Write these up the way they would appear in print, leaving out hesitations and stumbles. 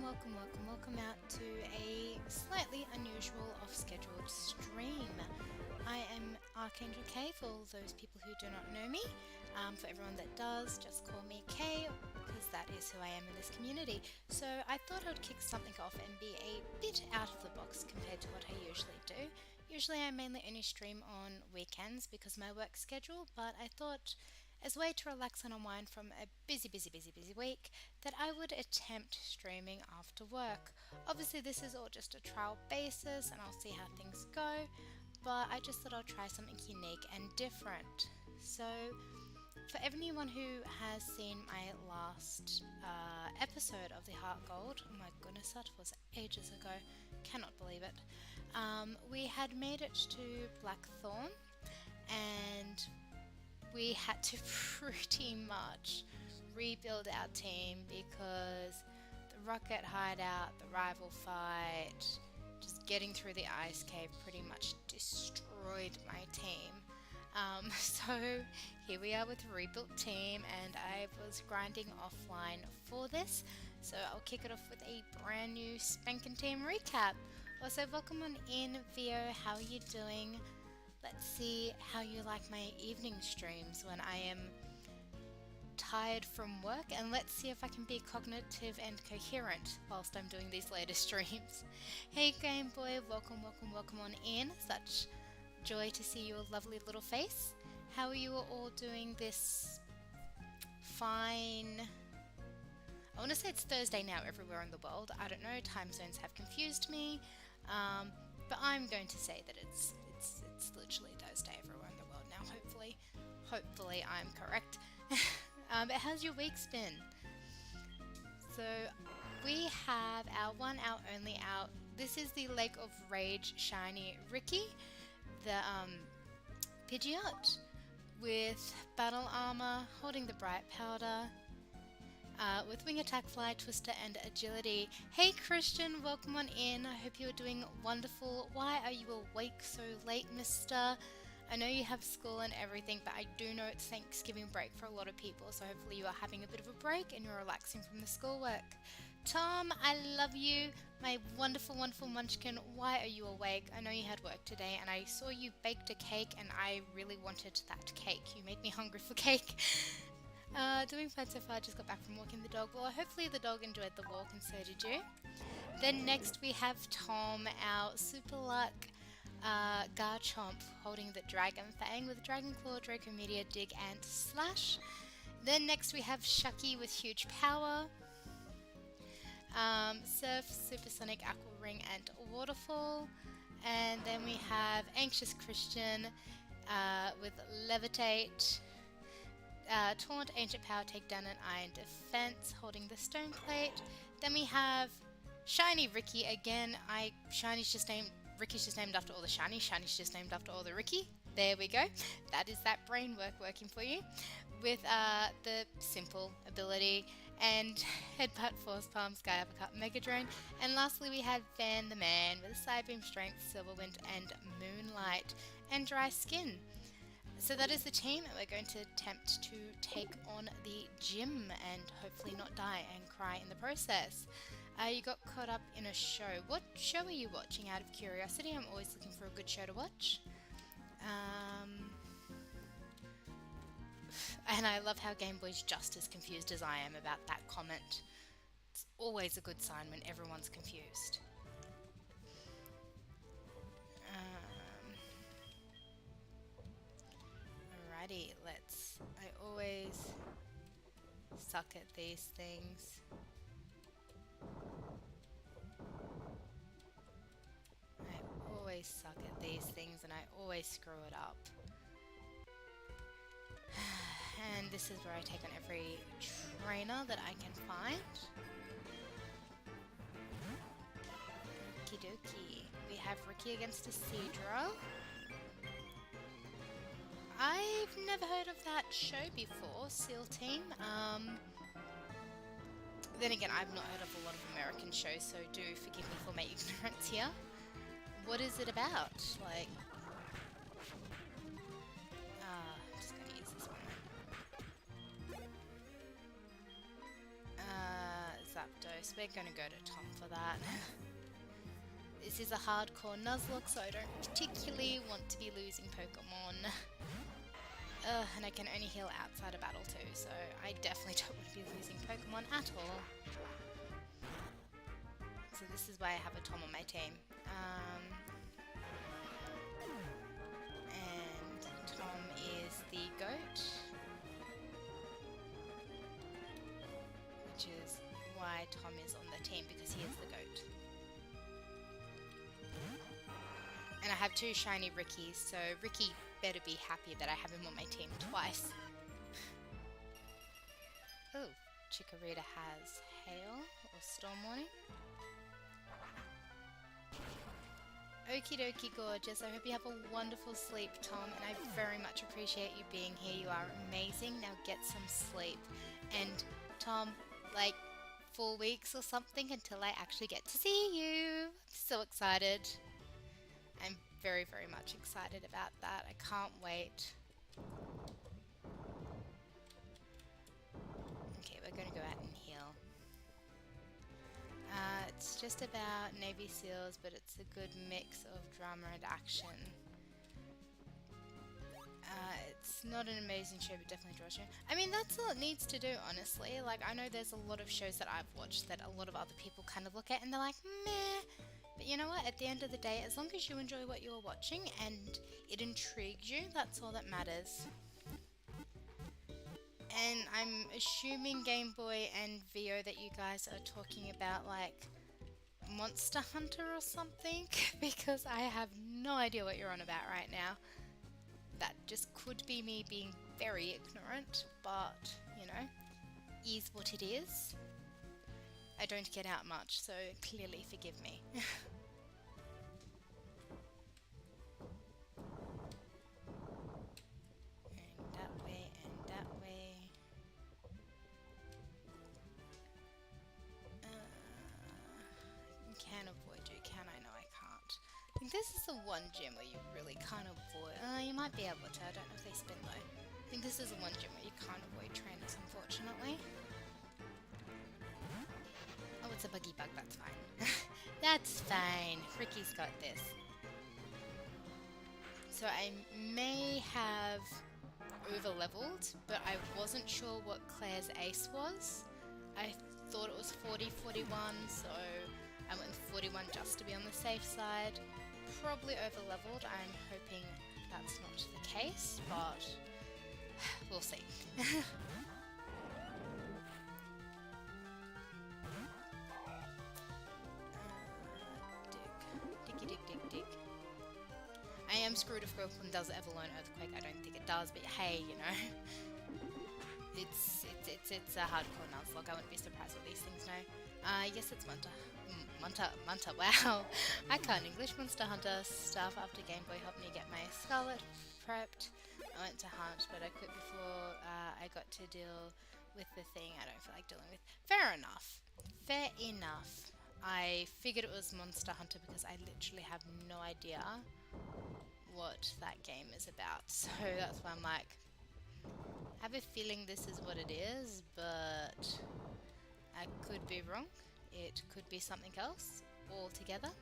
Welcome out to a slightly unusual off-scheduled stream. I am Archangel K for all those people who do not know me. For everyone that does, just call me K because that is who I am in this community. So I thought I'd kick something off and be a bit out of the box compared to what I usually do. Usually I mainly only stream on weekends because of my work schedule, but I thought as a way to relax and unwind from a busy week, that I would attempt streaming after work. Obviously, this is all just a trial basis and I'll see how things go, but I just thought I'd try something unique and different. So, for anyone who has seen my last episode of the Heart Gold, oh my goodness, that was ages ago, cannot believe it. We had made it to Blackthorn and we had to pretty much rebuild our team because the rocket hideout, the rival fight, just getting through the ice cave pretty much destroyed my team. So here we are with a rebuilt team and I was grinding offline for this, so I'll kick it off with a brand new spanking team recap. Also, welcome on in, Vio, how are you doing? Let's see how you like my evening streams when I am tired from work, and let's see if I can be cognitive and coherent whilst I'm doing these later streams. Hey Game Boy, welcome on in. Such joy to see your lovely little face. How are you all doing this fine... I want to say it's Thursday now everywhere in the world. I don't know, time zones have confused me, but I'm going to say that it's literally Thursday everywhere in the world now, hopefully I'm correct. But how's your week's been? So we have our only out. This is the Lake of Rage Shiny Ricky, the Pidgeot with battle armor, holding the bright powder, with wing attack, fly, twister and agility. Hey Christian, welcome on in. I hope you're doing wonderful. Why are you awake so late, mister? I know you have school and everything, but I do know it's Thanksgiving break for a lot of people, so hopefully you are having a bit of a break and you're relaxing from the schoolwork. Tom, I love you, my wonderful munchkin. Why are you awake? I know you had work today and I saw you baked a cake and I really wanted that cake. You made me hungry for cake. Doing fine so far, just got back from walking the dog. Well, hopefully the dog enjoyed the walk and so did you. Then next we have Tom, our super luck Garchomp, holding the Dragon Fang with Dragon Claw, Draco Meteor, Dig and Slash. Then next we have Shucky with huge power, Surf, Supersonic, Aqua Ring and Waterfall. And then we have Anxious Christian with Levitate, Taunt, Ancient Power, Takedown and Iron Defense, holding the Stone Plate. Then we have Shiny Ricky again. Ricky's just named after all the Shiny. Shiny's just named after all the Ricky. There we go. That is that brain working for you. With the simple ability and Headbutt, Force Palm, Sky Uppercut, Mega Drain. And lastly we have Van the Man with Psybeam, Strength, Silver Wind and Moonlight and Dry Skin. So that is the team, and we're going to attempt to take on the gym and hopefully not die and cry in the process. You got caught up in a show. What show are you watching out of curiosity? I'm always looking for a good show to watch. And I love how Game Boy's just as confused as I am about that comment. It's always a good sign when everyone's confused. Alrighty, I always suck at these things. I always suck at these things and I always screw it up. And this is where I take on every trainer that I can find. Okie dokie. We have Ricky against a Seadra. I've never heard of that show before, SEAL Team. Then again, I've not heard of a lot of American shows, so do forgive me for my ignorance here. What is it about? Like, I'm just gonna use this one. Zapdos. We're gonna go to Tom for that. This is a hardcore Nuzlocke, so I don't particularly want to be losing Pokemon. And I can only heal outside of battle too, so I definitely don't want to be losing Pokemon at all. So this is why I have a Tom on my team. And Tom is the goat, which is why Tom is on the team, because he is the goat. And I have 2 shiny Rickies, so Ricky better be happy that I have him on my team twice. Oh, Chikorita has Hail or Storm Warning. Okie dokie, gorgeous. I hope you have a wonderful sleep, Tom, and I very much appreciate you being here. You are amazing. Now get some sleep. And Tom, like 4 weeks or something until I actually get to see you. So excited. I'm very, very much excited about that. I can't wait. Okay, we're going to go out and heal. It's just about Navy Seals, but it's a good mix of drama and action. It's not an amazing show, but definitely draws you. I mean, that's all it needs to do, honestly. Like, I know there's a lot of shows that I've watched that a lot of other people kind of look at and they're like, meh. But you know what? At the end of the day, as long as you enjoy what you're watching and it intrigues you, that's all that matters. And I'm assuming Game Boy and VO that you guys are talking about, like, Monster Hunter or something, because I have no idea what you're on about right now. That just could be me being very ignorant, but, you know, is what it is. I don't get out much, so clearly forgive me. And that way, and that way. Can avoid you, can I? No, I can't. I think this is the one gym where you really can't avoid. You might be able to. I don't know if they spin though. I think this is the one gym where you can't avoid trainers, unfortunately. Oh, it's a buggy bug. That's fine. That's fine. Ricky's got this. So I may have over-leveled, but I wasn't sure what Claire's ace was. I thought it was 40-41, so I went with 41 just to be on the safe side. Probably over-leveled. I'm hoping that's not the case, but we'll see. Dig. I am screwed if Brooklyn does ever learn Earthquake. I don't think it does, but hey, you know. It's a hardcore Nuzlocke. I wouldn't be surprised what these things know. Yes, it's Munter. Munter, wow. I can't English. Monster Hunter stuff after Game Boy helped me get my Scarlet prepped. I went to hunt, but I quit before I got to deal with the thing I don't feel like dealing with. Fair enough. Fair enough. I figured it was Monster Hunter because I literally have no idea what that game is about. So that's why I'm like, I have a feeling this is what it is, but I could be wrong. It could be something else altogether.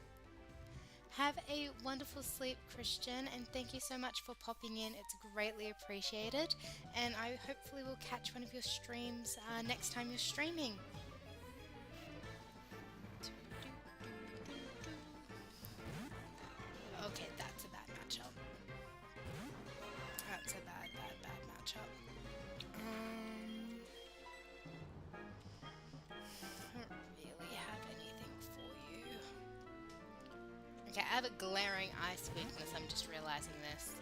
Have a wonderful sleep, Christian, and thank you so much for popping in. It's greatly appreciated, and I hopefully will catch one of your streams next time you're streaming. Okay, that's a bad matchup. That's a bad matchup. I don't really have anything for you. Okay, I have a glaring ice weakness, I'm just realizing this.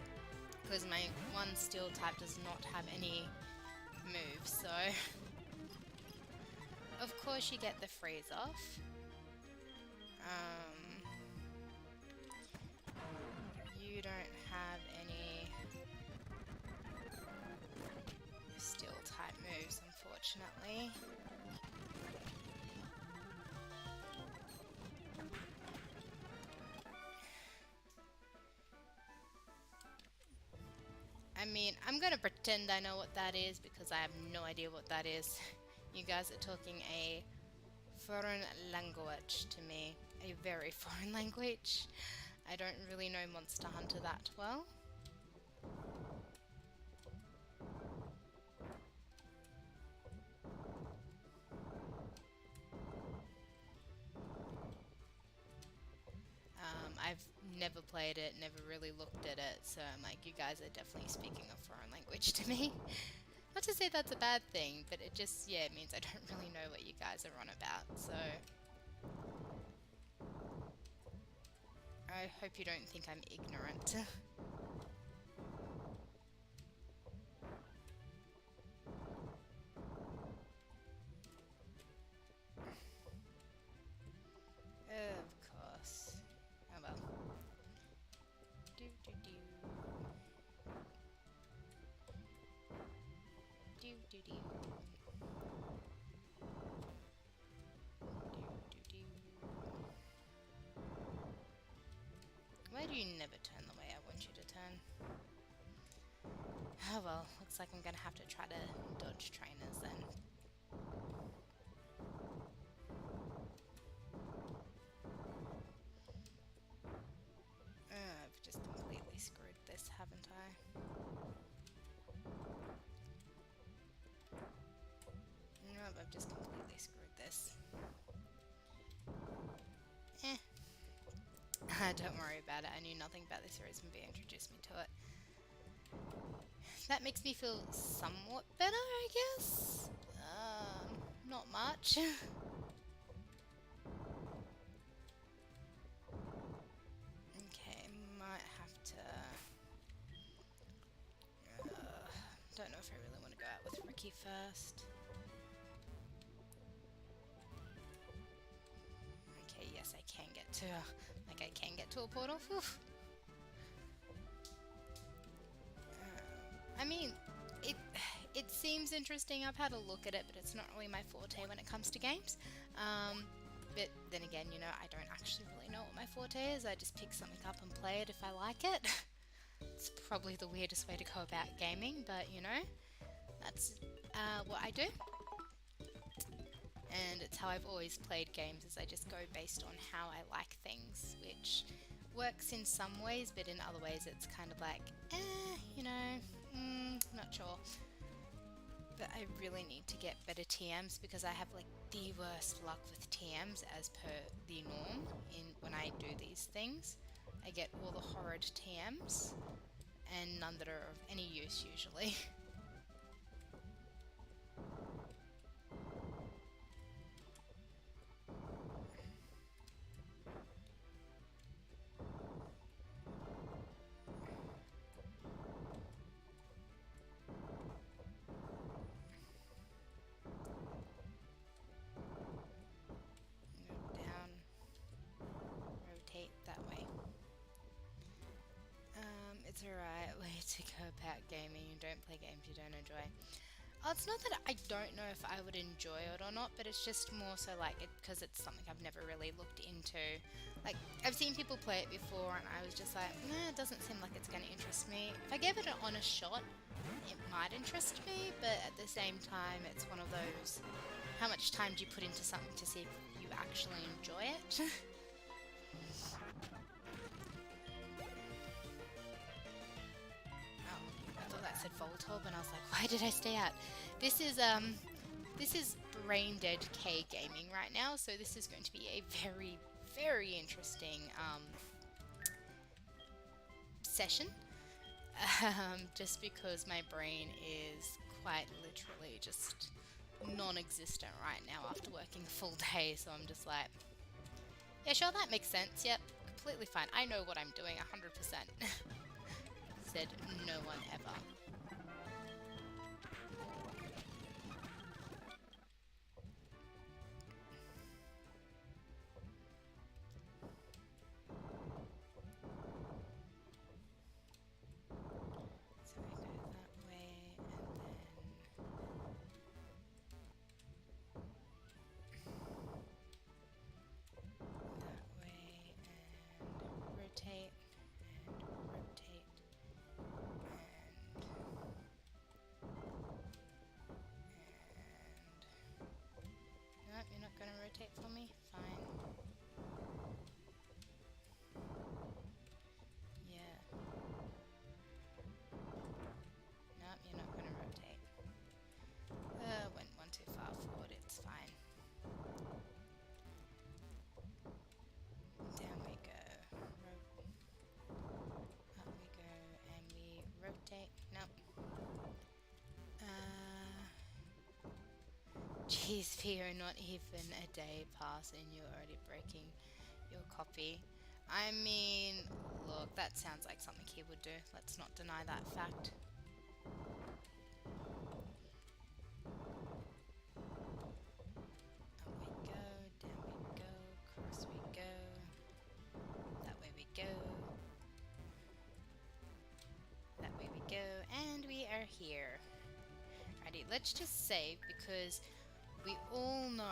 Because my one steel type does not have any moves, so... Of course you get the freeze off. You don't have any steel type moves, unfortunately. I mean, I'm gonna pretend I know what that is because I have no idea what that is. You guys are talking a foreign language to me. A very foreign language. I don't really know Monster Hunter that well. I've never played it, never really looked at it, so I'm like, you guys are definitely speaking a foreign language to me. Not to say that's a bad thing, but it just, yeah, it means I don't really know what you guys are on about, so... I hope you don't think I'm ignorant. Of course. Oh well. Do do do. Do do do. Do do do. Why do you never turn the way I want you to turn? Oh well, looks like I'm gonna have to try to dodge trainers then. I've just completely screwed this, haven't I? Nope, I've just completely screwed this. Don't worry about it. I knew nothing about this series when they introduced me to it. That makes me feel somewhat better, I guess. Not much. Okay, might have to... don't know if I really want to go out with Ricky first. Okay, yes, I can get to... like, I can get to a portal. Oof. I mean, it seems interesting. I've had a look at it, but it's not really my forte when it comes to games. But then again, you know, I don't actually really know what my forte is. I just pick something up and play it if I like it. It's probably the weirdest way to go about gaming, but you know, that's what I do. And it's how I've always played games, is I just go based on how I like things, which works in some ways, but in other ways it's kind of like, you know, not sure. But I really need to get better TMs, because I have like the worst luck with TMs as per the norm when I do these things. I get all the horrid TMs and none that are of any use usually. Down, rotate that way. It's a right way to go about gaming. You don't play games you don't enjoy. Oh, it's not that I don't know if I would enjoy it or not, but it's just more so like it because it's something I've never really looked into. Like, I've seen people play it before and I was just like, nah, it doesn't seem like it's going to interest me. If I gave it an honest shot, it might interest me, but at the same time, it's one of those, how much time do you put into something to see if you actually enjoy it? Said Voltob, and I was like, why did I stay out? This is brain dead K gaming right now, so this is going to be a very, very interesting session. Just because my brain is quite literally just non-existent right now after working a full day, so I'm just like, yeah, sure, that makes sense. Yep, completely fine. I know what I'm doing 100%. Said no one ever. for me? Fine. Yeah. Nope, you're not going to rotate. Went one too far forward, it's fine. Down we go. Up we go, and we rotate. Nope. Geez, Theo, not even a day pass and you're already breaking your copy. I mean, look, that sounds like something he would do. Let's not deny that fact. Up we go, down we go, cross we go. That way we go. That way we go, and we are here. Alrighty, let's just save because we all know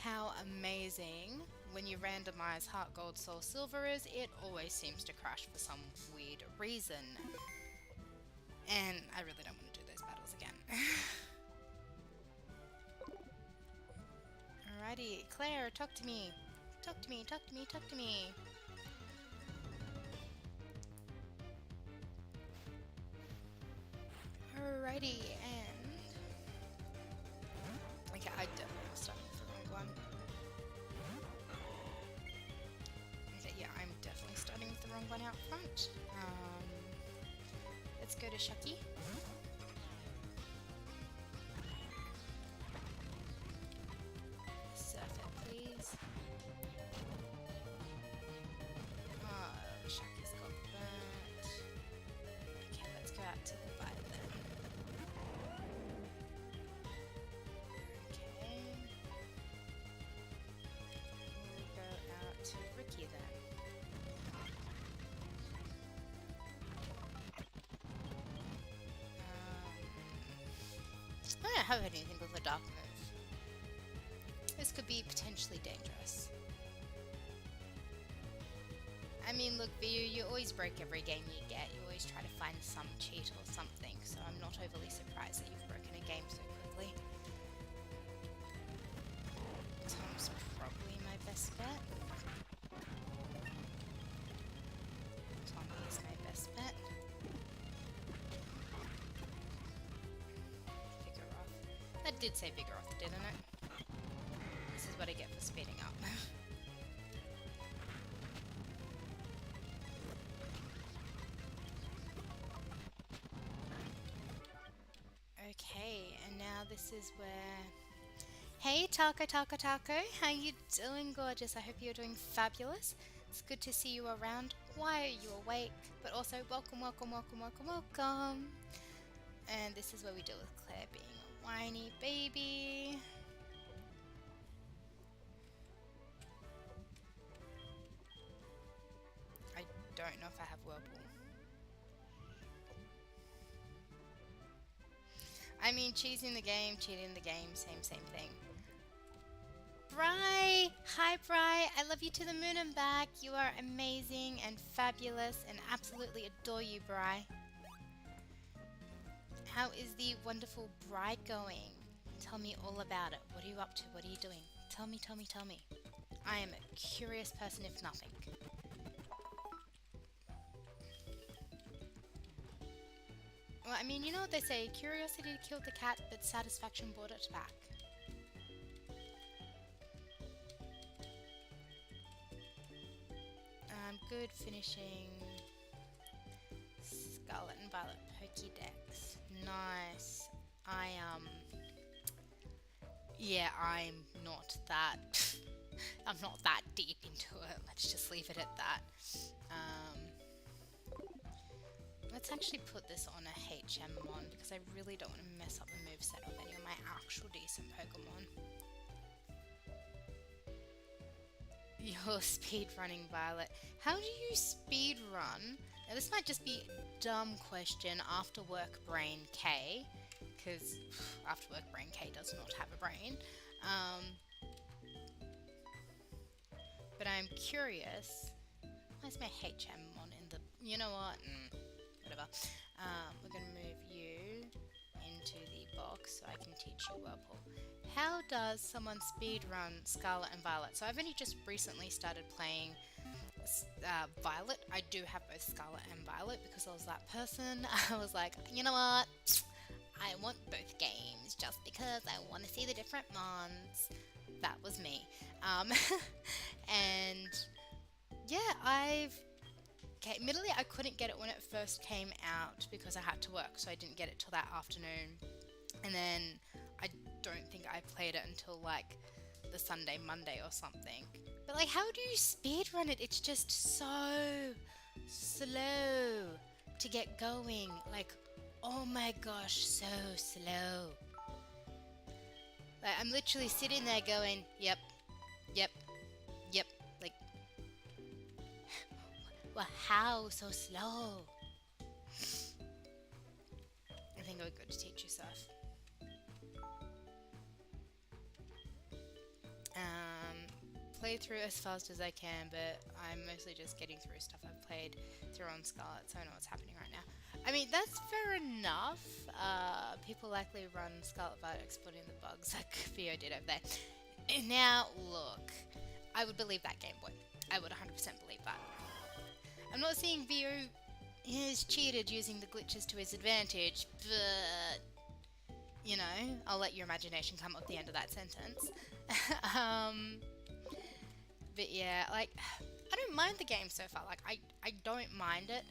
how amazing when you randomize Heart Gold Soul Silver is. It always seems to crash for some weird reason. And I really don't want to do those battles again. Alrighty, Claire, talk to me. Talk to me, talk to me, talk to me. Alrighty, and... okay, I definitely was starting with the wrong one. Okay, yeah, I'm definitely starting with the wrong one out front. Let's go to Shucky. Surf it, please. Oh, Shucky's got burnt. Okay, let's go out to the bite then. Okay. We'll go out to Ricky then. I don't have anything with a dark move. This could be potentially dangerous. I mean, look, you always break every game you get. You always try to find some cheat or something, so I'm not overly surprised that you've broken a game so quickly. Tom's probably my best bet. Tom is my best bet. That did say Vigoroth, didn't it? This is what I get for speeding up. Okay, and now this is where... Hey Taco, how you doing, gorgeous? I hope you're doing fabulous. It's good to see you around. Why are you awake? But also, welcome. And this is where we deal with Claire being a whiny baby. I don't know if I have Whirlpool. I mean, cheating the game, same thing. Bri! Hi, Bri! I love you to the moon and back. You are amazing and fabulous and absolutely adore you, Bri. How is the wonderful bride going? Tell me all about it. What are you up to? What are you doing? Tell me. I am a curious person, if nothing. Well, I mean, you know what they say, curiosity killed the cat, but satisfaction brought it back. I'm good finishing Scarlet and Violet Pokédex. Nice. Yeah, I'm not that deep into it. Let's just leave it at that. Let's actually put this on a HM mon because I really don't want to mess up the moveset of any of my actual decent Pokemon. You're speedrunning, Violet. How do you speedrun? Now this might just be a dumb question, After Work Brain K, because After Work Brain K does not have a brain. But I'm curious. Why is my HM mon in the... You know what? Whatever. We're going to move you into the box so I can teach you Whirlpool. how does someone speedrun Scarlet and Violet? So I've only just recently started playing Violet. I do have both Scarlet and Violet because I was that person. I was like, you know what? I want both games just because I want to see the different ones. That was me. And yeah, admittedly, I couldn't get it when it first came out because I had to work, so I didn't get it till that afternoon. And then I don't think I played it until like the Sunday, Monday or something. But like, how do you speedrun it? It's just so slow to get going. Like, oh my gosh, so slow. Like, I'm literally sitting there going, yep, yep, yep. Like, well, how so slow? I think I would go to teach you stuff. Play through as fast as I can, but I'm mostly just getting through stuff I've played through on Scarlet, so I know what's happening right now. I mean, that's fair enough. People likely run Scarlet Violet exploiting the bugs like Theo did over there. Now, look, I would believe that, Game Boy. I would 100% believe that. I'm not saying Theo is cheated using the glitches to his advantage, but, you know, I'll let your imagination come up at the end of that sentence. But yeah, like, I don't mind the game so far. Like, I don't mind it.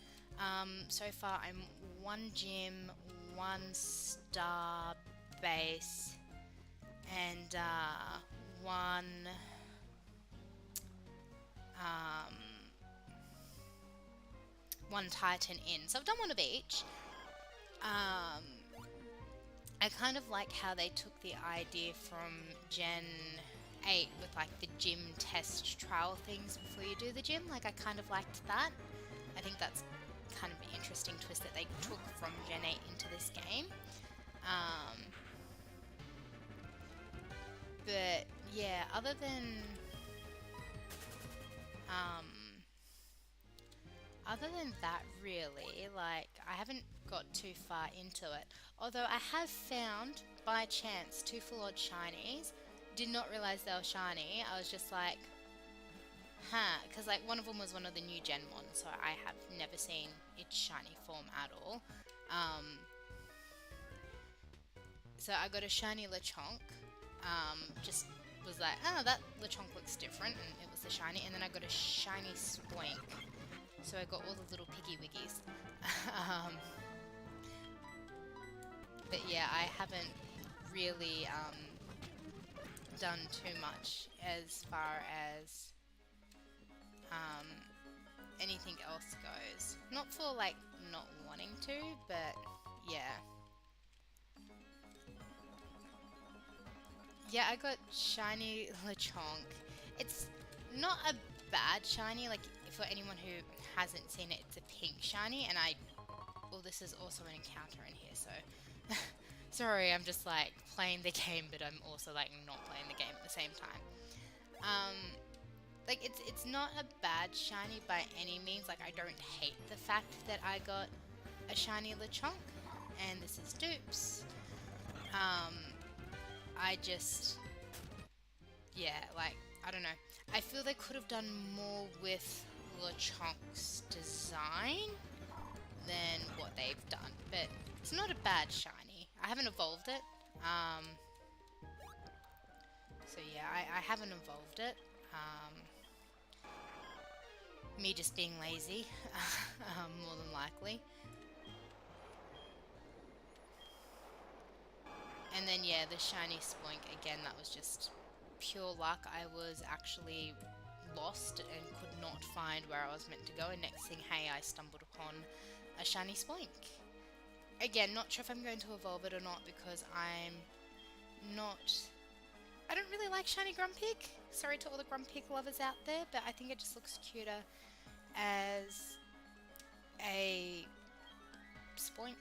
So far, I'm 1 gym, 1 star base, and 1 1 Titan in. So I've done 1 of each. I kind of like how they took the idea from Gen 8 with like the gym test trial things before you do the gym. Like, I kind of liked that. I think that's kind of an interesting twist that they took from Gen 8 into this game. But yeah, other than that, really, like, I haven't got too far into it. Although I have found, by chance, 2 full odd shinies. Did not realize they were shiny. I was just like, huh, because like one of them was one of the new Gen ones, so I have never seen its shiny form at all. So I got a shiny Lechonk. Just was like, oh, that Lechonk looks different, and it was the shiny. And then I got a shiny Spoink. So I got all the little piggy wiggies. But yeah, I haven't really done too much as far as anything else goes. Not for like not wanting to, but yeah. Yeah, I got shiny Lechonk. It's not a bad shiny, like for anyone who hasn't seen it, it's a pink shiny, and well, this is also an encounter in here, so sorry, I'm just like playing the game, but I'm also like not playing the game at the same time. Like, it's not a bad shiny by any means. Like, I don't hate the fact that I got a shiny Lechonk, and this is dupes. I just, yeah, like, I don't know. I feel they could have done more with Lechonk's design than what they've done, but it's not a bad shiny. I haven't evolved it. So yeah, I haven't evolved it. Me just being lazy, more than likely. And then yeah, the shiny Spoink, again, that was just pure luck. I was actually lost and could not find where I was meant to go, and next thing, hey, I stumbled upon a shiny Spoink. Again, not sure if I'm going to evolve it or not, because I don't really like shiny Grumpig. Sorry to all the Grumpig lovers out there, but I think it just looks cuter as a Spoink.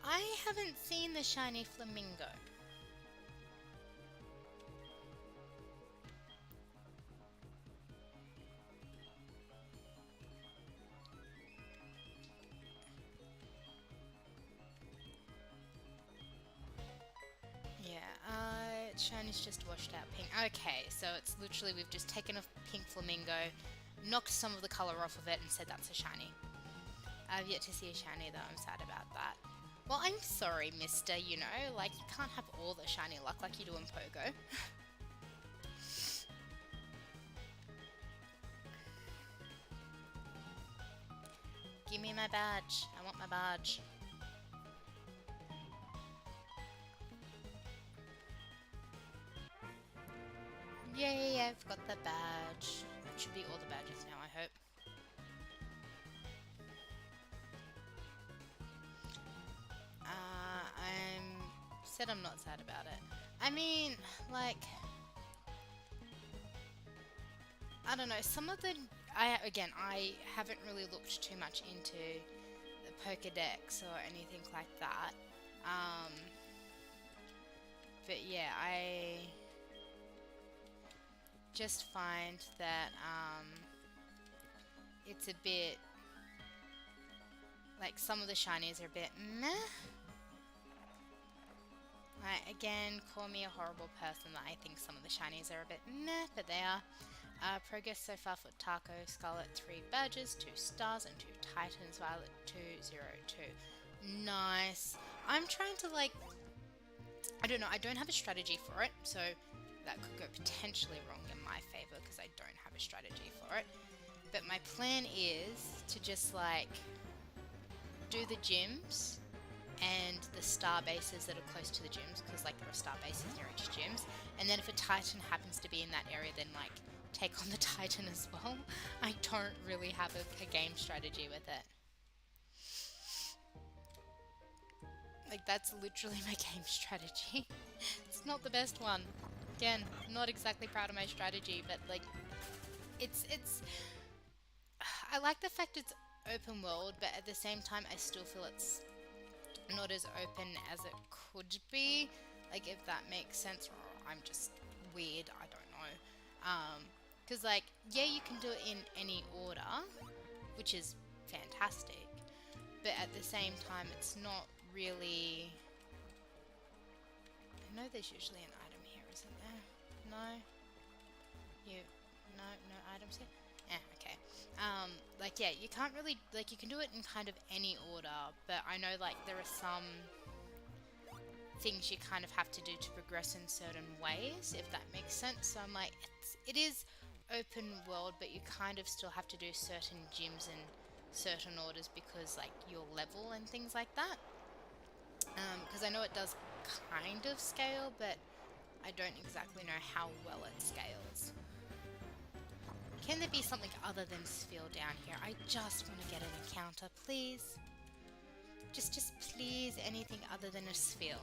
I haven't seen the shiny Flamingo. Shiny's just washed out pink. Okay, so it's literally we've just taken a pink flamingo, knocked some of the colour off of it and said that's a shiny. I've yet to see a shiny though, I'm sad about that. Well, I'm sorry, mister, you know, like you can't have all the shiny luck like you do in Pogo. Give me my badge. I want my badge. Yay, I've got the badge. That should be all the badges now, I hope. I'm not sad about it. I mean, like, I don't know, some of the, I haven't really looked too much into the Pokedex or anything like that. But yeah, I just find that, it's a bit, like, some of the shinies are a bit meh. Right, again, call me a horrible person that I think some of the shinies are a bit meh, but they are. Progress so far for Taco, Scarlet 3 badges, 2 stars, and 2 Titans, Violet 202. Nice. I'm trying to, like, I don't know, I don't have a strategy for it, so that could go potentially wrong in my favor because I don't have a strategy for it. But my plan is to just, like, do the gyms and the star bases that are close to the gyms, because like there are star bases near each gyms, and then if a Titan happens to be in that area, then like take on the Titan as well. I don't really have a game strategy with it. Like that's literally my game strategy. It's not the best one. Again, not exactly proud of my strategy, but like it's I like the fact it's open world, but at the same time I still feel it's not as open as it could be, like if that makes sense, or I'm just weird, I don't know. Because like, yeah, you can do it in any order, which is fantastic, but at the same time it's not really, I know there's usually an item here, isn't there? No? No items here? Okay. Like, yeah, you can't really, like, you can do it in kind of any order, but I know, like, there are some things you kind of have to do to progress in certain ways, if that makes sense. So I'm like, it is open world, but you kind of still have to do certain gyms in certain orders because, like, your level and things like that. Because I know it does kind of scale, but I don't exactly know how well it scales. Can there be something other than Sphere down here? I just want to get an encounter, please. Just please, anything other than a Sphere.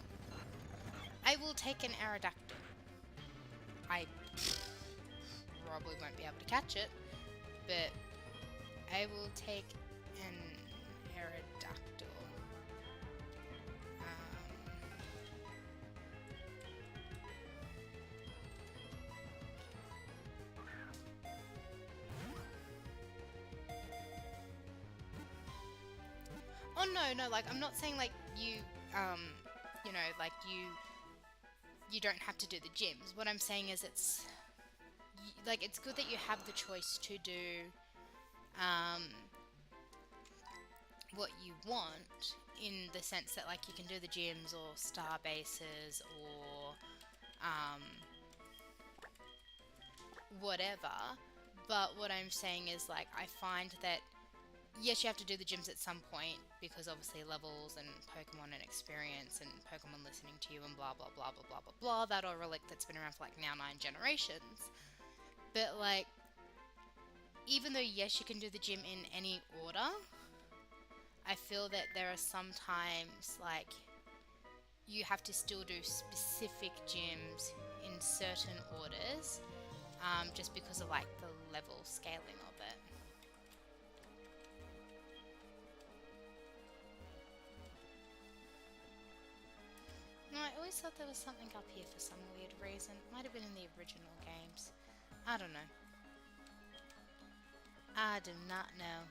I will take an Aerodactyl. I probably won't be able to catch it, but I will take an Aerodactyl. Oh no, like I'm not saying like you, you know, like you don't have to do the gyms. What I'm saying is it's like it's good that you have the choice to do what you want, in the sense that like you can do the gyms or star bases or whatever. But what I'm saying is like I find that yes, you have to do the gyms at some point because obviously levels and Pokemon and experience and Pokemon listening to you and blah blah blah blah blah blah blah, that or relic that's been around for like now 9 generations. But like, even though yes, you can do the gym in any order, I feel that there are some times like you have to still do specific gyms in certain orders, just because of like the level scaling of it. No, I always thought there was something up here for some weird reason. Might have been in the original games. I don't know. I do not know.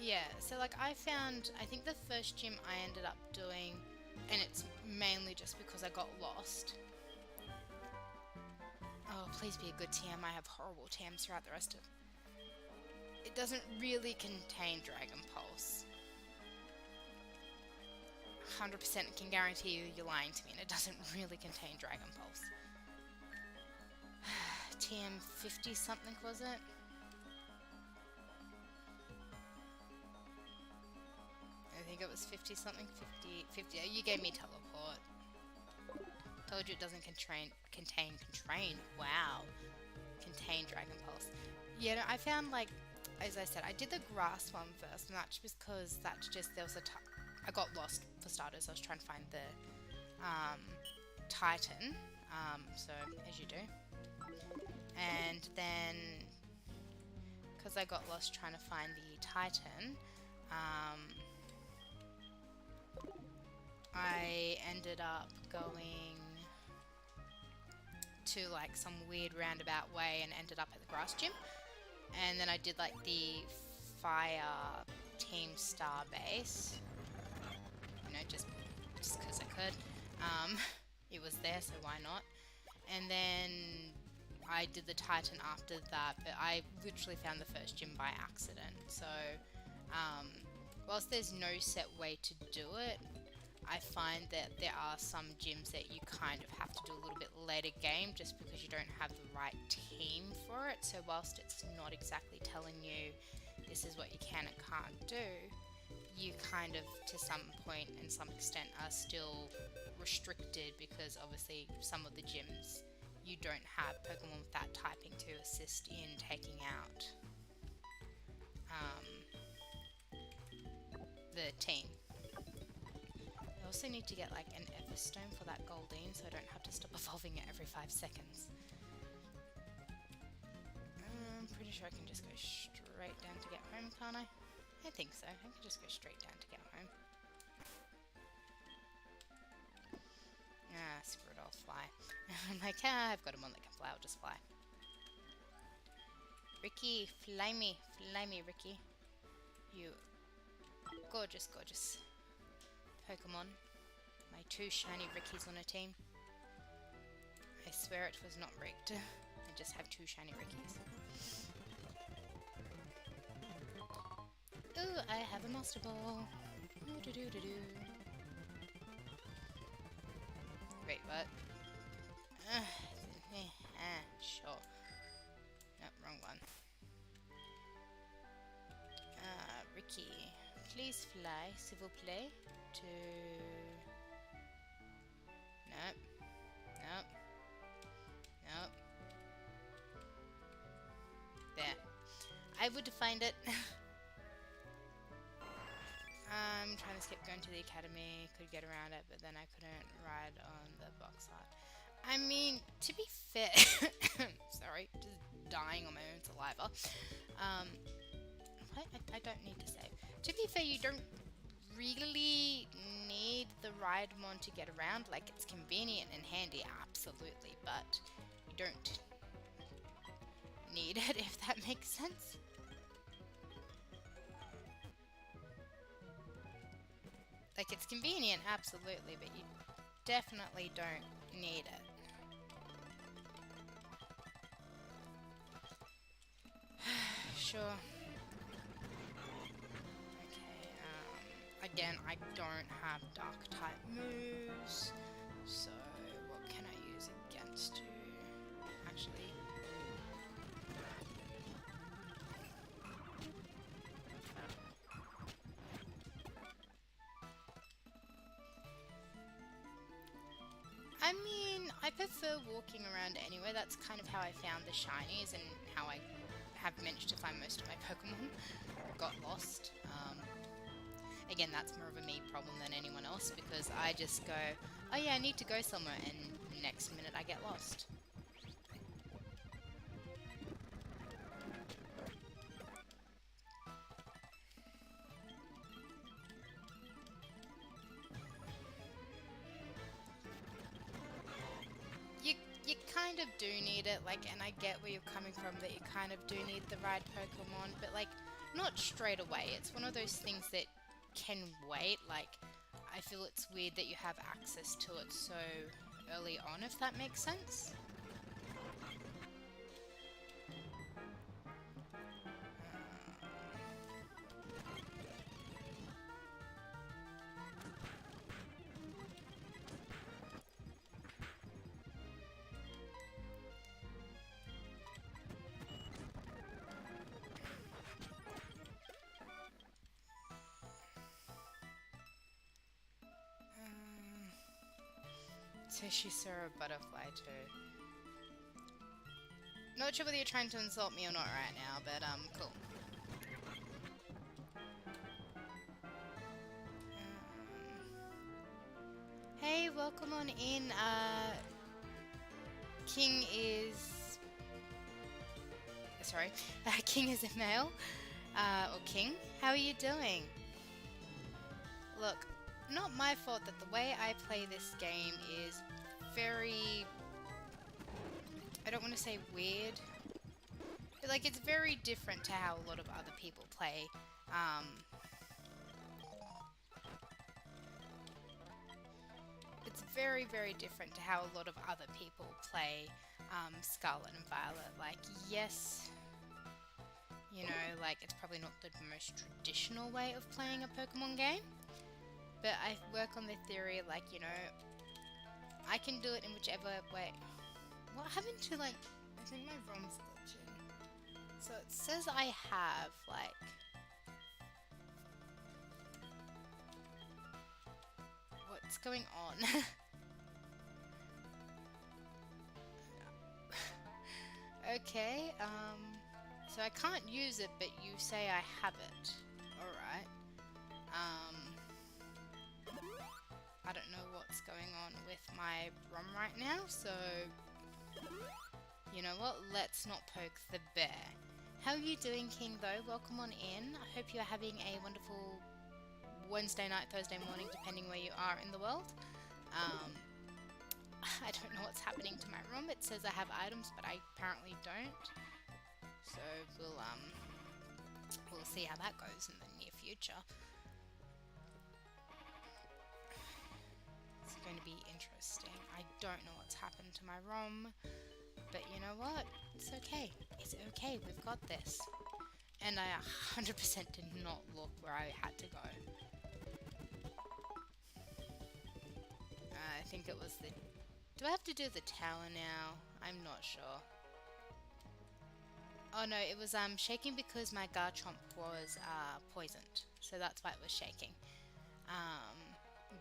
Yeah, so like I think the first gym I ended up doing, and it's mainly just because I got lost. Oh, please be a good TM. I have horrible TMs throughout the rest of. It doesn't really contain Dragon Pulse. 100% can guarantee you're lying to me, and it doesn't really contain Dragon Pulse. TM 50 something was it? I think it was 50 something, 50, you gave me teleport. Told you it doesn't contain, wow. Contain Dragon Pulse. Yeah, no, I found like, as I said, I did the grass one first, and that's just because I got lost for starters. I was trying to find the Titan, so as you do. And then, because I got lost trying to find the Titan, I ended up going to like some weird roundabout way and ended up at the grass gym. And then I did like the fire team star base, you know, just because I could. It was there, so why not? And then I did the Titan after that, but I literally found the first gym by accident. So whilst there's no set way to do it, I find that there are some gyms that you kind of have to do a little bit later game just because you don't have the right team for it. So whilst it's not exactly telling you this is what you can and can't do, you kind of, to some point and some extent, are still restricted because obviously some of the gyms you don't have Pokemon with that typing to assist in taking out the team. I also need to get like an Everstone for that Goldeen so I don't have to stop evolving it every 5 seconds. I'm pretty sure I can just go straight down to get home, can't I? I think so. I can just go straight down to get home. Ah, screw it, I'll fly. I'm like, I've got a one that can fly, I'll just fly. Ricky, fly me, Ricky. You gorgeous, gorgeous Pokemon. My 2 shiny Rickies on a team. I swear it was not rigged. I just have 2 shiny Rickies. Ooh, I have a Master Ball. Wait, what? Sure. Nope, wrong one. Ricky, please fly, s'il vous plaît, to... Nope. Nope. Nope. There. I would find it. I'm trying to skip going to the academy, could get around it, but then I couldn't ride on the box art. I mean, to be fair, sorry, just dying on my own saliva. I don't need to save. To be fair, you don't really need the Ride-Mon to get around. Like, it's convenient and handy, absolutely, but you don't need it, if that makes sense. Like, it's convenient, absolutely, but you definitely don't need it. Sure. Okay, again, I don't have dark type moves, so what can I use against you? Actually, I mean, I prefer walking around anyway. That's kind of how I found the shinies and how I have managed to find most of my Pokemon. Got lost. Again, that's more of a me problem than anyone else because I just go, oh yeah, I need to go somewhere, and next minute I get lost. You kind of do need it, like, and I get where you're coming from, that you kind of do need the ride Pokemon, but like, not straight away. It's one of those things that can wait. Like, I feel it's weird that you have access to it so early on, if that makes sense. So she saw a butterfly too. Not sure whether you're trying to insult me or not right now, but cool. Hey, welcome on in. King is... Sorry. King is a male. Or King. How are you doing? Look, not my fault that the way I play this game is very... I don't want to say weird, but like it's very different to how a lot of other people play. It's very, very different to how a lot of other people play Scarlet and Violet. Like, yes, you know, like it's probably not the most traditional way of playing a Pokemon game, but I work on the theory, like, you know, I can do it in whichever way. What happened to, like, I think my ROM's glitching. So it says I have, like... What's going on? Okay, so I can't use it, but you say I have it. Alright. I don't know what's going on with my ROM right now, so... You know what? Let's not poke the bear. How are you doing, King, though? Welcome on in. I hope you're having a wonderful Wednesday night, Thursday morning, depending where you are in the world. I don't know what's happening to my ROM. It says I have items, but I apparently don't. So we'll see how that goes in the near future. It's going to be interesting. I don't know what's happened to my ROM, but you know what? It's okay. It's okay. We've got this. And I 100% did not look where I had to go. I think it was the... Do I have to do the tower now? I'm not sure. Oh no, it was shaking because my Garchomp was poisoned. So that's why it was shaking.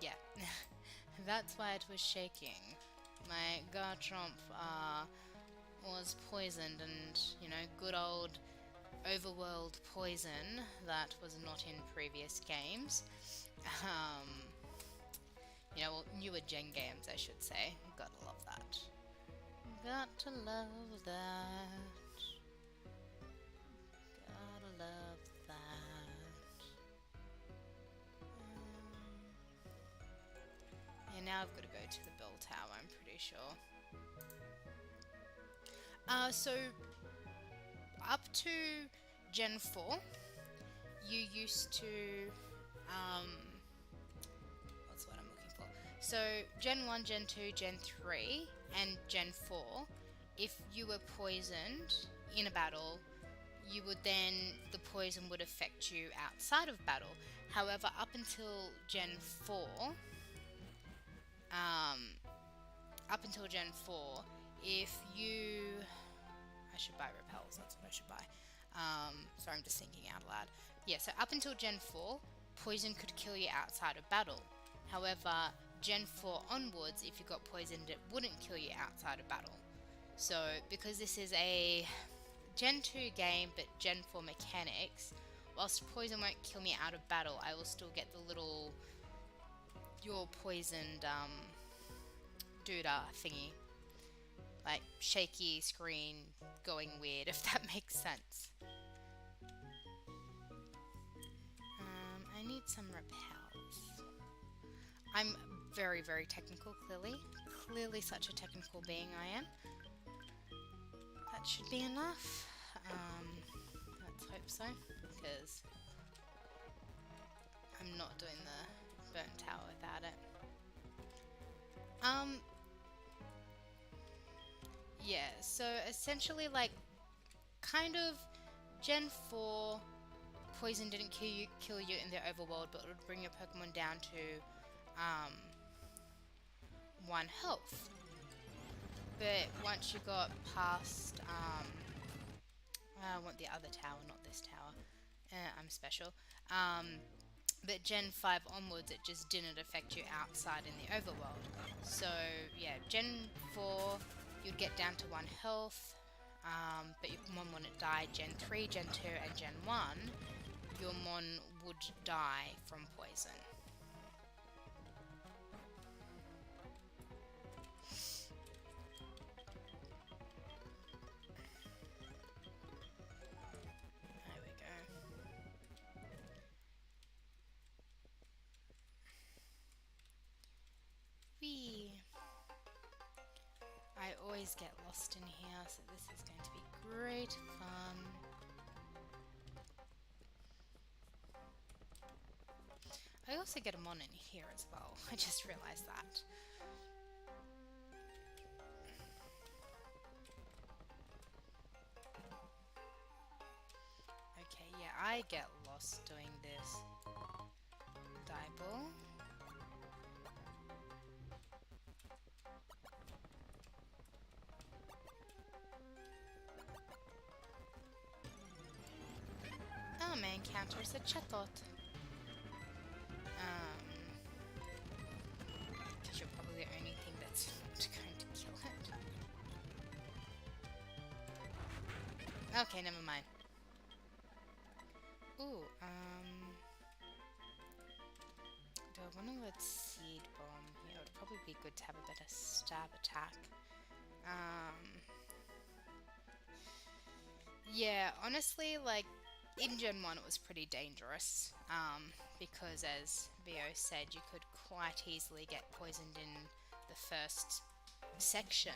Yeah. That's why it was shaking. My Garchomp was poisoned, and, you know, good old overworld poison that was not in previous games. You know, well, newer gen games, I should say. Gotta love that. Got to love that. Gotta love that. Yeah, now I've got to go to the bell tower, I'm pretty sure. So, up to Gen 4, you used to, what's what I'm looking for? So, Gen 1, Gen 2, Gen 3, and Gen 4, if you were poisoned in a battle, you would then, the poison would affect you outside of battle. However, up until Gen 4, if you... I should buy repels, that's what I should buy. Sorry, I'm just thinking out loud. Yeah, so up until Gen 4, poison could kill you outside of battle. However, Gen 4 onwards, if you got poisoned, it wouldn't kill you outside of battle. So, because this is a Gen 2 game, but Gen 4 mechanics, whilst poison won't kill me out of battle, I will still get the little, you're poisoned, doodah thingy. Like, shaky screen going weird, if that makes sense. I need some repels. I'm very, very technical, clearly. Clearly such a technical being I am. should be enough. Let's hope so, because I'm not doing the burnt tower without it. Yeah, so essentially, like, kind of Gen 4 poison didn't kill you in the overworld, but it would bring your Pokemon down to 1 health. But once you got past I want the other tower, not this tower. I'm special. But Gen 5 onwards, it just didn't affect you outside in the overworld. So yeah, Gen 4, you'd get down to 1 health, but your Mon wouldn't die. Gen 3, Gen 2, and Gen 1, your Mon would die from poison. There we go. Whee! I always get lost in here, so this is going to be great fun. I also get a Mon in here as well. I just realised that. Okay, yeah, I get lost doing this. Dibble. Oh, my encounter is a chatot. Because you're probably the only thing that's not going to kill it. Okay, never mind. Ooh, do I want to let Seed Bomb here? It would probably be good to have a better stab attack. Yeah, honestly, like, in Gen 1 it was pretty dangerous, because as Bo said, you could quite easily get poisoned in the first section.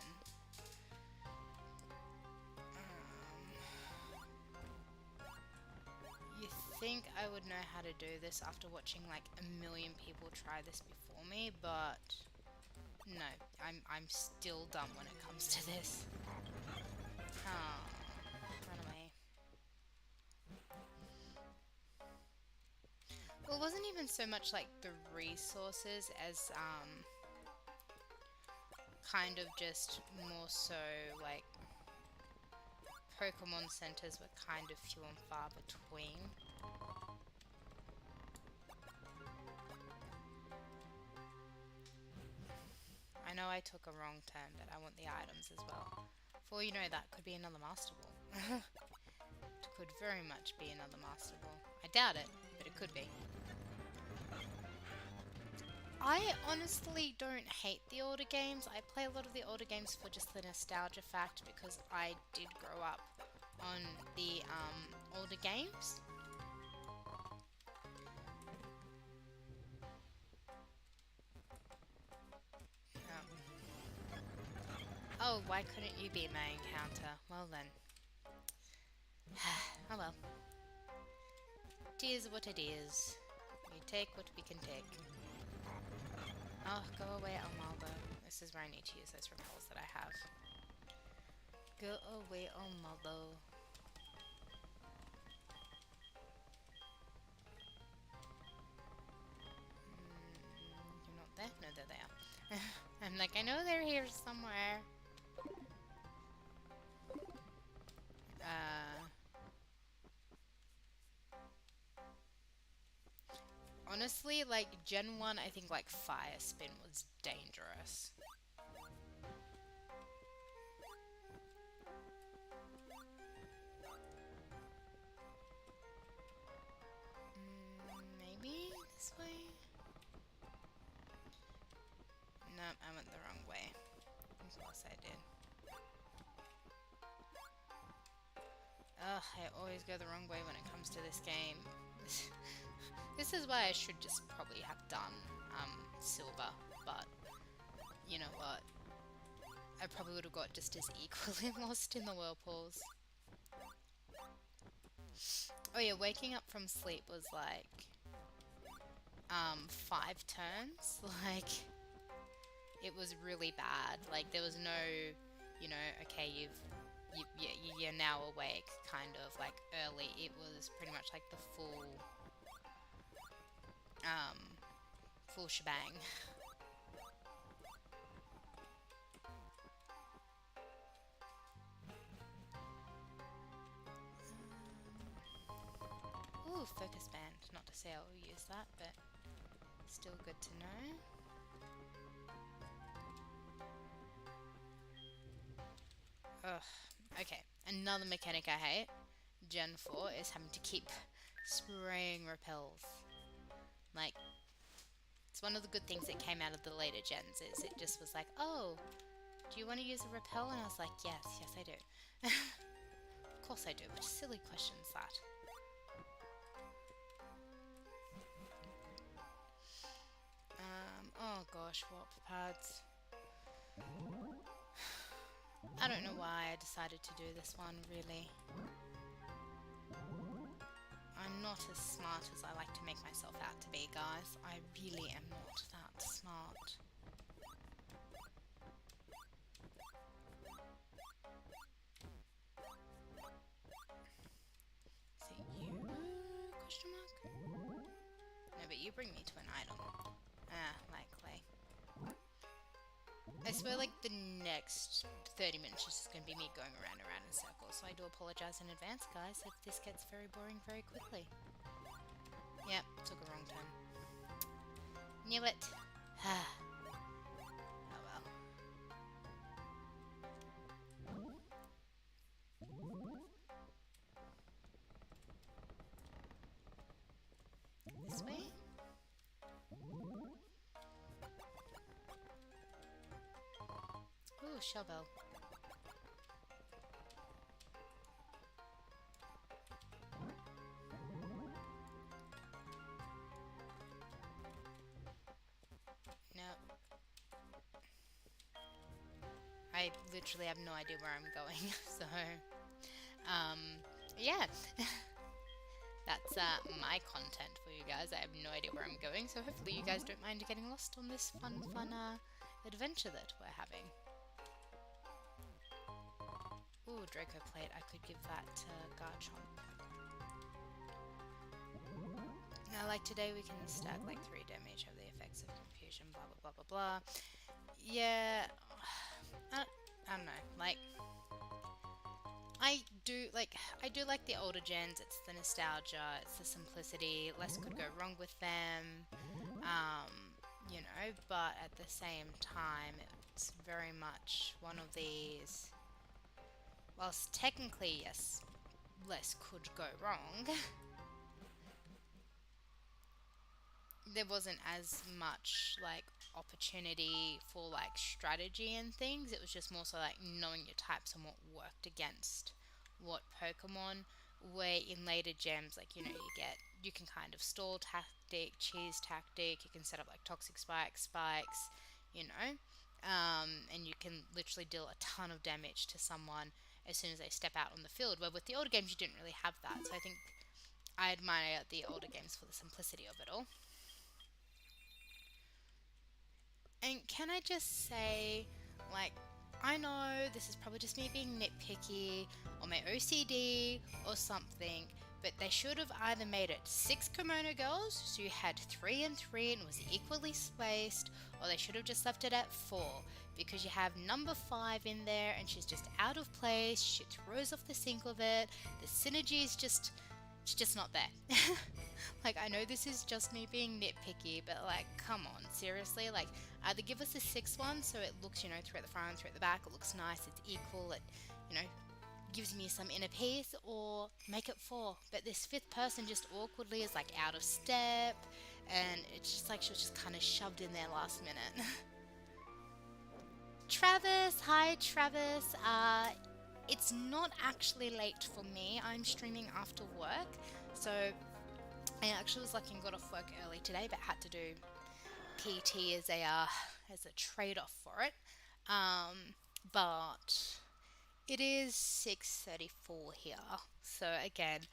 You think I would know how to do this after watching like a million people try this before me, but no, I'm still dumb when it comes to this. Oh, run away. Well, it wasn't even so much like the resources as kind of just more so like Pokemon centers were kind of few and far between. I know I took a wrong turn, but I want the items as well. For all you know, that could be another Master Ball. It could very much be another Master Ball. I doubt it, but it could be. I honestly don't hate the older games. I play a lot of the older games for just the nostalgia fact because I did grow up on the older games. Oh, why couldn't you be my encounter? Well then. Oh well. It is what it is. We take what we can take. Oh, go away, Almaldo. This is where I need to use those repels that I have. Go away, Almaldo. You're not there? No, there they are. I'm like, I know they're here somewhere. Honestly, like, Gen 1, I think, like, Fire Spin was dangerous. Maybe this way? Nope, I went the wrong way. Of course I did. Ugh, I always go the wrong way when it comes to this game. This is why I should just probably have done Silver, but you know what? I probably would have got just as equally lost in the whirlpools. Oh yeah, waking up from sleep was like 5 turns. Like it was really bad. Like there was no, okay, you're now awake kind of like early. It was pretty much like the full shebang. Ooh, focus band. Not to say I will use that, but still good to know. Ugh. Okay, another mechanic I hate, Gen 4, is having to keep spraying repels. Like, it's one of the good things that came out of the later gens is it just was like, oh, do you want to use a repel? And I was like, yes, I do. Of course I do, which silly questions that. Oh gosh, warp pads. I don't know why I decided to do this one, really. I'm not as smart as I like to make myself out to be, guys. I really am not that smart. Is it you? Question mark? No, but you bring me to an item. Ah, likely. I swear like the next 30 minutes is just going to be me going around and around in circles, so I do apologise in advance, guys, if this gets very boring very quickly. Yep, took a wrong turn. Knew it. Oh well. This way? Ooh, shovel. Nope. I literally have no idea where I'm going, so... yeah. That's my content for you guys. I have no idea where I'm going, so hopefully you guys don't mind getting lost on this fun adventure that we're having. Ooh, Draco plate. I could give that to Garchomp. Now, like today, we can stack like 3 damage, have the effects of confusion, blah blah blah blah blah. Yeah, I don't know. Like, I do like the older gens. It's the nostalgia, it's the simplicity. Less could go wrong with them, But at the same time, it's very much one of these. Whilst technically, yes, less could go wrong. There wasn't as much like opportunity for like strategy and things. It was just more so like knowing your types and what worked against what Pokemon. Where in later gems, like you can kind of stall tactic, cheese tactic. You can set up like toxic spikes, and you can literally deal a ton of damage to someone as soon as they step out on the field. Where with the older games, you didn't really have that. So I think I admire the older games for the simplicity of it all. And can I just say, like, I know this is probably just me being nitpicky or my OCD or something, but they should have either made it 6 kimono girls, so you had 3 and 3 and it was equally spaced, or they should have just left it at 4, because you have number 5 in there and she's just out of place, she throws off the sync of it, the synergy is just, it's just not there. Like, I know this is just me being nitpicky, but like, come on, seriously, like, either give us a 6th one so it looks, through at the front, through at the back, it looks nice, it's equal, it, gives me some inner peace, or make it 4. But this 5th person just awkwardly is like out of step, and it's just like she was just kind of shoved in there last minute. Travis, hi Travis. It's not actually late for me. I'm streaming after work, so I actually was lucky and got off work early today, but had to do PT as a trade-off for it. but it is 6:34 here. So again,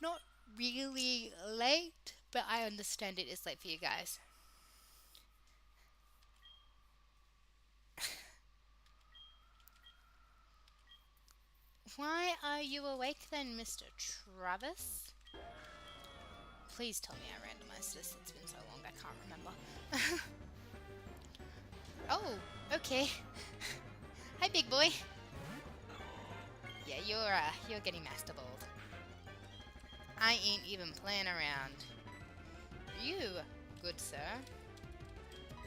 not really late, but I understand it is late for you guys. Why are you awake then, Mr. Travis? Please tell me I randomized this. It's been so long I can't remember. Oh, okay. Hi, big boy. Yeah, you're getting masterballed. I ain't even playing around. You, good sir,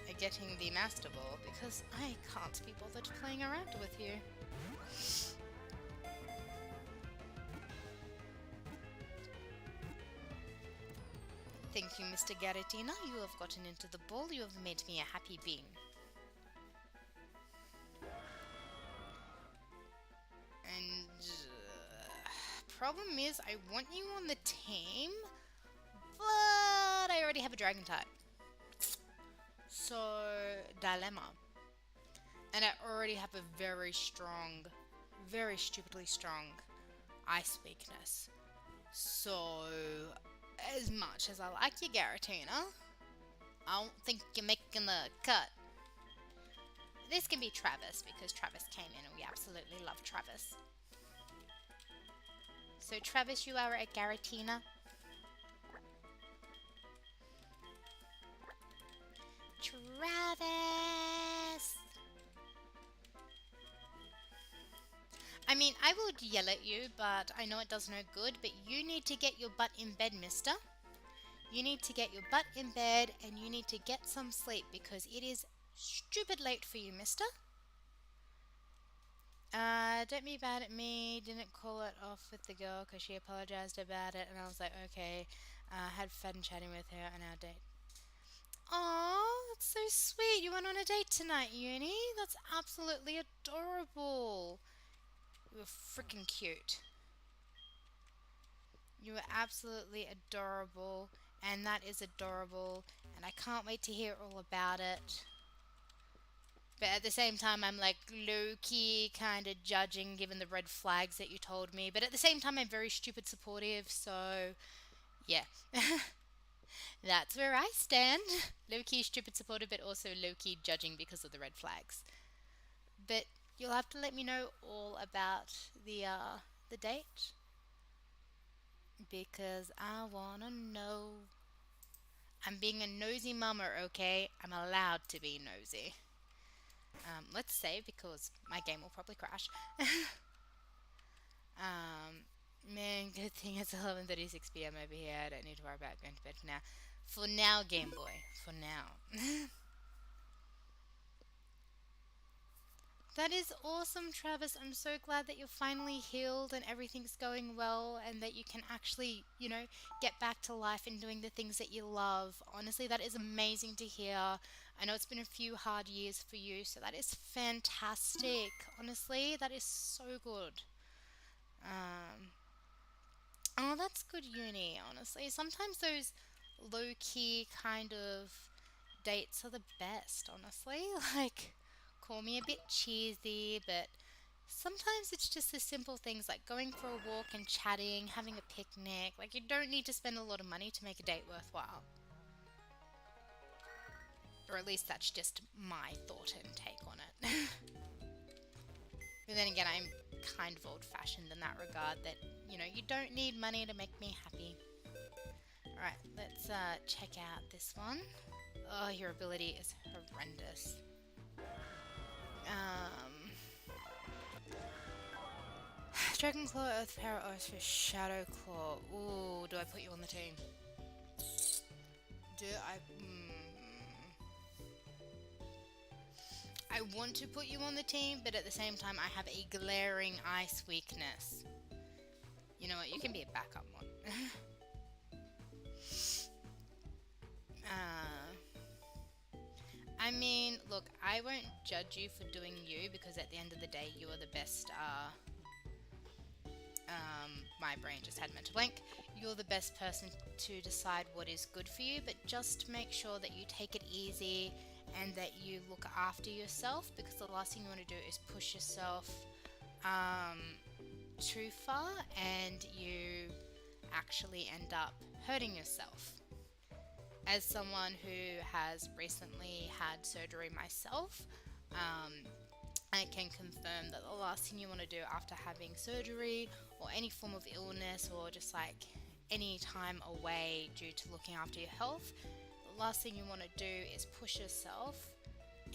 are getting the master ball because I can't be bothered playing around with you. Thank you, Mr. Garatina. You have gotten into the ball. You have made me a happy being. And problem is, I want you on the team, but I already have a dragon type. So, dilemma. And I already have a very strong, very stupidly strong ice weakness. So, as much as I like you, Garatina, I don't think you're making the cut. This can be Travis, because Travis came in and we absolutely love Travis. So, Travis, you are a Garatina. Travis! I mean, I would yell at you, but I know it does no good, but you need to get your butt in bed, mister. You need to get your butt in bed and you need to get some sleep because it is stupid late for you, mister. Don't be bad at me. Didn't call it off with the girl because she apologized about it, and I was like, okay. Had fun chatting with her on our date. Oh, that's so sweet. You went on a date tonight, Uni. That's absolutely adorable. You were freaking cute. You were absolutely adorable, and that is adorable, and I can't wait to hear all about it. But at the same time, I'm like low-key kind of judging given the red flags that you told me. But at the same time, I'm very stupid supportive, so yeah. That's where I stand. Low-key stupid supportive, but also low-key judging because of the red flags. But you'll have to let me know all about the date because I wanna know. I'm being a nosy mama, okay? I'm allowed to be nosy. Let's save because my game will probably crash. Man, good thing it's 11:36 p.m. over here. I don't need to worry about going to bed for now. For now, Game Boy. For now. That is awesome, Travis. I'm so glad that you're finally healed and everything's going well and that you can actually, get back to life and doing the things that you love. Honestly, that is amazing to hear. I know it's been a few hard years for you, so that is fantastic. Honestly, that is so good. Um, oh, that's good, Uni, honestly. Sometimes those low key kind of dates are the best, honestly. Like, call me a bit cheesy, but sometimes it's just the simple things like going for a walk and chatting, having a picnic. Like, you don't need to spend a lot of money to make a date worthwhile. Or at least that's just my thought and take on it. But then again, I'm kind of old fashioned in that regard that, you don't need money to make me happy. Alright, let's check out this one. Oh, your ability is horrendous. Dragon Claw, Earth Power, Earth for Shadow Claw. Ooh, do I put you on the team? Do I? I want to put you on the team, but at the same time, I have a glaring ice weakness. You know what? You can be a backup one. I mean, look, I won't judge you for doing you because at the end of the day, you are the best. My brain just had mental blank. You're the best person to decide what is good for you, but just make sure that you take it easy and that you look after yourself, because the last thing you want to do is push yourself too far and you actually end up hurting yourself. As someone who has recently had surgery myself, I can confirm that the last thing you want to do after having surgery or any form of illness or just like any time away due to looking after your health, the last thing you want to do is push yourself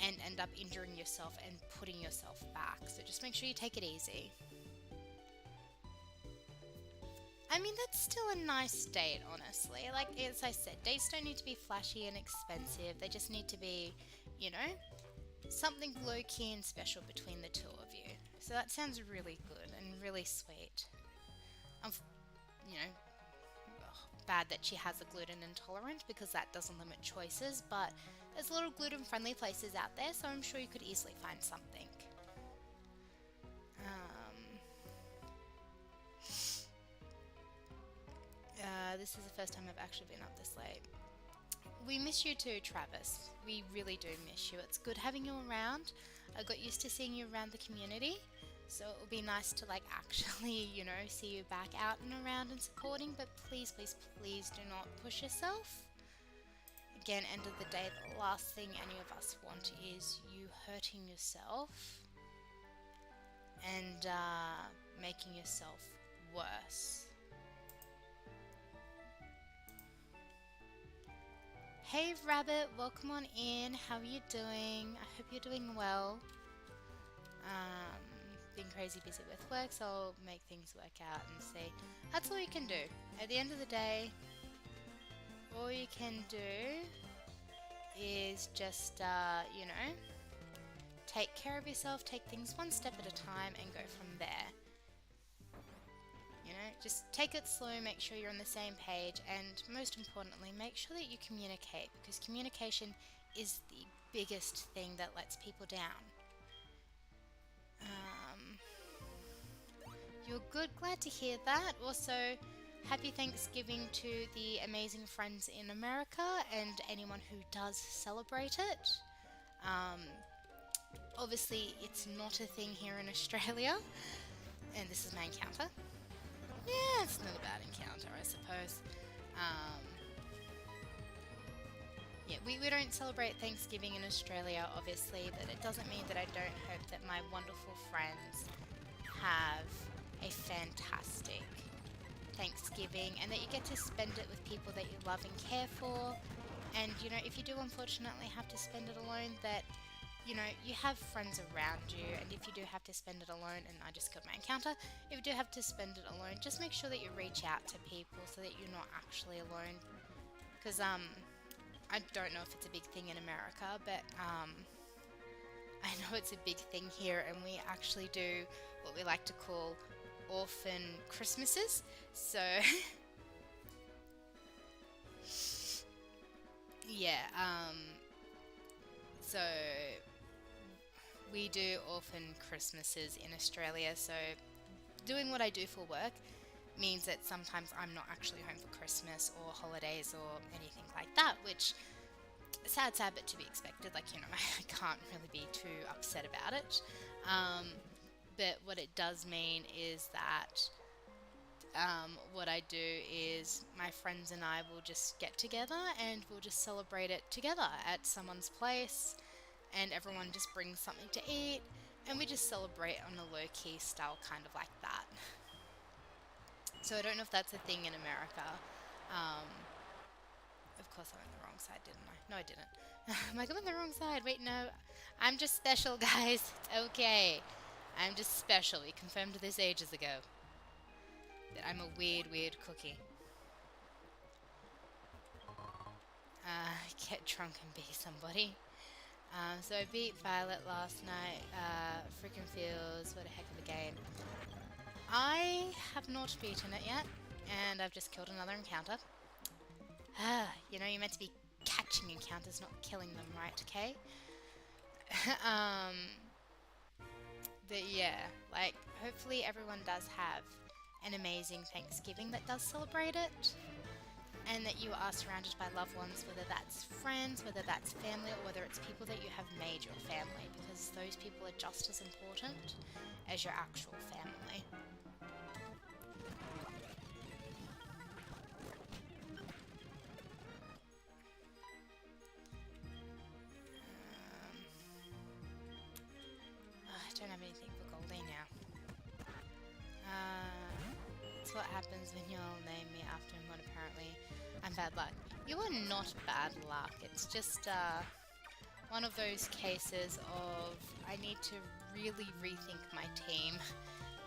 and end up injuring yourself and putting yourself back. So just make sure you take it easy. I mean, that's still a nice date, honestly. Like, as I said, dates don't need to be flashy and expensive. They just need to be, you know, something low-key and special between the two of you. So that sounds really good and really sweet. You know, bad that she has a gluten intolerance, because that doesn't limit choices, but there's a lot of gluten-friendly places out there, so I'm sure you could easily find something. This is the first time I've actually been up this late. We miss you too, Travis. We really do miss you. It's good having you around. I got used to seeing you around the community, so it would be nice to like actually, you know, see you back out and around and supporting, but please, please, please do not push yourself. Again, end of the day, the last thing any of us want is you hurting yourself and making yourself worse. Hey Rabbit, welcome on in. How are you doing? I hope you're doing well. Been crazy busy with work, so I'll make things work out and see. That's all you can do. At the end of the day, all you can do is just, you know, take care of yourself, take things one step at a time and go from there. You know, just take it slow, make sure you're on the same page, and most importantly, make sure that you communicate, because communication is the biggest thing that lets people down. You're good, glad to hear that. Also, happy Thanksgiving to the amazing friends in America and anyone who does celebrate it. Obviously, it's not a thing here in Australia, and this is my encounter. Yeah, it's not a bad encounter, I suppose. Yeah, we don't celebrate Thanksgiving in Australia, obviously, but it doesn't mean that I don't hope that my wonderful friends have a fantastic Thanksgiving and that you get to spend it with people that you love and care for. And, you know, if you do unfortunately have to spend it alone, that, you know, you have friends around you, and if you do have to spend it alone, and I just killed my encounter, if you do have to spend it alone, just make sure that you reach out to people so that you're not actually alone. Because, I don't know if it's a big thing in America, but, I know it's a big thing here, and we actually do what we like to call orphan Christmases. So, yeah, so we do orphan Christmases in Australia, so doing what I do for work means that sometimes I'm not actually home for Christmas or holidays or anything like that, which sad but to be expected. Like, you know, I can't really be too upset about it. But what it does mean is that what I do is my friends and I will just get together and we'll just celebrate it together at someone's place, and everyone just brings something to eat and we just celebrate on a low-key style, kind of like that. So I don't know if that's a thing in America. Of course I went the wrong side, didn't I? No, I didn't. I'm like, I'm on the wrong side. Wait, no. I'm just special, guys. It's okay. I'm just special. We confirmed this ages ago. That I'm a weird cookie. Get drunk and be somebody. So I beat Violet last night. Freaking feels. What a heck of a game. I have not beaten it yet. And I've just killed another encounter. You know, you're meant to be catching encounters, not killing them, right? Okay? But yeah, like, hopefully everyone does have an amazing Thanksgiving that does celebrate it. and that you are surrounded by loved ones, whether that's friends, whether that's family, or whether it's people that you have made your family, because those people are just as important as your actual family. I don't have anything for Goldie now. It's what happens when you'll name me after him when apparently I'm bad luck. You are not bad luck. It's just one of those cases of I need to really rethink my team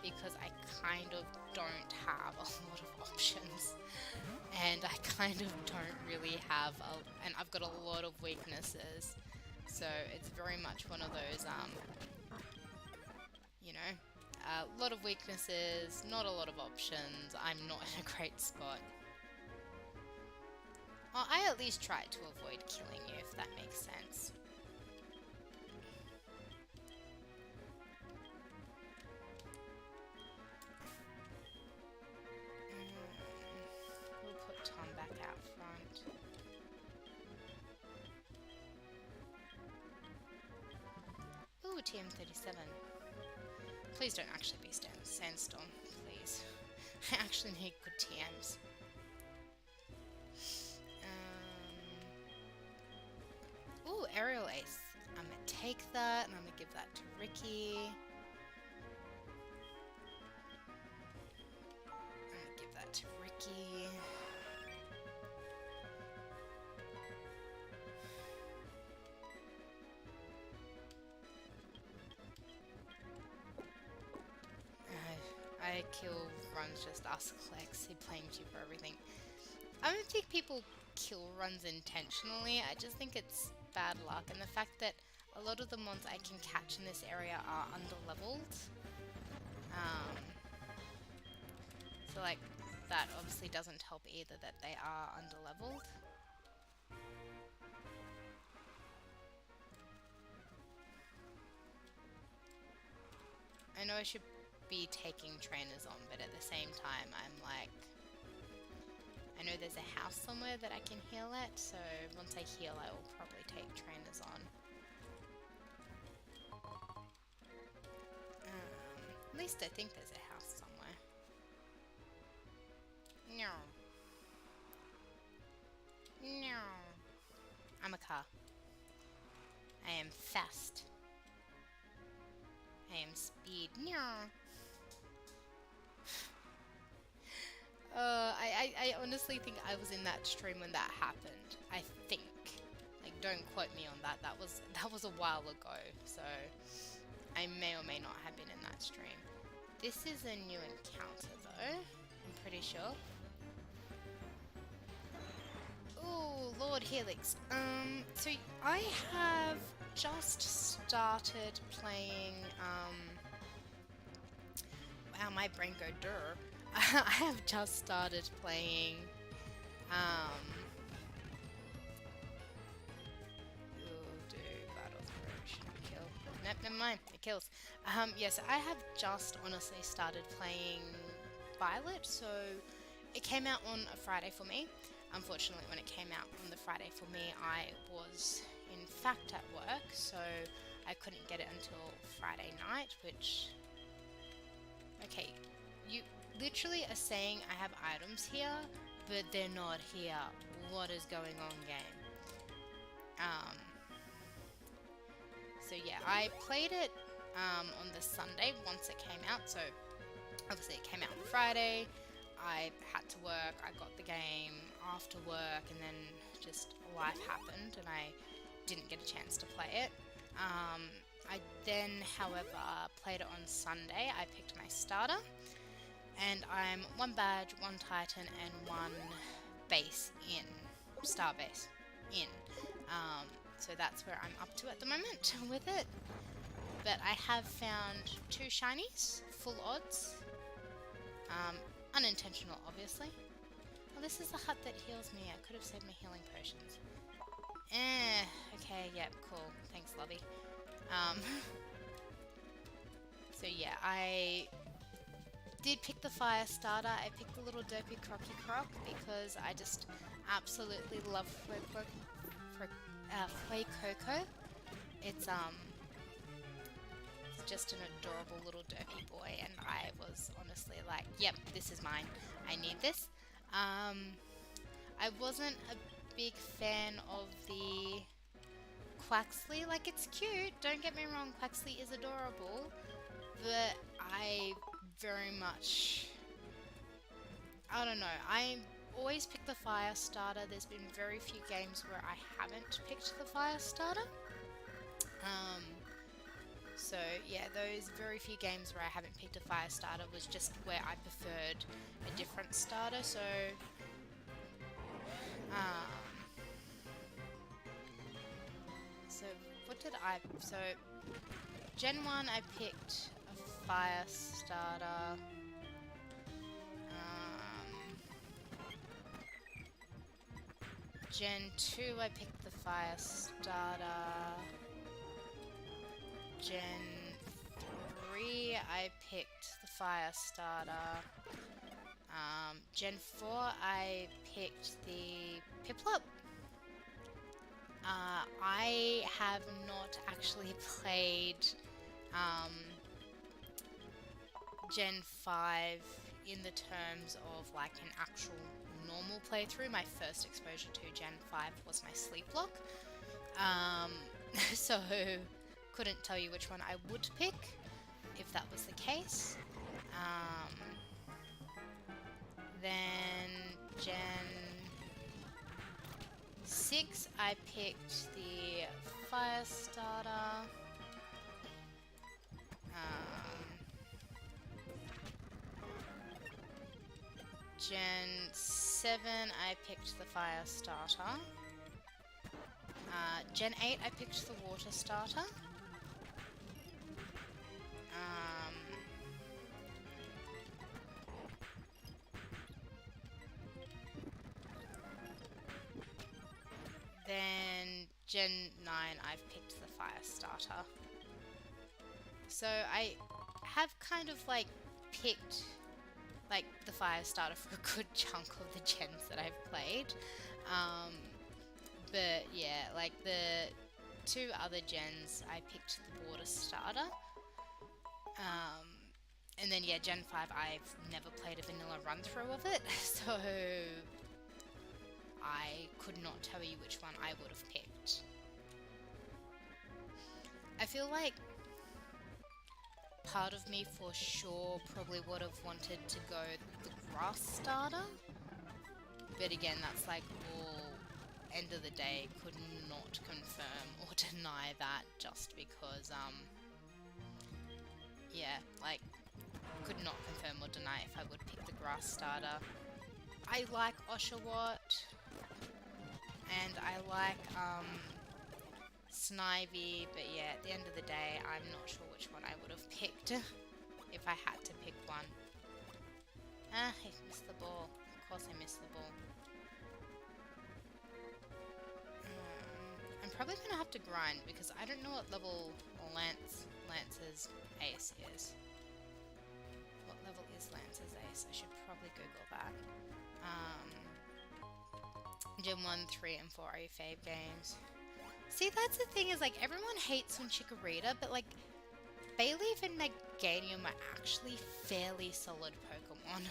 because I kind of don't have a lot of options. And I kind of don't really have and I've got a lot of weaknesses. So it's very much one of those, you know, a lot of weaknesses, not a lot of options. I'm not in a great spot. Well, I at least try to avoid killing you, if that makes sense. We'll put Tom back out front. Ooh, TM37. Please don't actually be Sandstorm, please. I actually need good TMs. Ooh, Aerial Ace. I'm gonna take that and I'm gonna give that to Ricky. I'm gonna give that to Ricky. I kill runs just ask Lex, he blames you for everything. I don't think people kill runs intentionally, I just think it's bad luck, and the fact that a lot of the ones I can catch in this area are underleveled. So like, that obviously doesn't help either that they are underleveled. I know I should be taking trainers on, but at the same time I'm like, I know there's a house somewhere that I can heal at, so once I heal I will probably take trainers on. At least I think there's a house somewhere. No. No. I'm a car. I am fast. I am speed. No. I honestly think I was in that stream when that happened. I think. Like, don't quote me on that. That was a while ago. So I may or may not have been in that stream. This is a new encounter though. I'm pretty sure. Ooh, Lord Helix. So I have just started playing. Wow, my brain go durr. I have just started playing, battle throw, shouldn't kill. Nope, never mind, it kills. Yes, I have just honestly started playing Violet, so it came out on a Friday for me. Unfortunately, when it came out on the Friday for me, I was in fact at work, so I couldn't get it until Friday night, which, okay, you literally are saying I have items here, but they're not here. What is going on, game? So yeah, I played it on the Sunday once it came out. So obviously it came out on Friday. I had to work. I got the game after work, and then just life happened, and I didn't get a chance to play it. I then, however, played it on Sunday. I picked my starter. And I'm 1 badge, 1 titan, and 1 base in. Star base in. So that's where I'm up to at the moment with it. But I have found 2 shinies, full odds. Unintentional, obviously. Well, this is the hut that heals me. I could have saved my healing potions. Okay, yep, cool. Thanks, Lovey. So yeah, I did pick the fire starter. I picked the little dopey crocky croc because I just absolutely love Fuecoco. It's just an adorable little dopey boy, and I was honestly like, yep, this is mine. I need this. I wasn't a big fan of the Quaxley. Like, it's cute, don't get me wrong, Quaxley is adorable, but I very much, I don't know, I always pick the fire starter. There's been very few games where I haven't picked the fire starter. So yeah, those very few games where I haven't picked a fire starter was just where I preferred a different starter. So what did I, so Gen 1 I picked a fire starter. Gen 2 I picked the fire starter. Gen 3 I picked the fire starter. Gen 4 I picked the Piplup. I have not actually played Gen 5 in the terms of like an actual normal playthrough. My first exposure to Gen 5 was my Sleep Lock. So couldn't tell you which one I would pick if that was the case. Then Gen 6 I picked the fire starter. Gen 7 I picked the fire starter. Gen 8 I picked the water starter. Then Gen 9 I've picked the fire starter. So I have kind of like picked like the fire starter for a good chunk of the gens that I've played. But yeah, like the two other gens I picked the water starter. And then yeah, Gen 5 I've never played a vanilla run through of it, so I could not tell you which one I would have picked. I feel like part of me for sure probably would have wanted to go the grass starter, but again, that's like all end of the day, could not confirm or deny that just because yeah, like could not confirm or deny if I would pick the grass starter. I like Oshawott and I like Snivy, but yeah, at the end of the day, I'm not sure which one I would have picked if I had to pick one. I missed the ball. Of course I missed the ball. I'm probably going to have to grind because I don't know what level Lance's ace is. What level is Lance's ace? I should probably Google that. Gen 1, 3, and 4 are your fave games. See, that's the thing is, like, everyone hates on Chikorita, but, like, Bayleaf and Meganium are actually fairly solid Pokemon.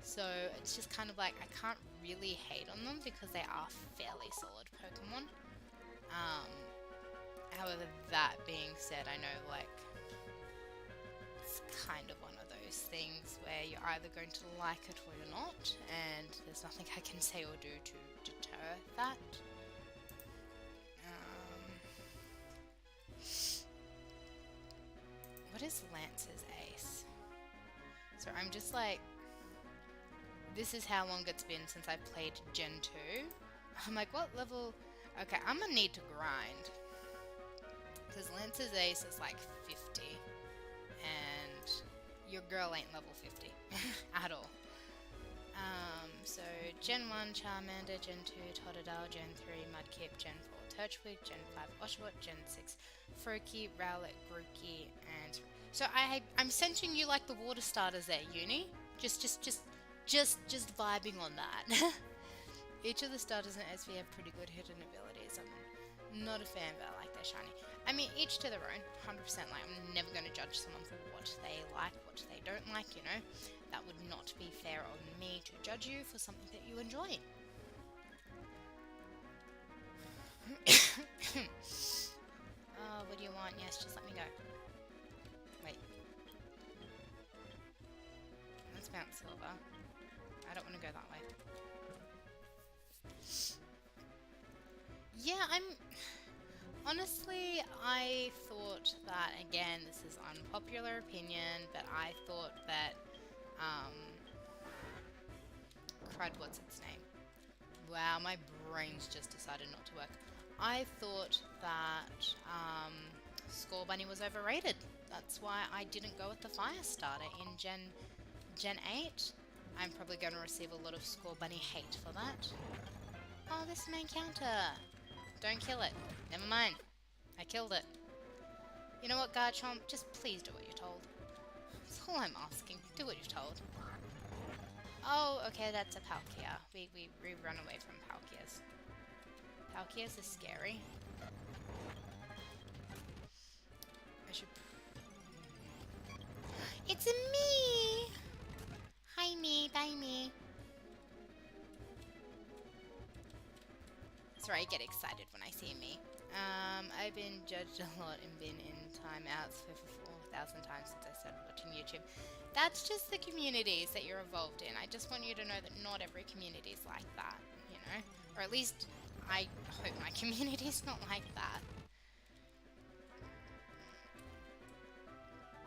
So, it's just kind of like, I can't really hate on them because they are fairly solid Pokemon. However, that being said, I know, like, it's kind of one of those things where you're either going to like it or you're not, and there's nothing I can say or do to deter that. What is Lance's ace? So I'm just like, this is how long it's been since I played Gen 2. I'm like, what level? Okay, I'm gonna need to grind. Because Lance's ace is like 50. And your girl ain't level 50 at all. So Gen 1 Charmander, Gen 2 Totodile, Gen 3 Mudkip, Gen 4 Turtwig, Gen 5 Oshawott, Gen 6 Froakie, Rowlet, Grookey, and So I'm sending you like the water starters there, Uni. Just vibing on that. Each of the starters in SV have pretty good hidden abilities. I'm not a fan, but I like their shiny. I mean, each to their own, 100%. Like, I'm never going to judge someone for what they like, what they don't like, you know. That would not be fair on me to judge you for something that you enjoy. Oh, what do you want? Yes, just let me go. Wait. Let's bounce silver. I don't want to go that way. Yeah, honestly, I thought that, again, this is unpopular opinion, but I thought that, crud, what's its name? Wow, my brain's just decided not to work. I thought that, Score Bunny was overrated. That's why I didn't go with the Fire Starter in Gen 8. I'm probably going to receive a lot of Score Bunny hate for that. Oh, this main counter. Don't kill it. Never mind. I killed it. You know what, Garchomp? Just please do what you're told. That's all I'm asking. Do what you're told. Oh, okay, that's a Palkia. We run away from Palkias. Palkias are scary. I should... It's a me! Hi, me. Bye, me. Sorry, I get excited when I see me. I've been judged a lot and been in timeouts for 4,000 times since I started watching YouTube. That's just the communities that you're involved in. I just want you to know that not every community is like that, you know? Or at least, I hope my community is not like that.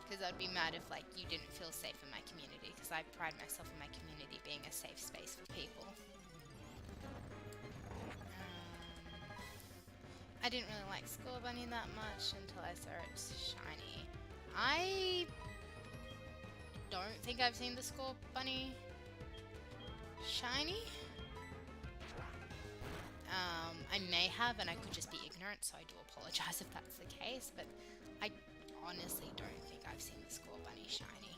Because I'd be mad if, like, you didn't feel safe in my community, because I pride myself in my community being a safe space for people. I didn't really like Score Bunny that much until I saw its shiny. I don't think I've seen the Score Bunny shiny. I may have, and I could just be ignorant, so I do apologize if that's the case, but I honestly don't think I've seen the Score Bunny shiny.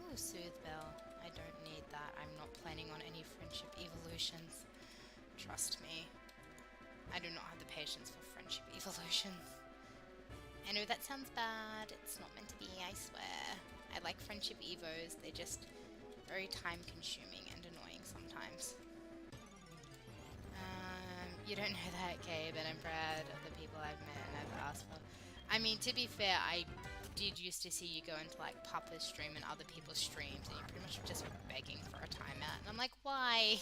Ooh, Soothe Bell. I don't need that. I'm not planning on any friendship evolutions. Trust me. I do not have the patience for friendship evolutions. I know that sounds bad. It's not meant to be, I swear. I like friendship evos. They're just very time consuming and annoying sometimes. You don't know that, Kay, but I'm proud of the people I've met and I've asked for. I mean, to be fair, I did used to see you go into like Papa's stream and other people's streams and you pretty much just begging for a timeout. And I'm like, why?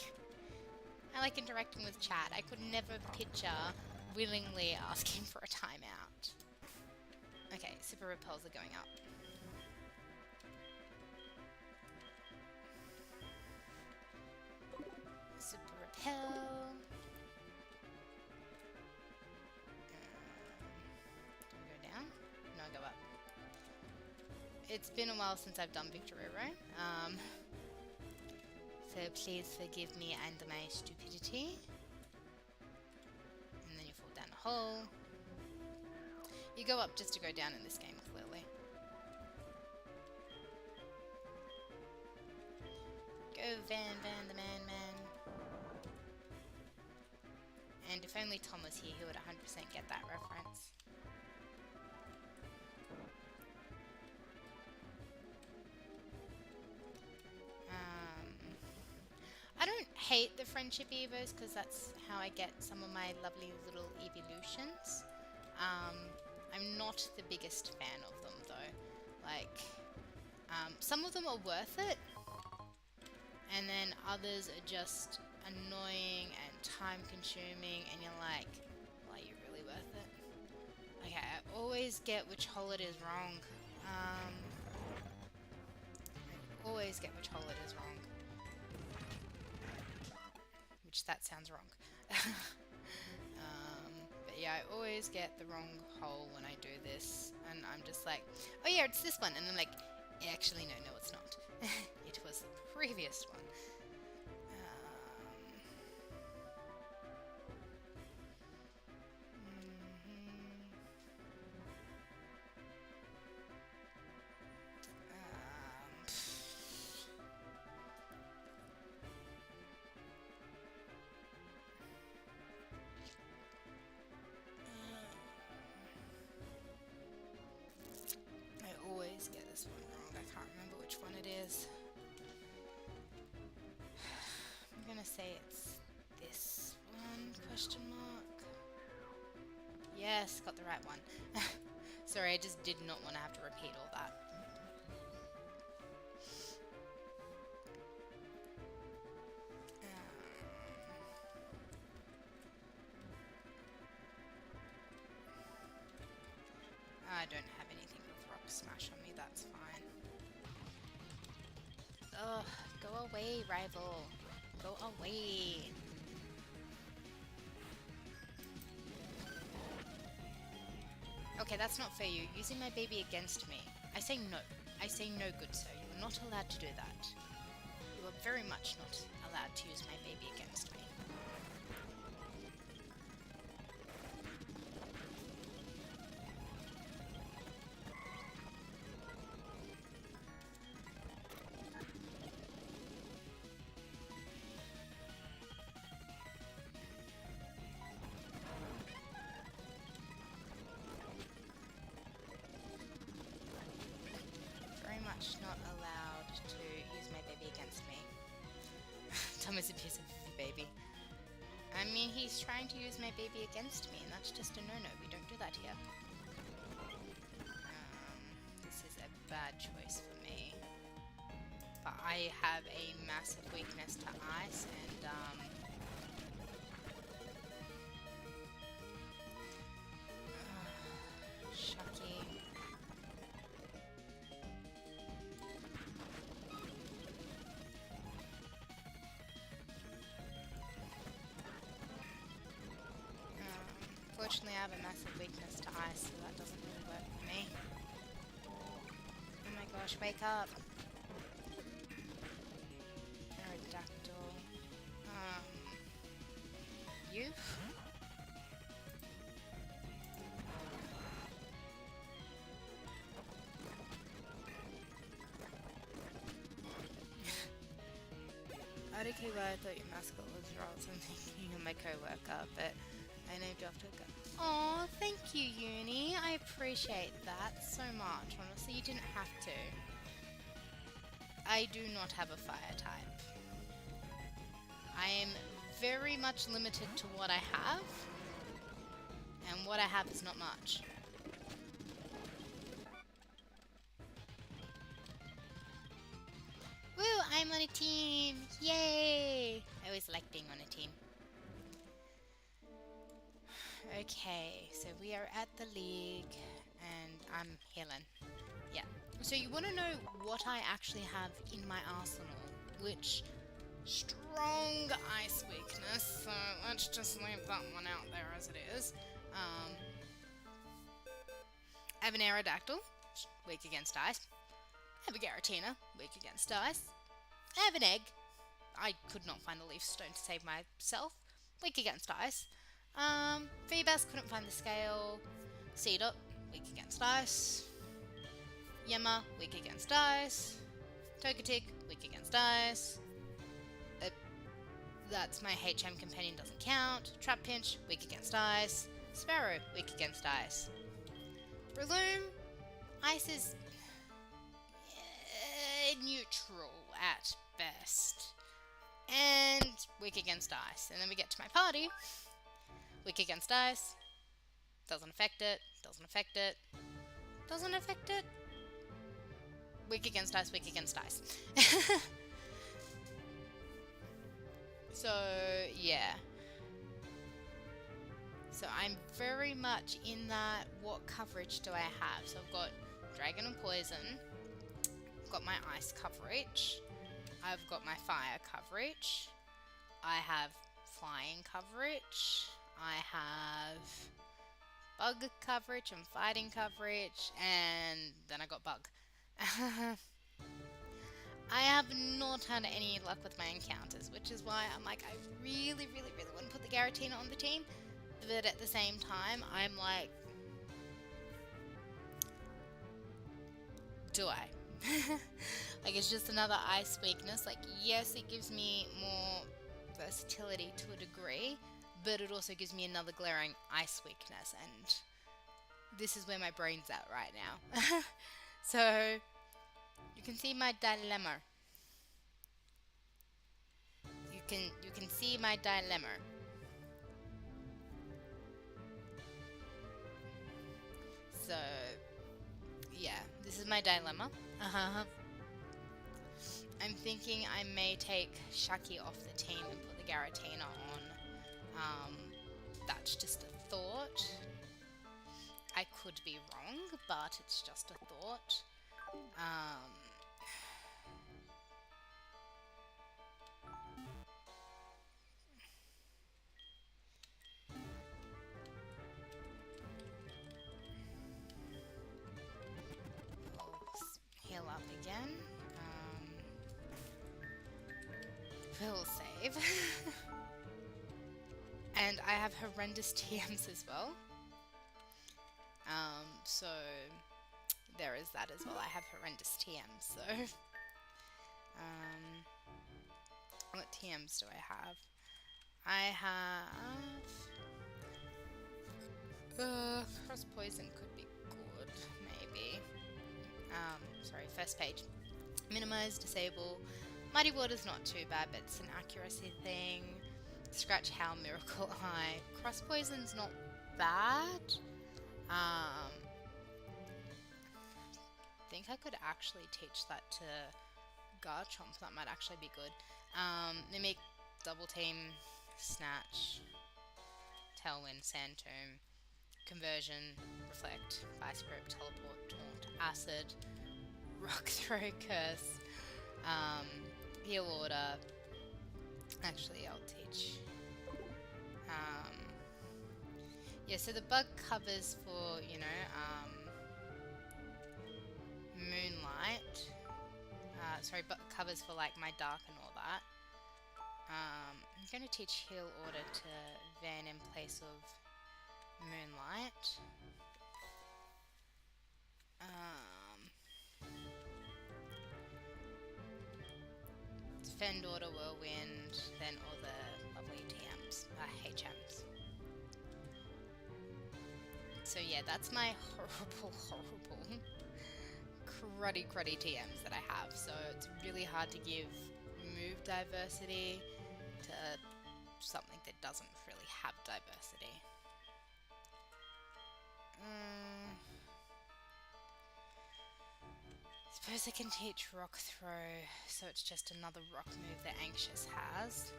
I like interacting with chat. I could never picture willingly asking for a timeout. Okay, Super Repels are going up. Super Repel. Do I go down? No, I go up. It's been a while since I've done Victory Row. So please forgive me and my stupidity. And then you fall down a hole. You go up just to go down in this game, clearly. Go Van the Man. And if only Tom was here, he would 100% get that reference. I don't hate the friendship evos because that's how I get some of my lovely little evolutions. I'm not the biggest fan of them though. Like, some of them are worth it, and then others are just annoying and time consuming, and you're like, well, are you really worth it? Okay, I always get which hole it is wrong. I always get which hole it is wrong. Which that sounds wrong. But yeah, I always get the wrong hole when I do this, and I'm just like, oh yeah, it's this one, and I'm like, actually no, it's not. It was the previous one. say it's this one, question mark. Yes, got the right one. Sorry, I just did not want to have to repeat all that. I don't have anything with rock smash on me, that's fine. Ugh, go away, rival. Go away. Okay, that's not fair. You're using my baby against me. I say no. I say no, good sir. You are not allowed to do that. You are very much not allowed to use my baby against me. Not allowed to use my baby against me. Tom is abusive of the baby. I mean, he's trying to use my baby against me, and that's just a no-no. We don't do that here. This is a bad choice for me. But I have a massive weakness to ice, and Shucky. Unfortunately, I have a massive weakness to ice, so that doesn't really work for me. Oh my gosh, wake up! Aerodactyl. You? I don't care why I thought your mascot was Rolls. I'm thinking of my co-worker, but I named you after a girl. Oh, thank you, Uni. I appreciate that so much. Honestly, you didn't have to. I do not have a fire type. I am very much limited to what I have, and what I have is not much. Woo! I'm on a team! Yay! I always like being on a team. Okay, so we are at the league, and I'm healing. Yeah. So you want to know what I actually have in my arsenal, which strong ice weakness, so let's just leave that one out there as it is. I have an Aerodactyl, weak against ice. I have a Garatina, weak against ice. I have an egg. I could not find a leaf stone to save myself, weak against ice. Feebas, couldn't find the scale. Seedot, weak against ice. Yema, weak against ice. Togetic, weak against ice. That's my HM companion, doesn't count. Trapinch, weak against ice. Sparrow, weak against ice. Breloom, ice is neutral at best. And weak against ice. And then we get to my party. Weak against ice. Doesn't affect it. Doesn't affect it. Doesn't affect it. Weak against ice. Weak against ice. So, yeah. So I'm very much in that, what coverage do I have? So I've got Dragon and Poison. I've got my Ice coverage. I've got my Fire coverage. I have Flying coverage. I have Bug coverage and Fighting coverage. And then I got Bug. I have not had any luck with my encounters, which is why I'm like, I really, really, really want to put the Garatina on the team. But at the same time, I'm like, do I? Like, it's just another ice weakness. Like, yes, it gives me more versatility to a degree, but it also gives me another glaring ice weakness, and this is where my brain's at right now. So, you can see my dilemma. You you can see my dilemma. So yeah, this is my dilemma. I'm thinking I may take Shaki off the team and put the Garatina on. That's just a thought. I could be wrong, but it's just a thought. We'll heal up again. We'll save. And I have horrendous TMs as well. So there is that as well. I have horrendous TMs, so what TMs do I have? I have cross poison could be good, maybe. Sorry, first page. Minimize, disable. Mighty Water's not too bad, but it's an accuracy thing. Scratch Howl, Miracle Eye. Cross Poison's not bad. I think I could actually teach that to Garchomp. That might actually be good. Mimic, Double Team, Snatch, Tailwind, Sand Tomb, Conversion, Reflect, Vice Grip, Teleport, Taunt, Acid, Rock Throw, Curse, Heal Order. Actually, I'll teach. Yeah, so the bug covers for, you know, Moonlight. Sorry, bug covers for like my Dark and all that. I'm going to teach Heal Order to Van in place of Moonlight. Defend Order, Whirlwind, then all the lovely TMs, HMs. So yeah, that's my horrible cruddy TMs that I have. So it's really hard to give move diversity to something that doesn't really have diversity. Suppose I can teach Rock Throw, so it's just another rock move that Anxious has.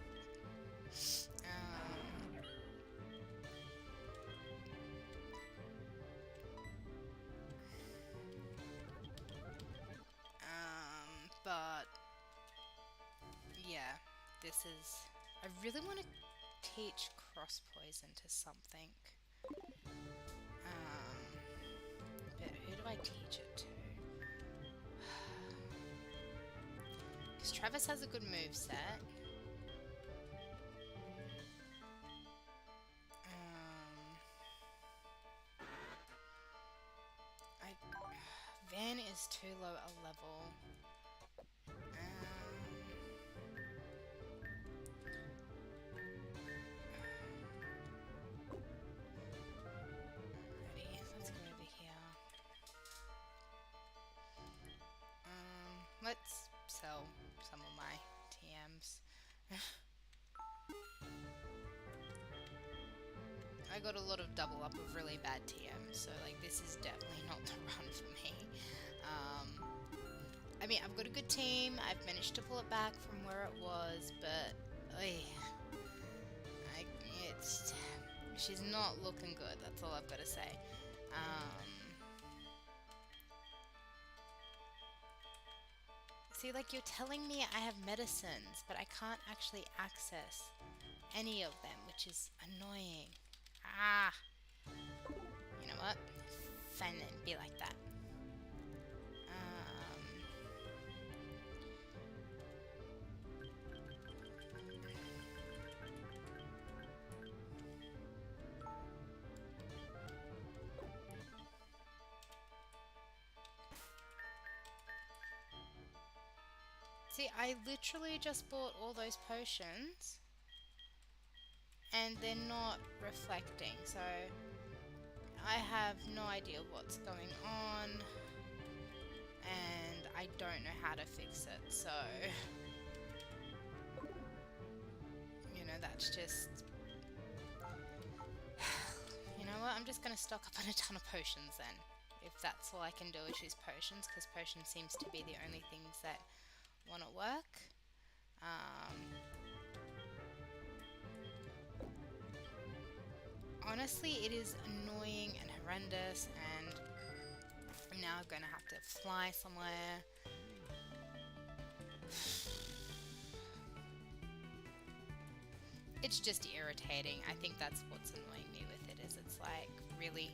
But yeah, this is. I really want to teach Cross Poison to something. But who do I teach it to? Because Travis has a good move set. Van is too low a level. Ready? Let's go over here. Let's sell some of my TMs. I got a lot of double up of really bad TMs, so like this is definitely not the run for me. I mean, I've got a good team. I've managed to pull it back from where it was, but she's not looking good. That's all I've got to say. See, like, you're telling me I have medicines, but I can't actually access any of them, which is annoying. You know what? Fine then, be like that. See, I literally just bought all those potions and they're not reflecting, so I have no idea what's going on and I don't know how to fix it, so know, that's just... You know what, I'm just going to stock up on a ton of potions then. If that's all I can do is use potions, because potions seems to be the only things that want to work. Honestly, it is annoying and horrendous, and I'm now going to have to fly somewhere. It's just irritating. I think that's what's annoying me with it, is it's like, really,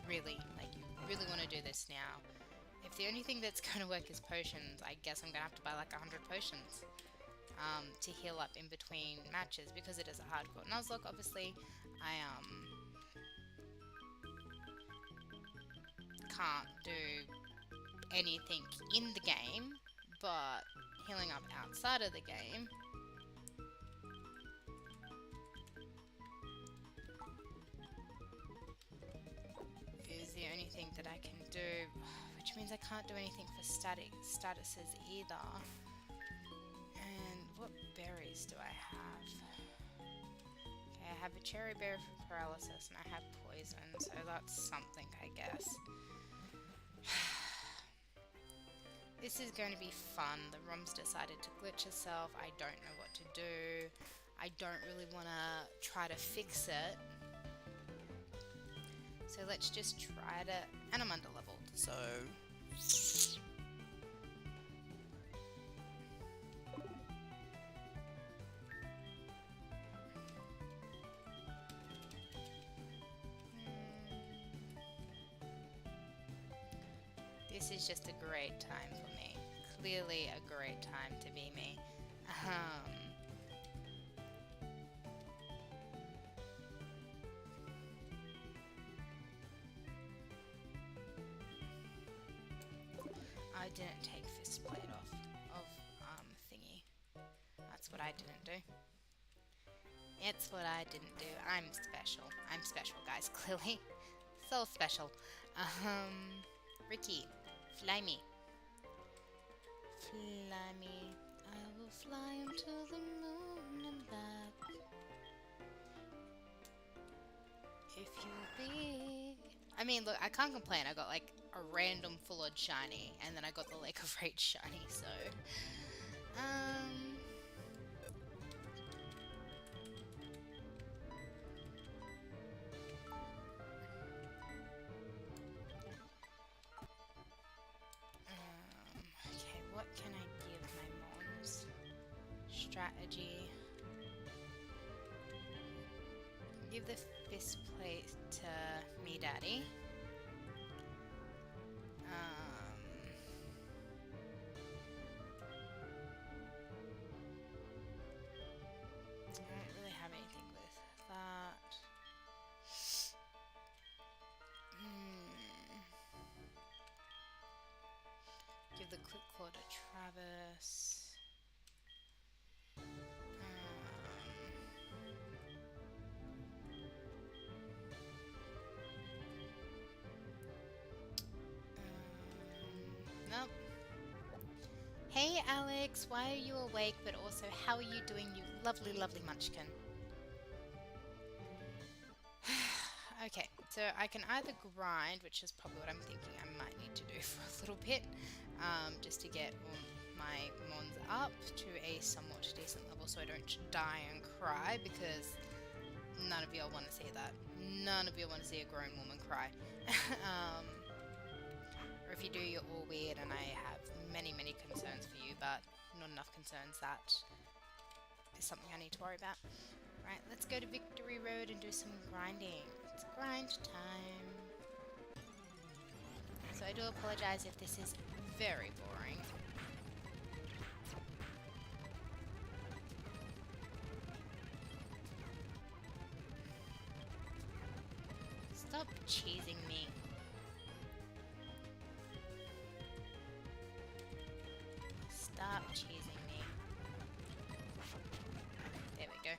like, you really want to do this now. If the only thing that's going to work is potions, I guess I'm going to have to buy like 100 potions to heal up in between matches, because it is a hardcore Nuzlocke. Obviously, I can't do anything in the game, but healing up outside of the game is the only thing that I can do, which means I can't do anything for statuses either. And what berries do I have? Okay, I have a cherry berry for paralysis and I have poison, so that's something, I guess. This is going to be fun. The ROM's decided to glitch itself. I don't know what to do. I don't really want to try to fix it. So let's just try to... And I'm under leveled, so... This is just a great time for me. Clearly a great time to be me. I didn't take fist plate off of thingy. That's what I didn't do. It's what I didn't do. I'm special. I'm special, guys, clearly. So special. Ricky, fly me. Fly me. I will fly until the moon and back. If you be... I mean, look, I can't complain. I got like a random full-on shiny, and then I got the Lake of Rage shiny, so... okay, what can I give my mons? Strategy. Give the fist plate to me daddy. I don't really have anything with that. Give the quick claw to Travis. Nope. Hey Alex, why are you awake, but also how are you doing, you lovely, lovely munchkin? Okay, so I can either grind, which is probably what I'm thinking I might need to do for a little bit, just to get my mons up to a somewhat decent level so I don't die and cry, because none of y'all want to see that. None of you want to see a grown woman cry. Or if you do, you're all weird, and I have many, many concerns for you, but not enough concerns that is something I need to worry about. Right, let's go to Victory Road and do some grinding. It's grind time. So I do apologize if this is very boring. Stop cheesing me. Stop cheesing me. There we go.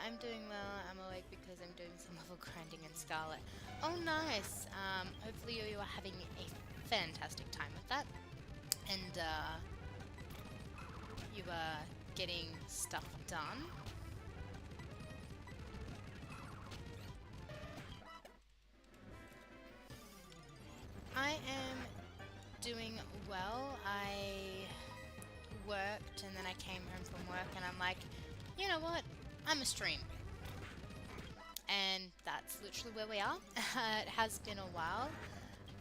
I'm doing well. I'm awake because I'm doing some level grinding in Scarlet. Oh, nice. Hopefully you are having a fantastic time with that. And you getting stuff done. I am doing well. I worked and then I came home from work and I'm like, you know what? I'm a stream. And that's literally where we are. It has been a while.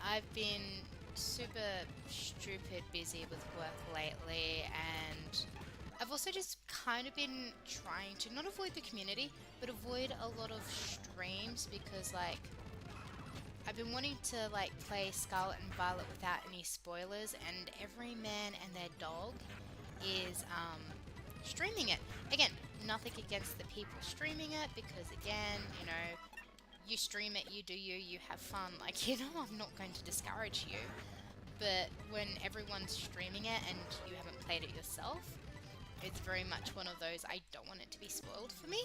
I've been super stupid busy with work lately, and I've also just kind of been trying to not avoid the community, but avoid a lot of streams because like I've been wanting to like play Scarlet and Violet without any spoilers, and every man and their dog is streaming it. Again, nothing against the people streaming it because again, you know, you stream it, you do you, you have fun. Like, you know, I'm not going to discourage you. But when everyone's streaming it and you haven't played it yourself, it's very much one of those, I don't want it to be spoiled for me.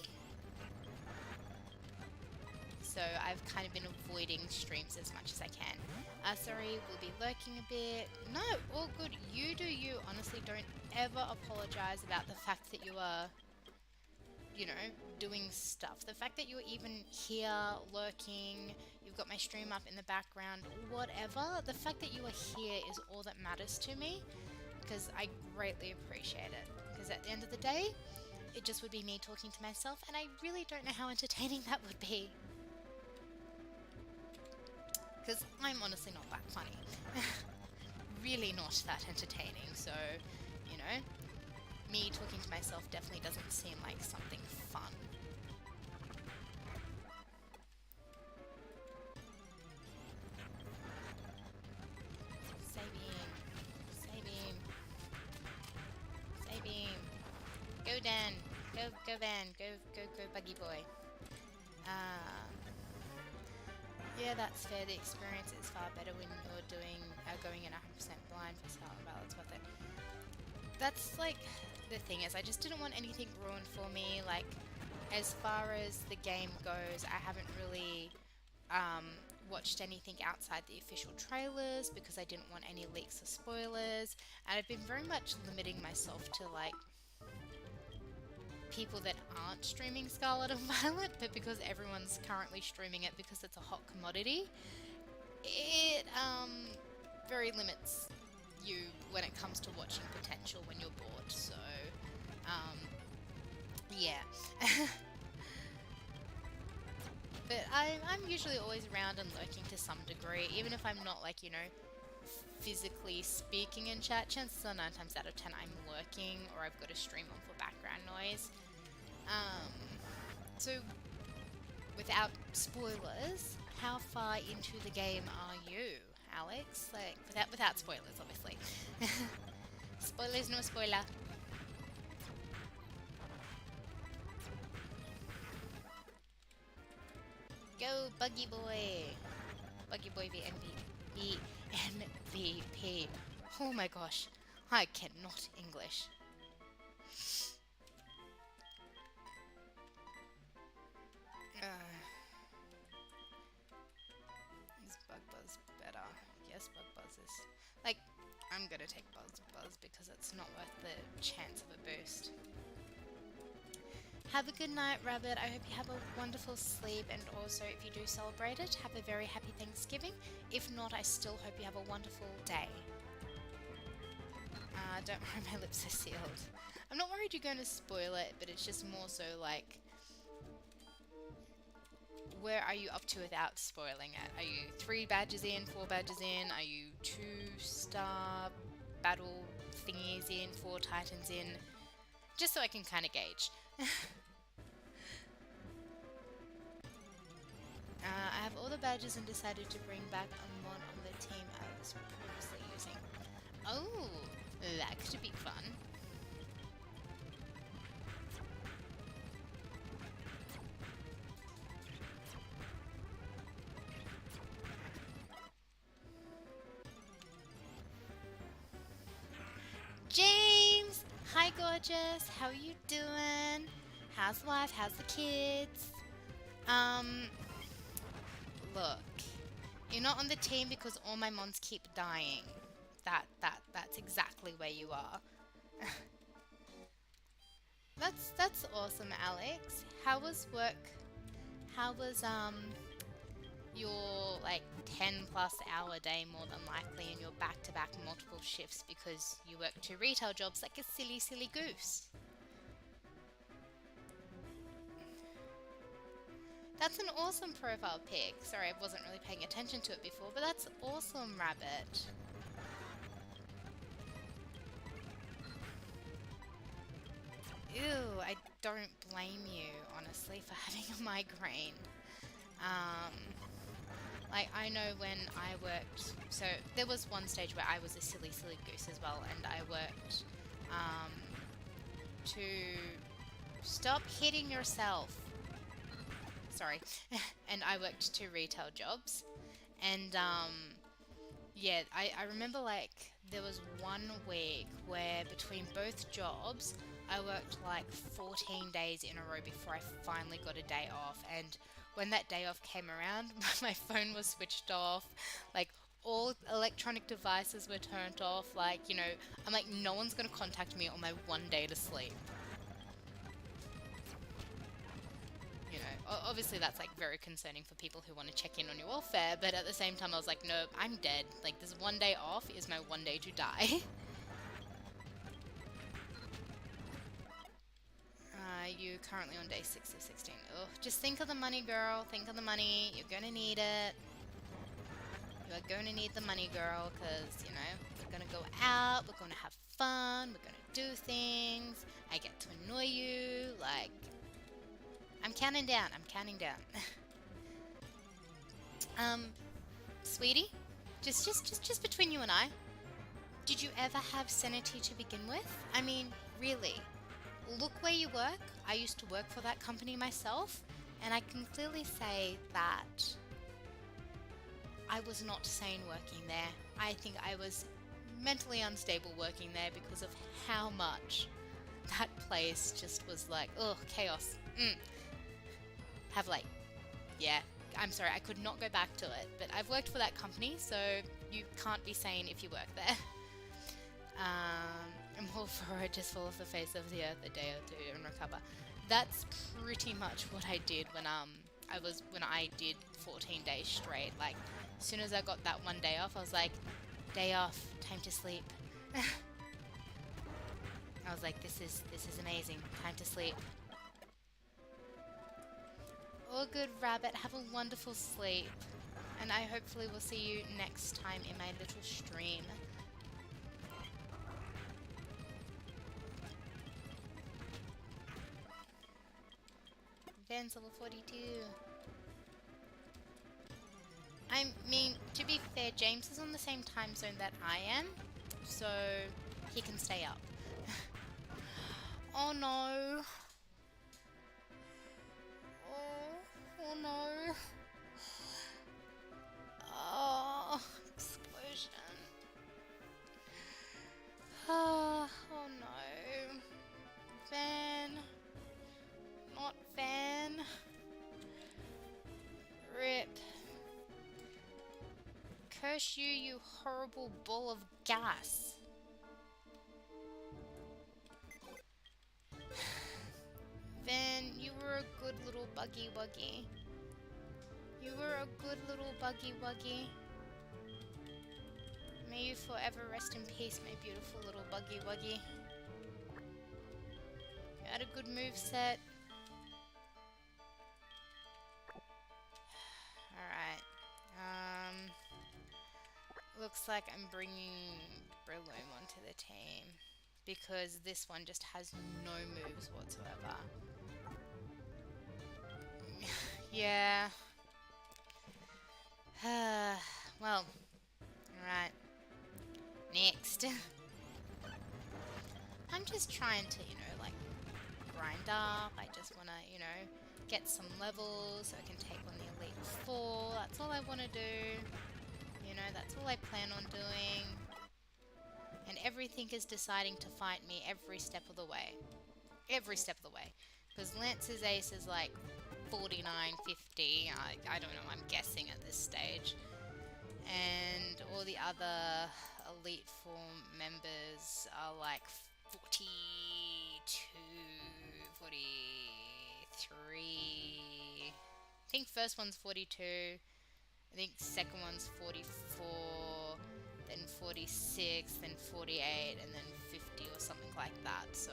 So I've kind of been avoiding streams as much as I can. Sorry, we'll be lurking a bit. No, all good. You do you. Honestly, don't ever apologize about the fact that you are, you know, doing stuff. The fact that you're even here lurking, you've got my stream up in the background, whatever. The fact that you are here is all that matters to me because I greatly appreciate it. Because at the end of the day, it just would be me talking to myself and I really don't know how entertaining that would be. Because I'm honestly not that funny. Really not that entertaining, so, you know, me talking to myself definitely doesn't seem like something fun. Say beam. Say beam. Say beam. Go Dan. Go Van. Go Buggy Boy. Yeah, that's fair. The experience is far better when you're going in 100% blind for Scarlet and Violet's worth it. That's like the thing is, I just didn't want anything ruined for me. Like, as far as the game goes, I haven't really watched anything outside the official trailers because I didn't want any leaks or spoilers, and I've been very much limiting myself to like people that aren't streaming Scarlet and Violet, but because everyone's currently streaming it because it's a hot commodity, it very limits you when it comes to watching potential when you're bored. So yeah. But I'm usually always around and lurking to some degree, even if I'm not like, you know, physically speaking in chat. Chances are 9 times out of 10 I'm lurking or I've got a stream on for background noise. So without spoilers, how far into the game are you, Alex? Like without spoilers, obviously. Spoilers, no spoiler. Go Buggy Boy. Buggy Boy v MVP. Oh my gosh, I cannot English. Is Bug Buzz better? Yes, Bug Buzz is. Like, I'm gonna take Buzz because it's not worth the chance of a boost. Have a good night, Rabbit. I hope you have a wonderful sleep, and also if you do celebrate it, have a very happy Thanksgiving. If not, I still hope you have a wonderful day. Don't worry, my lips are sealed. I'm not worried you're going to spoil it, but it's just more so like, where are you up to without spoiling it? Are you 3 badges in, 4 badges in? Are you 2-star battle thingies in, 4 titans in? Just so I can kind of gauge. I have all the badges and decided to bring back a mod on the team I was previously using. Oh, that could be fun. James! Hi, gorgeous. How are you doing? How's life? How's the kids? Look, you're not on the team because all my mons keep dying. That's exactly where you are. That's awesome, Alex. How was work? How was your like 10 plus hour day more than likely and your back to back multiple shifts because you work two retail jobs like a silly goose? That's an awesome profile pic. Sorry, I wasn't really paying attention to it before, but that's awesome, Rabbit. Ew, I don't blame you, honestly, for having a migraine. Um, like, I know when I worked, so there was one stage where I was a silly goose as well, and I worked um, to stop hitting yourself. Sorry. And I worked two retail jobs, and yeah, I remember like there was one week where between both jobs I worked like 14 days in a row before I finally got a day off. And when that day off came around, my phone was switched off, like all electronic devices were turned off. Like, you know, I'm like, no one's gonna contact me on my one day to sleep. You know, obviously that's like very concerning for people who want to check in on your welfare, but at the same time I was like, no, I'm dead. Like, this one day off is my one day to die. You currently on day 6 of 16. Ugh, just think of the money, girl. Think of the money. You're gonna need it. You are going to need the money, girl, because, you know, we're gonna go out, we're gonna have fun, we're gonna do things. I get to annoy you, like, I'm counting down. I'm counting down. Sweetie, just between you and I, did you ever have sanity to begin with? I mean, really, look where you work. I used to work for that company myself, and I can clearly say that I was not sane working there. I think I was mentally unstable working there because of how much that place just was like, ugh, chaos. Have like, yeah, I'm sorry, I could not go back to it, but I've worked for that company, so you can't be sane if you work there. I'm all for it, just fall off the face of the earth a day or two and recover. That's pretty much what I did when I did 14 days straight. Like, as soon as I got that one day off, I was like, day off, time to sleep. I was like, this is amazing, time to sleep. All good, Rabbit. Have a wonderful sleep. And I hopefully will see you next time in my little stream. Van's level 42. I mean, to be fair, James is on the same time zone that I am, so he can stay up. Oh no. Oh no. Oh, explosion. Oh no. Van. Not Van. Rip. Curse you, you horrible ball of gas. Van, you were a good little buggy wuggy. You were a good little buggy wuggy. May you forever rest in peace, my beautiful little buggy wuggy. You had a good move set. Alright. Looks like I'm bringing Brilloom onto the team because this one just has no moves whatsoever. Yeah. Well, alright. Next. I'm just trying to, you know, like, grind up. I just want to, you know, get some levels so I can take on the Elite 4. That's all I want to do. You know, that's all I plan on doing. And everything is deciding to fight me every step of the way. Every step of the way. Because Lance's ace is like 49, 50. I don't know, I'm guessing at this stage. And all the other Elite 4 members are like 42 43. I think first one's 42. I think second one's 44. Then 46. Then 48. And then 50 or something like that. So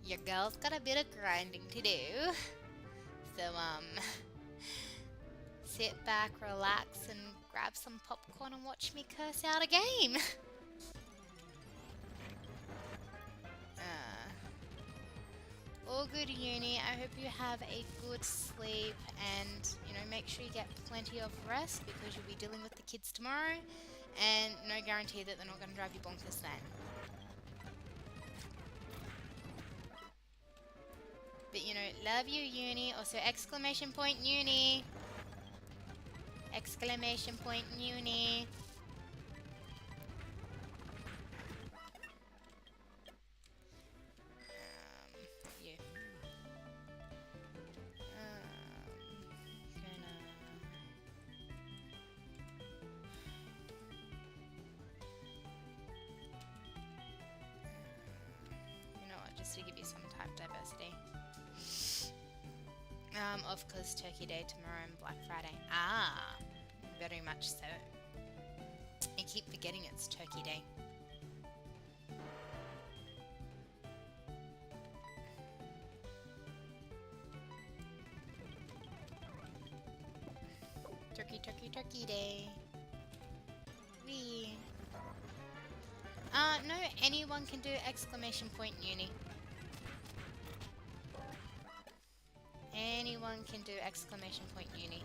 your girl's got a bit of grinding to do. So sit back, relax, and grab some popcorn and watch me curse out a game. All good, uni. I hope you have a good sleep and, you know, make sure you get plenty of rest because you'll be dealing with the kids tomorrow and no guarantee that they're not going to drive you bonkers then. But, you know, love you, uni. Also, exclamation point, uni. Exclamation point, uni. You. You know what, just to give you some type diversity. Of course, Turkey Day tomorrow and Black Friday. Ah, very much so. I keep forgetting it's Turkey Day. Turkey, turkey, turkey day. Wee. No, anyone can do exclamation point uni. Anyone can do exclamation point uni.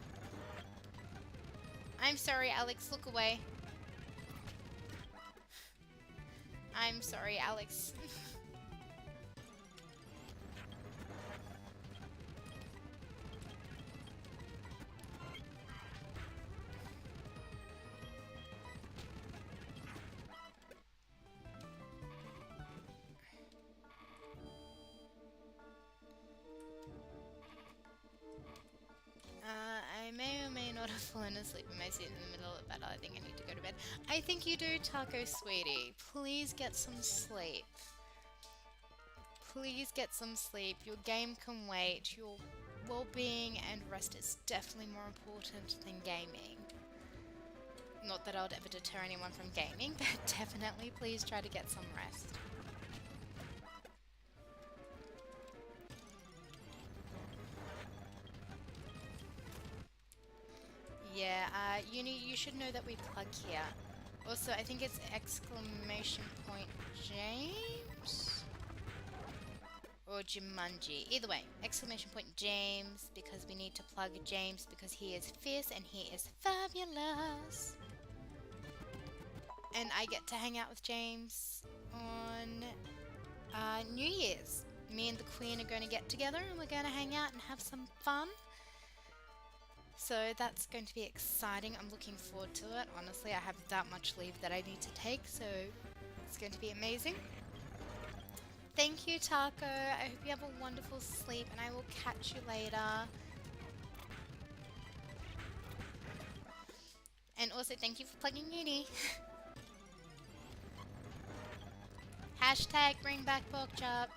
I'm sorry, Alex, look away. I'm sorry, Alex. I may or may not have fallen asleep in my seat in the middle of battle. I think I need to go to bed. I think you do, Taco Sweetie. Please get some sleep. Please get some sleep. Your game can wait. Your well-being and rest is definitely more important than gaming. Not that I would ever deter anyone from gaming, but definitely please try to get some rest. Yeah, Uni, you should know that we plug here. Also, I think it's exclamation point James? Or JIManji. Either way, exclamation point James, because we need to plug James because he is fierce and he is fabulous. And I get to hang out with James on New Year's. Me and the Queen are going to get together and we're going to hang out and have some fun. So that's going to be exciting. I'm looking forward to it. Honestly, I have that much leave that I need to take, so it's going to be amazing. Thank you, Taco. I hope you have a wonderful sleep, and I will catch you later. And also, thank you for plugging uni. Hashtag bring back pork chop.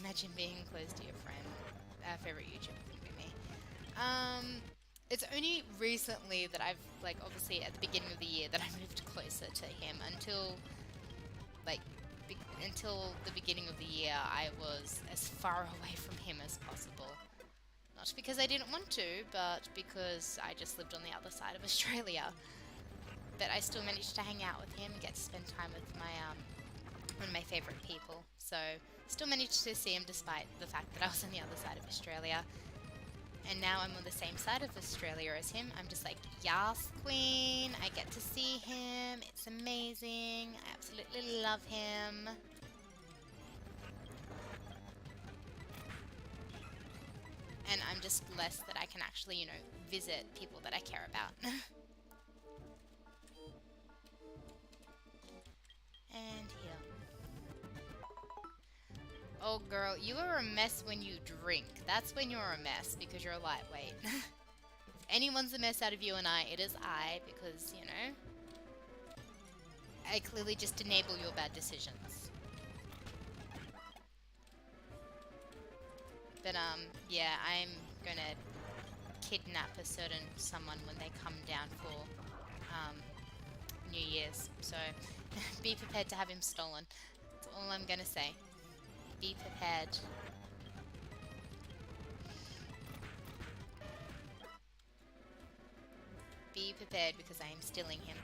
Imagine being close to your friend. Favorite YouTuber would be me. It's only recently that I've, like, obviously at the beginning of the year that I moved closer to him. Until the beginning of the year, I was as far away from him as possible. Not because I didn't want to, but because I just lived on the other side of Australia. But I still managed to hang out with him and get to spend time with my one of my favorite people. So still managed to see him despite the fact that I was on the other side of Australia. And now I'm on the same side of Australia as him. I'm just like, yes, Queen. I get to see him. It's amazing. I absolutely love him. And I'm just blessed that I can actually, you know, visit people that I care about. And heal. Oh girl, you are a mess when you drink. That's when you're a mess, because you're a lightweight. If anyone's a mess out of you and I, it is I, because, you know, I clearly just enable your bad decisions. But yeah, I'm gonna kidnap a certain someone when they come down for New Year's. So be prepared to have him stolen. That's all I'm gonna say. Be prepared. Be prepared because I am stealing him.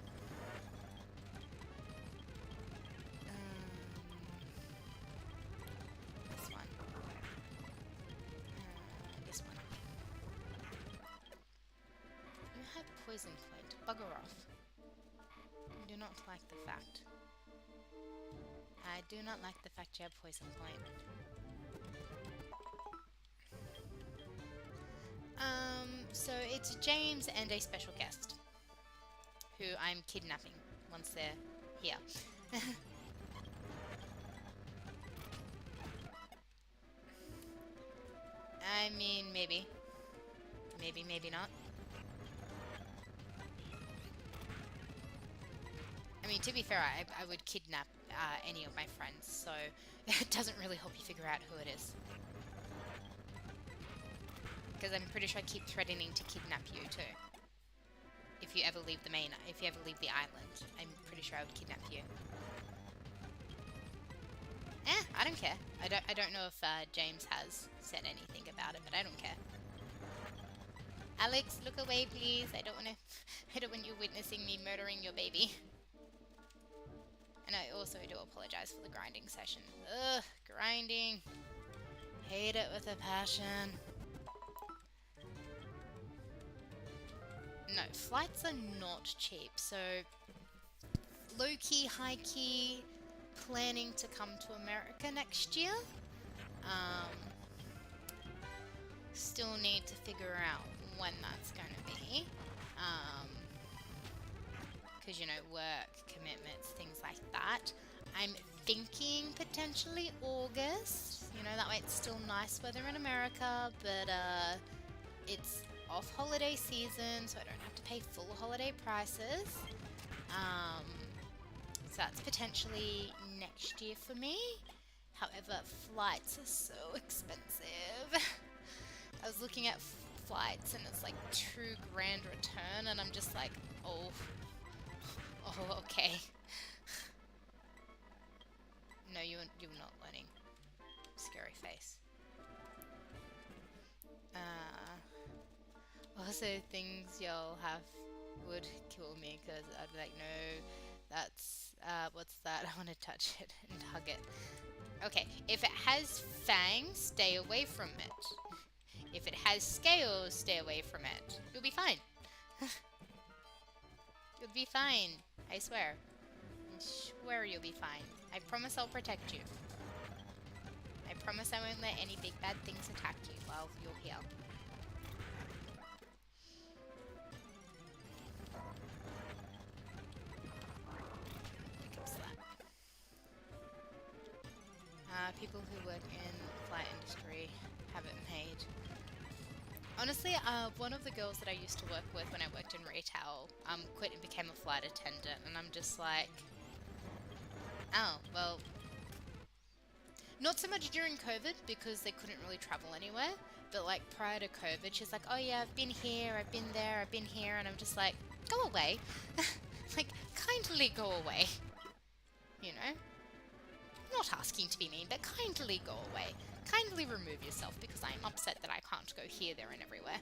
This one. This one. You have poison point. Bugger off. I do not like the fact. I do not like the fact you have poison point. So it's James and a special guest who I'm kidnapping once they're here. I mean, maybe. Maybe, maybe not. I mean, to be fair, I would kidnap any of my friends, so it doesn't really help you figure out who it is. Because I'm pretty sure I keep threatening to kidnap you too. If you ever leave the island, I'm pretty sure I would kidnap you. I don't care. I don't know if James has said anything about it, but I don't care. Alex, look away, please. I don't want you witnessing me murdering your baby. And I also do apologize for the grinding session. Ugh, grinding. Hate it with a passion. No, flights are not cheap. So, low-key, high-key, planning to come to America next year. Still need to figure out when that's going to be. Because, you know, work, commitments, things like that. I'm thinking potentially August. You know, that way it's still nice weather in America, but it's off holiday season, so I don't have to pay full holiday prices. So that's potentially next year for me. However, flights are so expensive. I was looking at flights and it's like $2,000 return, and I'm just like, oh, okay. No, you're not learning. Scary face. Also, things y'all have would kill me, because I'd be like, no, that's, what's that? I want to touch it and hug it. Okay, if it has fangs, stay away from it. If it has scales, stay away from it. You'll be fine. You'll be fine. I swear. I swear you'll be fine. I promise I'll protect you. I promise I won't let any big bad things attack you while you're here. People who work in the flight industry have it made. Honestly, one of the girls that I used to work with when I worked in retail quit and became a flight attendant, and I'm just like, oh, well, not so much during COVID because they couldn't really travel anywhere, but like prior to COVID, she's like, oh yeah, I've been here, I've been there, I've been here, and I'm just like, go away. Like, kindly go away. You know? Not asking to be mean, but kindly go away. Kindly remove yourself, because I'm upset that I can't go here, there, and everywhere.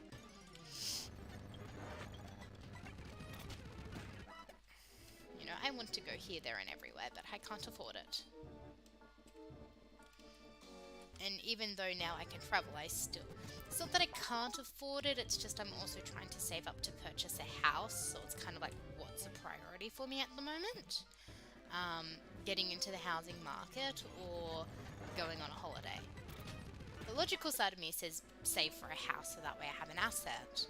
You know, I want to go here, there, and everywhere, but I can't afford it. And even though now I can travel, it's not that I can't afford it, it's just I'm also trying to save up to purchase a house, so it's kind of like, what's a priority for me at the moment? Getting into the housing market or going on a holiday. The logical side of me says save for a house so that way I have an asset.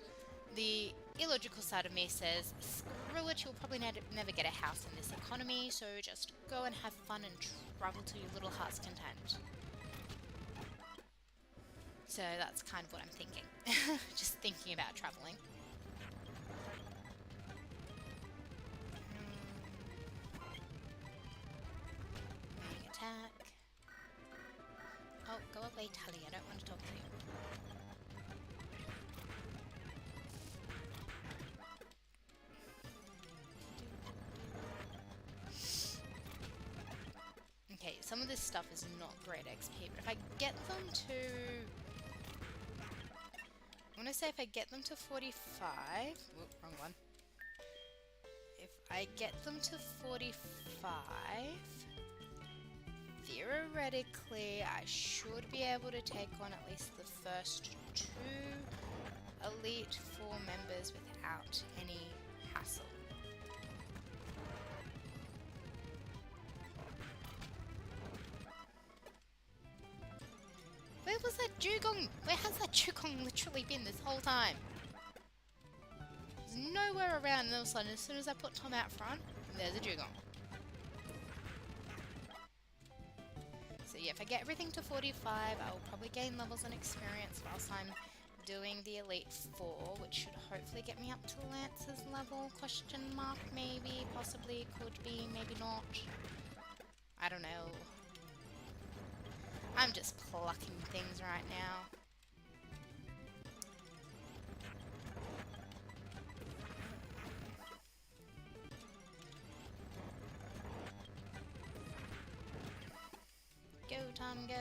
The illogical side of me says screw it, you'll probably never get a house in this economy, so just go and have fun and travel to your little heart's content. So that's kind of what I'm thinking. Just thinking about traveling. Attack. Oh, go away, Tully. I don't want to talk to you. Okay, some of this stuff is not great XP, but if I get them to... I want to say if I get them to 45... Whoop, wrong one. If I get them to 45... Theoretically, I should be able to take on at least the first 2 Elite 4 members without any hassle. Where was that dugong? Where has that dugong literally been this whole time? There's nowhere around, and all of a sudden, as soon as I put Tom out front, there's a dugong. So yeah, if I get everything to 45, I will probably gain levels and experience whilst I'm doing the Elite 4, which should hopefully get me up to Lance's level, question mark, maybe, possibly, could be, maybe not. I don't know. I'm just plucking things right now. Go, Tom, go.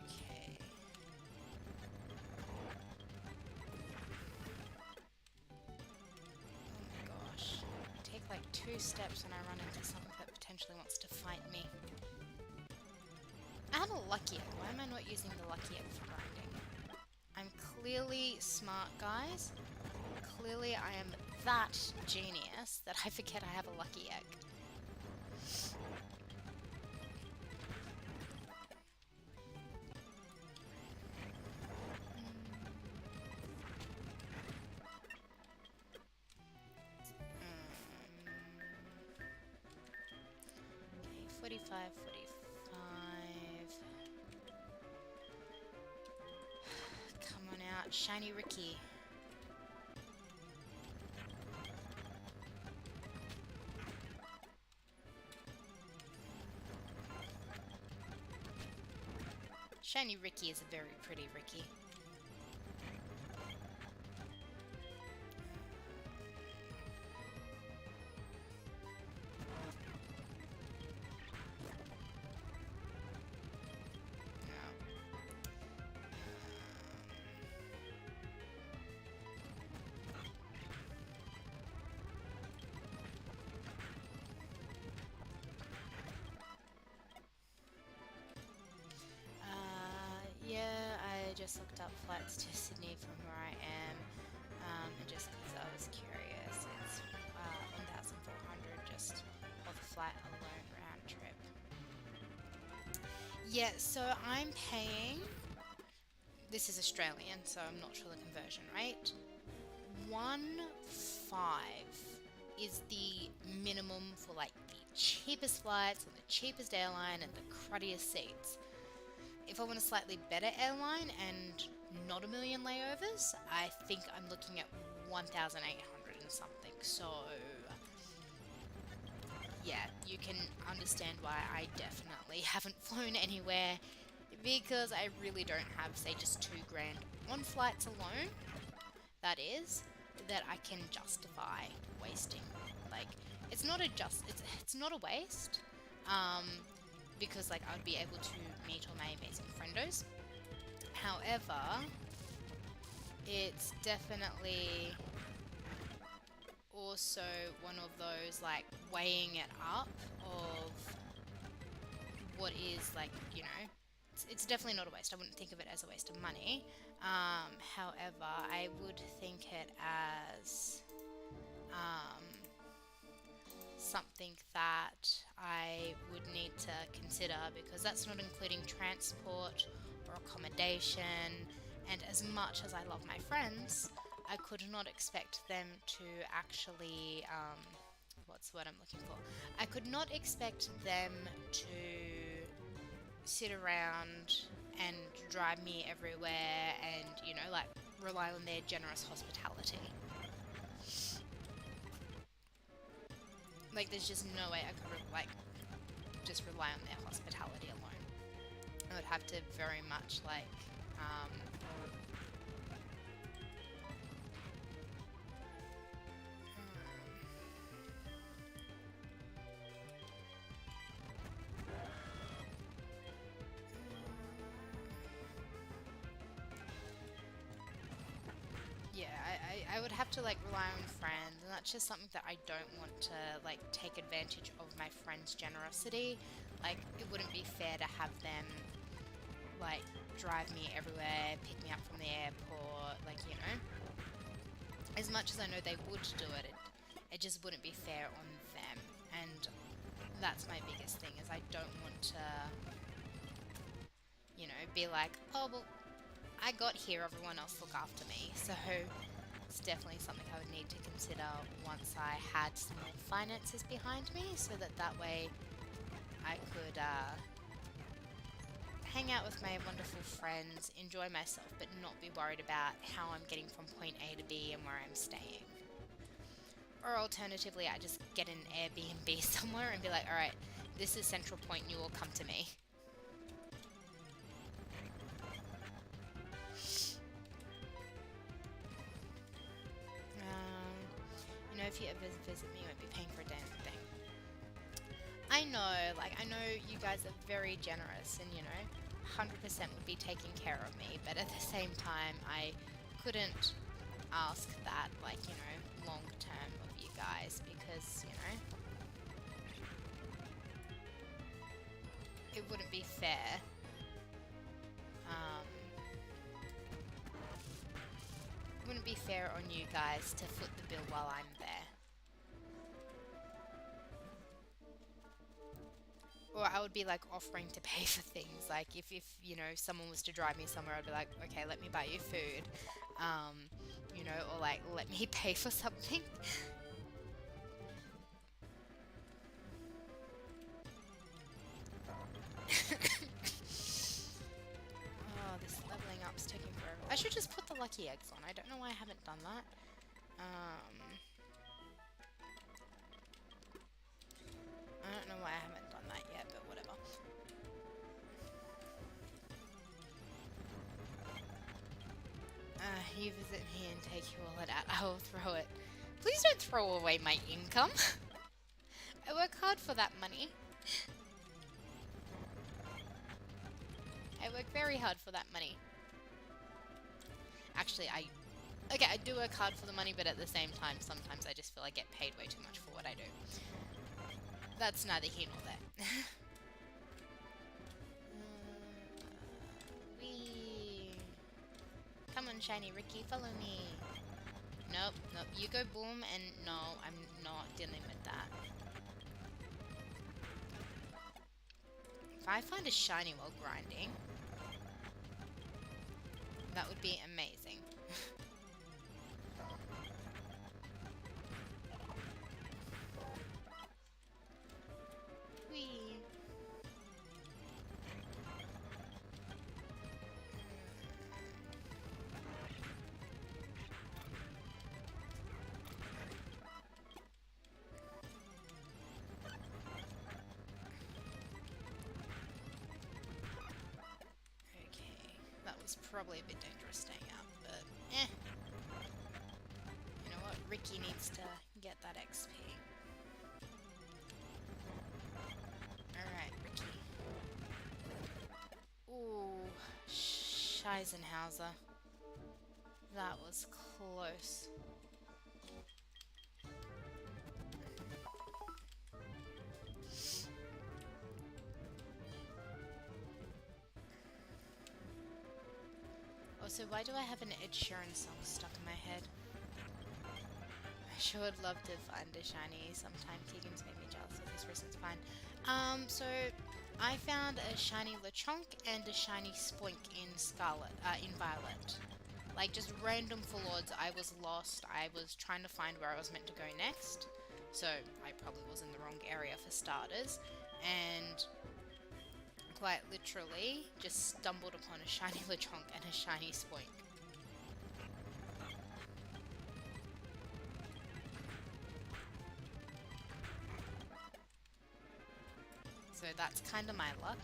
Okay. Oh my gosh. I take like 2 steps and I run into something that potentially wants to fight me. I have a lucky egg. Why am I not using the lucky egg for grinding? I'm clearly smart, guys. Clearly I am that genius that I forget I have a lucky egg. Okay, 45, 45. Come on out, shiny Ricky. Shiny Ricky is a very pretty Ricky. Yeah, I just looked up flights to Sydney from where I am, and just because I was curious, it's 1,400 just for the flight alone round trip. Yeah, so I'm paying, this is Australian, so I'm not sure the conversion rate, 1.5 is the minimum for like the cheapest flights on the cheapest airline and the cruddiest seats. If I want a slightly better airline and not a million layovers, I think I'm looking at 1,800 and something. So, yeah, you can understand why I definitely haven't flown anywhere, because I really don't have, say, just $2,000 on flights alone, that is, that I can justify wasting. Like, it's not a waste. Because like I would be able to meet all my amazing friendos. However, it's definitely also one of those like weighing it up of what is like, you know, it's definitely not a waste. I wouldn't think of it as a waste of money. However, I would think it as something that I would need to consider, because that's not including transport or accommodation, and as much as I love my friends, I could not expect them to actually, what's the word I'm looking for? I could not expect them to sit around and drive me everywhere and, you know, like rely on their generous hospitality. Like, there's just no way I could, just rely on their hospitality alone. I would have to very much, like, yeah, I would have to, like, rely on friends, and that's just something that I don't want to, like, take advantage of my friends' generosity. Like, it wouldn't be fair to have them, like, drive me everywhere, pick me up from the airport, like, you know. As much as I know they would do it, it just wouldn't be fair on them. And that's my biggest thing, is I don't want to, you know, be like, oh, well, I got here, everyone else look after me. So it's definitely something I would need to consider once I had some more finances behind me, so that way I could hang out with my wonderful friends, enjoy myself, but not be worried about how I'm getting from point A to B and where I'm staying. Or alternatively, I just get an Airbnb somewhere and be like, alright, this is Central Point, you all come to me. You know, if you ever visit me, you won't be paying for a damn thing. I know you guys are very generous and, you know, 100% would be taking care of me, but at the same time, I couldn't ask that, like, you know, long term of you guys, because, you know, it wouldn't be fair. It wouldn't be fair on you guys to foot the bill while I'm there. Or I would be like offering to pay for things. Like if you know, someone was to drive me somewhere, I'd be like, okay, let me buy you food. You know, or like let me pay for something. Oh, this leveling up's taking forever. I should just put the lucky eggs on. I don't know why I haven't done that. I don't know why I haven't done that yet, but whatever. You visit me and take your wallet out. I will throw it. Please don't throw away my income. I work hard for that money. I work very hard for that money. Actually, I do work hard for the money, but at the same time, sometimes I just feel I get paid way too much for what I do. That's neither here nor there. Wee. Come on, shiny Ricky, follow me. Nope, you go boom, and no, I'm not dealing with that. If I find a shiny while grinding, that would be amazing. Whee! Probably a bit dangerous staying out, but eh. You know what? Ricky needs to get that XP. Alright, Ricky. Ooh, Scheisenhauser. That was close. Also, why do I have an Ed Sheeran song stuck in my head? I sure would love to find a shiny sometime. Keegan's made me jealous of his recent find. So I found a shiny Lechonk and a shiny Spoink in Violet. Like, just random full odds. I was lost. I was trying to find where I was meant to go next. So I probably was in the wrong area for starters. And quite literally just stumbled upon a shiny Lechonk and a shiny Spoink. So that's kind of my luck.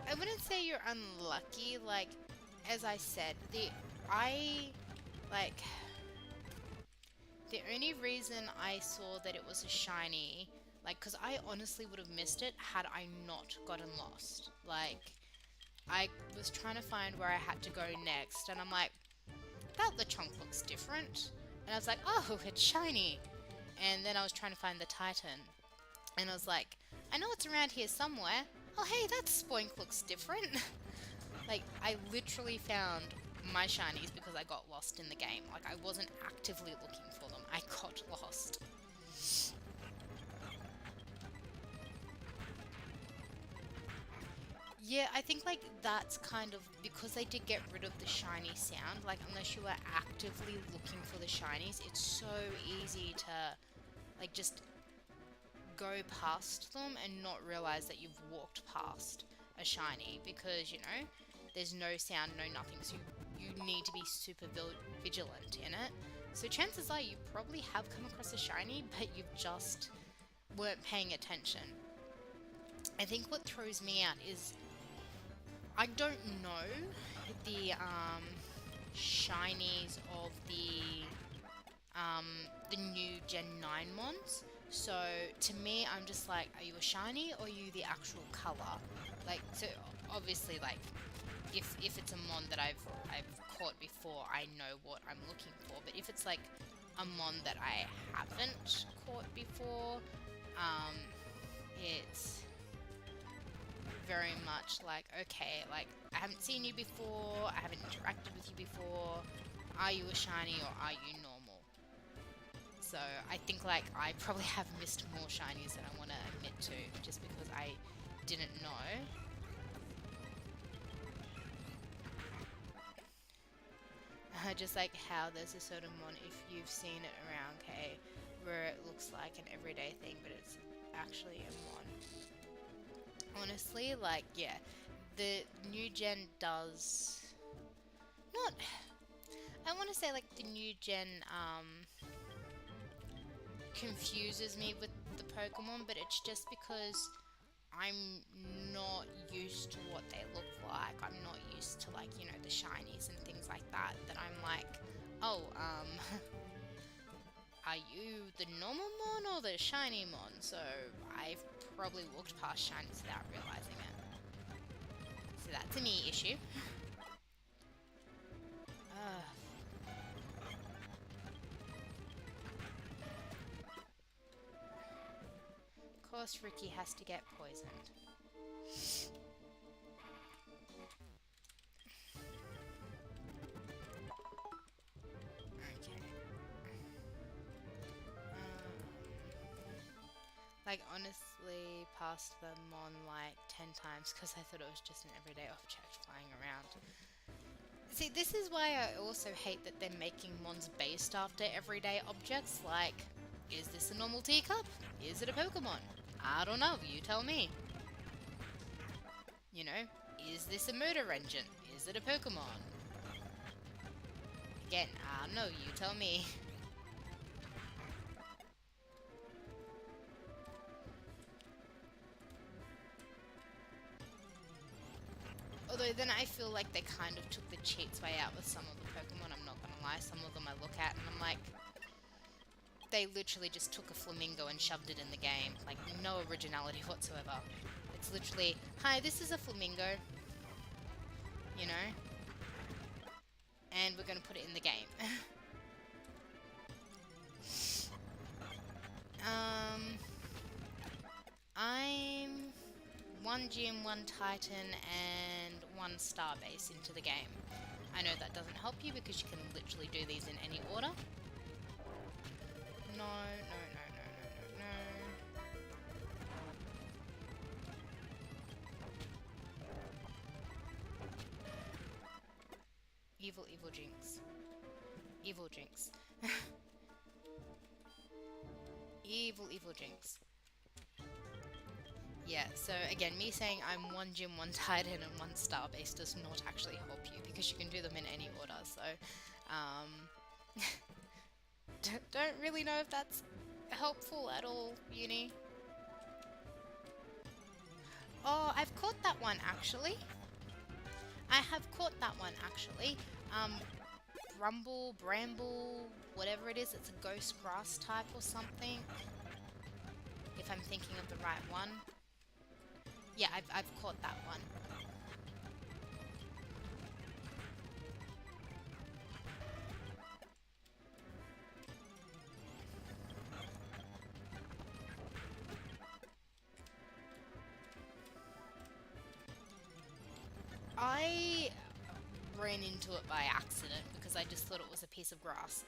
I wouldn't say you're unlucky, like, as I said, like, the only reason I saw that it was a shiny, like, because I honestly would have missed it had I not gotten lost. Like, I was trying to find where I had to go next, and I'm like, that Lechonk looks different. And I was like, oh, it's shiny. And then I was trying to find the Titan, and I was like, I know it's around here somewhere. Oh, hey, that Spoink looks different. Like, I literally found my shinies because I got lost in the game. Like, I wasn't actively looking for them. I got lost. Yeah, I think, like, that's kind of, because they did get rid of the shiny sound, like, unless you were actively looking for the shinies, it's so easy to, like, just go past them and not realize that you've walked past a shiny because, you know, there's no sound, no nothing, so you need to be super vigilant in it. So chances are you probably have come across a shiny, but you've just weren't paying attention. I think what throws me out is I don't know the shinies of the new Gen 9 mons. So to me, I'm just like, are you a shiny or are you the actual color? Like, so obviously, like, if it's a mon that I've caught before, I know what I'm looking for. But if it's like a mon that I haven't caught before, it's very much like, okay, like, I haven't seen you before, I haven't interacted with you before, are you a shiny or are you normal? So I think, like, I probably have missed more shinies than I want to admit to, just because I didn't know. Just like how there's a certain mon, if you've seen it around, okay, where it looks like an everyday thing, but it's actually a mon. Honestly, like, yeah, the new gen does not, I want to say, like, the new gen confuses me with the Pokemon, but it's just because I'm not used to what they look like. I'm not used to, like, you know, the shinies and things like that, that I'm like, oh, are you the normal mon or the shiny mon? So I've probably walked past shinies without realizing it. So that's a me issue. Of course Ricky has to get poisoned. Like, honestly, passed them on like 10 times because I thought it was just an everyday object flying around. See, this is why I also hate that they're making mons based after everyday objects. Like, is this a normal teacup? Is it a Pokemon? I don't know, you tell me. You know, is this a murder engine? Is it a Pokemon? Again, I don't know, you tell me. Although then I feel like they kind of took the cheats way out with some of the Pokemon, I'm not gonna lie. Some of them I look at and I'm like, they literally just took a flamingo and shoved it in the game. Like, no originality whatsoever. It's literally, hi, this is a flamingo. You know? And we're gonna put it in the game. I'm 1 gym, 1 Titan, and 1 Starbase into the game. I know that doesn't help you because you can literally do these in any order. No, no, no, no, no, no, no. Evil, evil jinx. Evil jinx. Evil, evil jinx. Yeah, so again, me saying I'm one gym, one titan, and one star base does not actually help you because you can do them in any order, so don't really know if that's helpful at all, Uni. Oh, I've caught that one actually. I have caught that one actually. Bramble, whatever it is, it's a ghost grass type or something. If I'm thinking of the right one. Yeah, I've caught that one. I ran into it by accident because I just thought it was a piece of grass.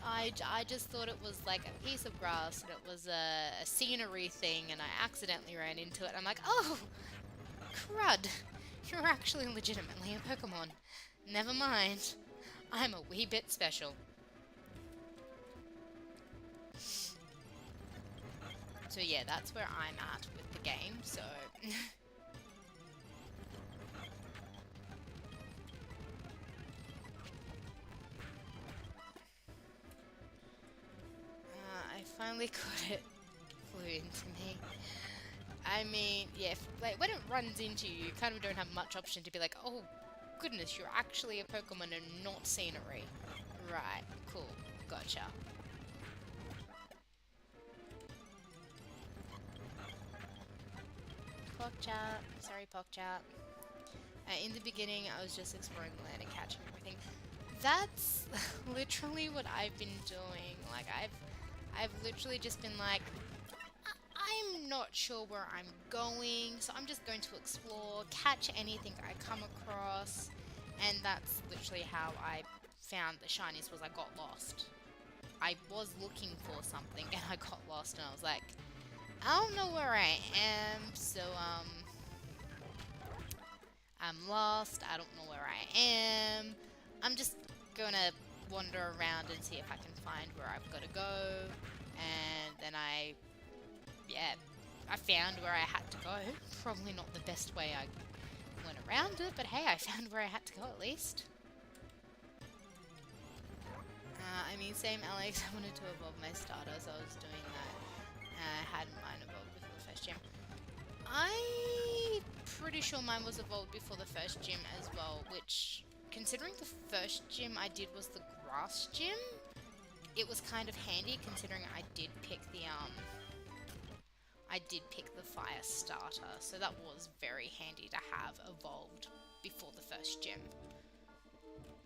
I just thought it was like a piece of grass and it was a scenery thing, and I accidentally ran into it. I'm like, oh, crud. You're actually legitimately a Pokemon. Never mind. I'm a wee bit special. So yeah, that's where I'm at with the game, so... I finally caught it. Flew into me. I mean, yeah, like when it runs into you, you kind of don't have much option to be like, oh goodness, you're actually a Pokemon and not scenery. Right, cool, gotcha. Pokchat, sorry Pokchat. In the beginning, I was just exploring the land and catching everything. That's literally what I've been doing. Like, I've literally just been like, I'm not sure where I'm going, so I'm just going to explore, catch anything I come across, and that's literally how I found the shinies. Was I got lost. I was looking for something and I got lost, and I was like, I don't know where I am, so I'm lost, I don't know where I am. I'm just gonna wander around and see if I can find where I've got to go. And then I found where I had to go. Probably not the best way I went around it, but hey, I found where I had to go at least. I mean, same Alex, I wanted to evolve my starter, so I was doing that. I had mine evolved before the first gym. I'm pretty sure mine was evolved before the first gym as well, which, considering the first gym I did was the grass gym, it was kind of handy considering I did pick the fire starter, so that was very handy to have evolved before the first gym.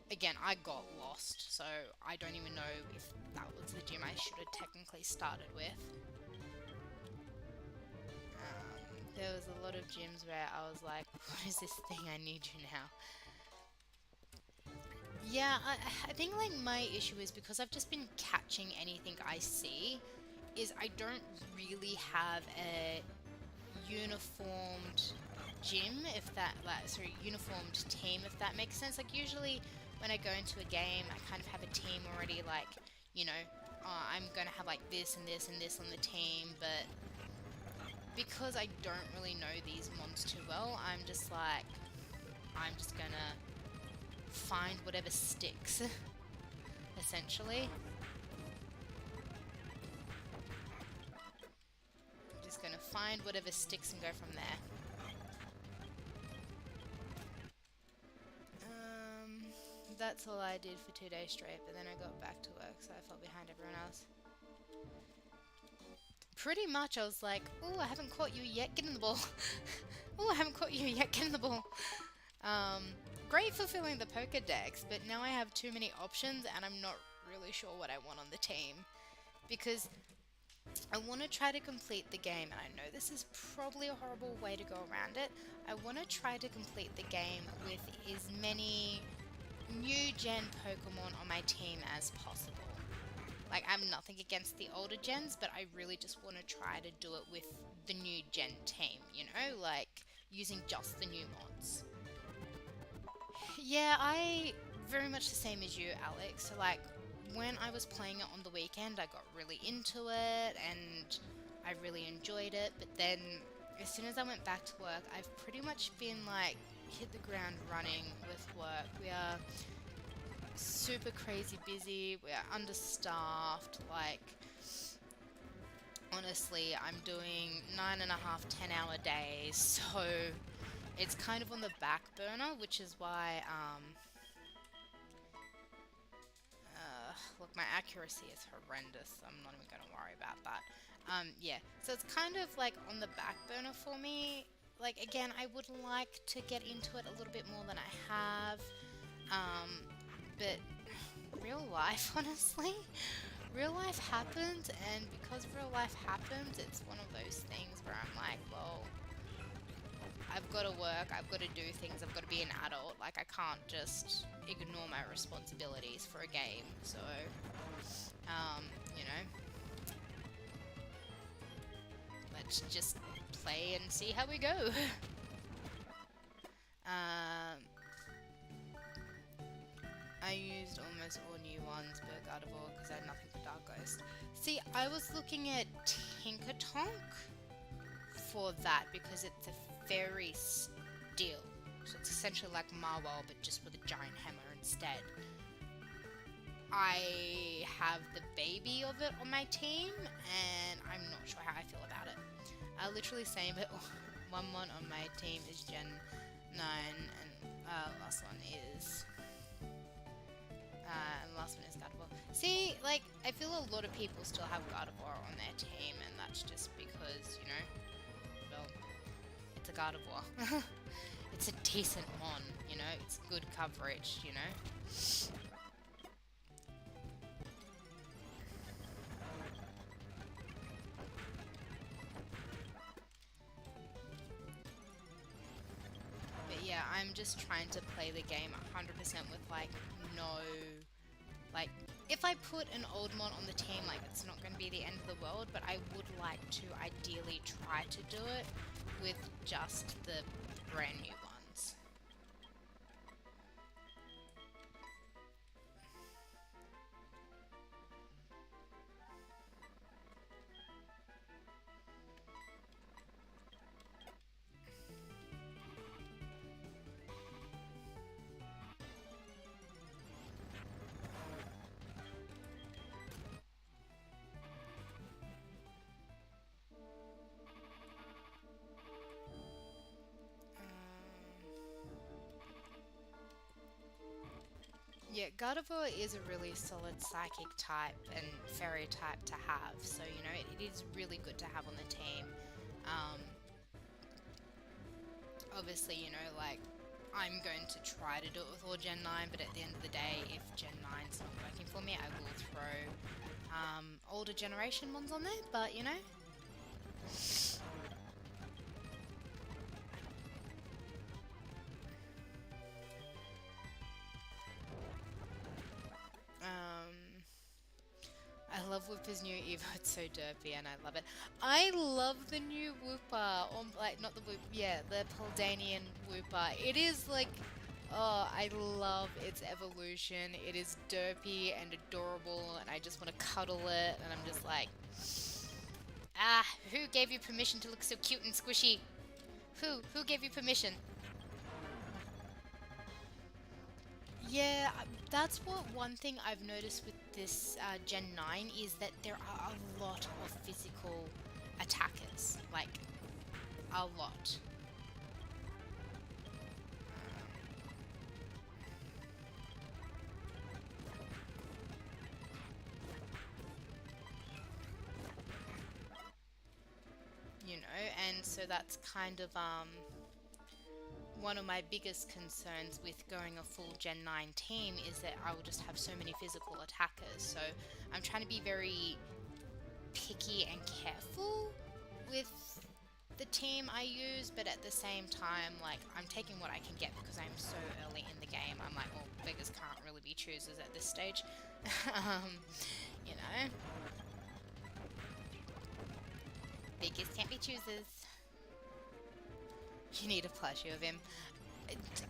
Again, I got lost, so I don't even know if that was the gym I should have technically started with. There was a lot of gyms where I was like, what is this thing? I need you now. Yeah, I think like my issue is because I've just been catching anything I see, is I don't really have a uniformed gym, if that, like, sorry, uniformed team, if that makes sense. Like, usually when I go into a game, I kind of have a team already, like, you know, I'm gonna have like this and this and this on the team, but because I don't really know these mons too well, I'm just gonna find whatever sticks, essentially. I'm just gonna find whatever sticks and go from there. That's all I did for 2 days straight, but then I got back to work, so I fell behind everyone else. Pretty much, I was like, oh, I haven't caught you yet, get in the ball. Oh, I haven't caught you yet, get in the ball. Great for filling the Pokedex, but now I have too many options and I'm not really sure what I want on the team. Because I want to try to complete the game, and I know this is probably a horrible way to go around it. I want to try to complete the game with as many new gen Pokemon on my team as possible. Like, I'm nothing against the older gens, but I really just want to try to do it with the new gen team, you know? Like, using just the new mods. Yeah, I very much the same as you, Alex. So like when I was playing it on the weekend, I got really into it and I really enjoyed it. But then as soon as I went back to work, I've pretty much been like hit the ground running with work. We are super crazy busy. We are understaffed. Like honestly, I'm doing 9.5, 10-hour days. So it's kind of on the back burner, which is why look, my accuracy is horrendous. So I'm not even going to worry about that. Yeah, so it's kind of like on the back burner for me. Like, again, I would like to get into it a little bit more than I have. Um, but real life, honestly, real life happens. And because real life happens, it's one of those things where I'm like, well, I've got to work, I've got to do things, I've got to be an adult. Like, I can't just ignore my responsibilities for a game. So, you know, let's just play and see how we go. I used almost all new ones, but Gardevoir because I had nothing for Dark Ghost. See, I was looking at Tinkertonk for that because it's a fairy steel. So it's essentially like Marwell, but just with a giant hammer instead. I have the baby of it on my team, and I'm not sure how I feel about it. I literally say, but one on my team is Gen 9, and last one is Gardevoir. See, like, I feel a lot of people still have Gardevoir on their team, and that's just because, you know, well, it's a Gardevoir. It's a decent mon, you know, it's good coverage, you know. But yeah, I'm just trying to play the game 100% with, like, no... Like, if I put an old mon on the team, like, it's not going to be the end of the world, but I would like to ideally try to do it with just the brand new ones. Yeah, Gardevoir is a really solid psychic type and fairy type to have, so you know it is really good to have on the team. Obviously, you know, like I'm going to try to do it with all Gen 9, but at the end of the day, if Gen 9's not working for me, I will throw older generation ones on there, but you know. I love Whooper's new Evo. It's so derpy and I love it. I love the new Whooper. Or, like, not the Whoop, yeah, the Paldanian Whooper. It is like, oh, I love its evolution. It is derpy and adorable and I just want to cuddle it. And I'm just like, ah, who gave you permission to look so cute and squishy? Who gave you permission? Yeah, that's one thing I've noticed with this Gen 9 is that there are a lot of physical attackers, like a lot. You know, and so that's kind of one of my biggest concerns with going a full Gen 9 team is that I will just have so many physical attackers. So I'm trying to be very picky and careful with the team I use, but at the same time, like, I'm taking what I can get because I'm so early in the game. I'm like, well, beggars can't really be choosers at this stage. You know? Beggars can't be choosers. You need a plushie of him.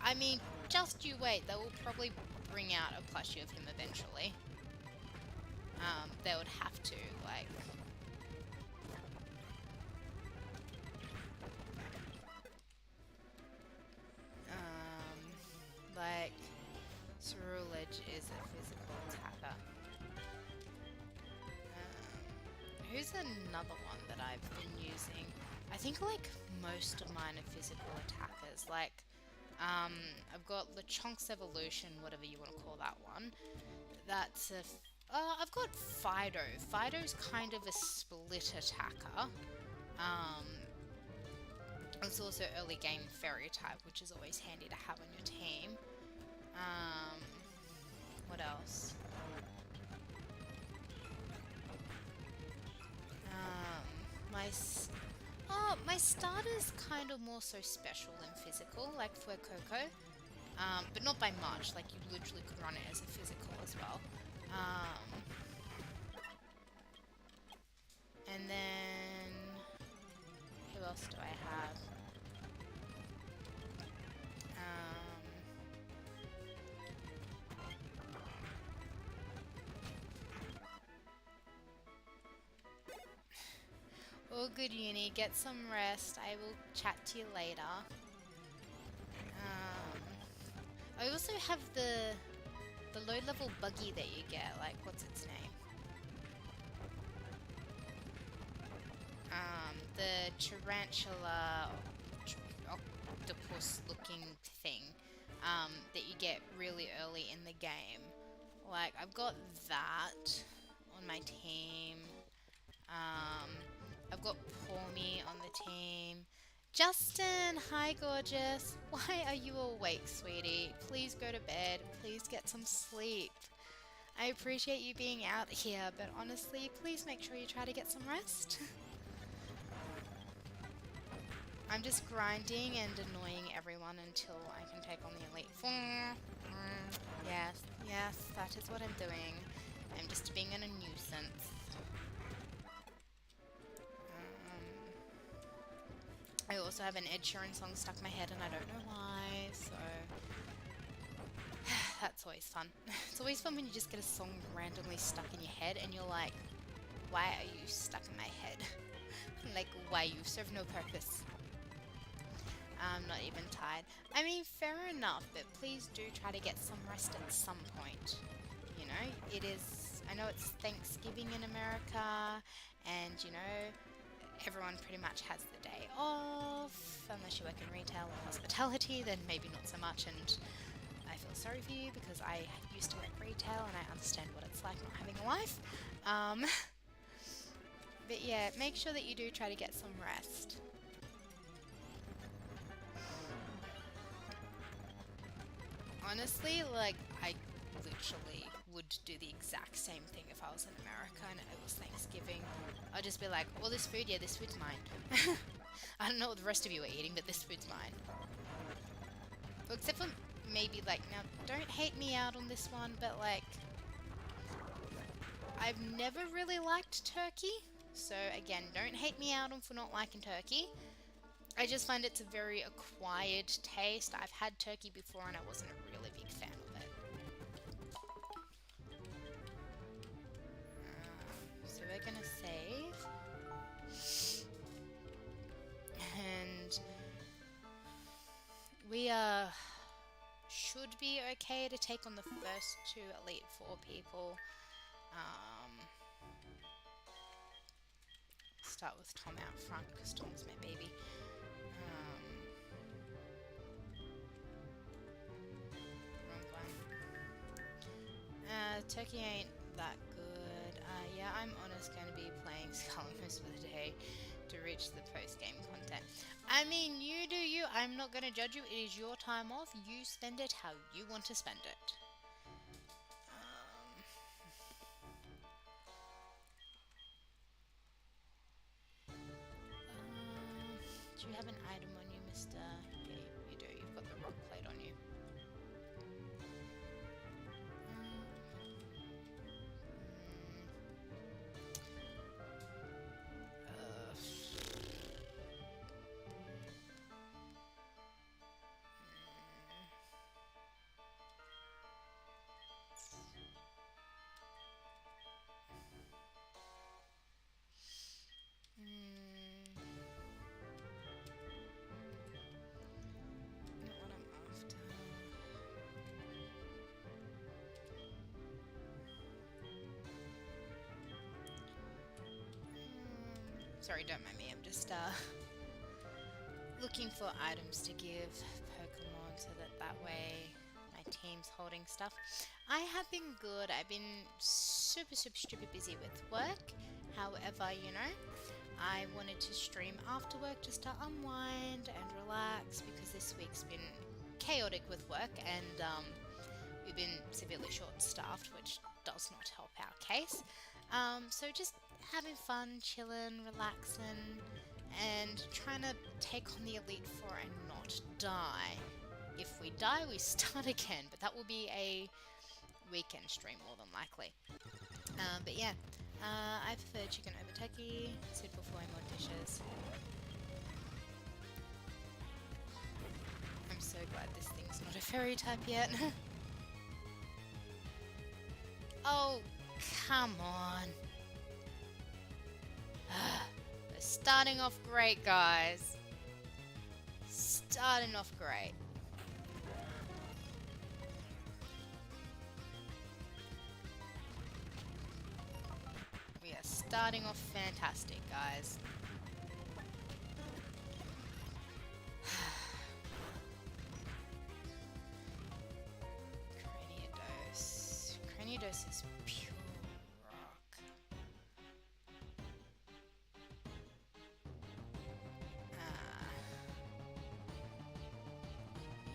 I mean, just you wait, they will probably bring out a plushie of him eventually. They would have to, like... like, Ceruledge is a physical attacker. Who's another one that I've been using? I think like most of mine are physical attackers. Like, I've got Lechonk's Evolution, whatever you want to call that one. That's a... I've got Fido. Fido's kind of a split attacker. It's also early game fairy type, which is always handy to have on your team. What else? My starter's kind of more so special than physical, like Fuecoco. But not by much, like you literally could run it as a physical as well. And then... who else do I have? All good, Uni. Get some rest. I will chat to you later. I also have the low-level buggy that you get. Like, what's its name? The tarantula octopus-looking thing that you get really early in the game. Like, I've got that on my team. I've got Pormy on the team. Justin, hi gorgeous. Why are you awake, sweetie? Please go to bed. Please get some sleep. I appreciate you being out here, but honestly, please make sure you try to get some rest. I'm just grinding and annoying everyone until I can take on the Elite Four. Yes, that is what I'm doing. I'm just being a nuisance. I also have an Ed Sheeran song stuck in my head and I don't know why, so that's always fun. It's always fun when you just get a song randomly stuck in your head and you're like, why are you stuck in my head? Like, why? You serve no purpose. I'm not even tired. I mean, fair enough, but please do try to get some rest at some point. You know, it is, I know it's Thanksgiving in America, and you know, everyone pretty much has the day off, unless you work in retail or hospitality, then maybe not so much, and I feel sorry for you because I used to work retail and I understand what it's like not having a life. But yeah, make sure that you do try to get some rest. Honestly, like, I literally would do the exact same thing if I was in America and it was Thanksgiving. I'd just be like, all this food, yeah, this food's mine. I don't know what the rest of you are eating, but this food's mine. Well, except for maybe, like, now, don't hate me out on this one, but, like, I've never really liked turkey. So, again, don't hate me out on for not liking turkey. I just find it's a very acquired taste. I've had turkey before and I wasn't a really big fan of it. So we're gonna save. And we should be okay to take on the first two Elite Four people. Start with Tom out front because Tom's my baby. Turkey ain't that good. Yeah, I'm honest going to be playing Skull most of the day to reach the post-game content. I mean, you do you. I'm not going to judge you. It is your time off. You spend it how you want to spend it. Do you have an item on you, Mr.? Yeah, you do. You've got the rock plate on you. Sorry, don't mind me. I'm just looking for items to give Pokemon so that way my team's holding stuff. I have been good. I've been super stupid busy with work. However, you know, I wanted to stream after work just to unwind and relax because this week's been chaotic with work and we've been severely short-staffed, which does not help our case. So just having fun, chilling, relaxing, and trying to take on the Elite Four and not die. If we die, we start again, but that will be a weekend stream more than likely. But yeah, I prefer chicken over turkey, suitable for way more dishes. I'm so glad this thing's not a fairy type yet. Oh, come on. We're starting off great, guys. Starting off great. We are starting off fantastic, guys. Cranidos is pure rock.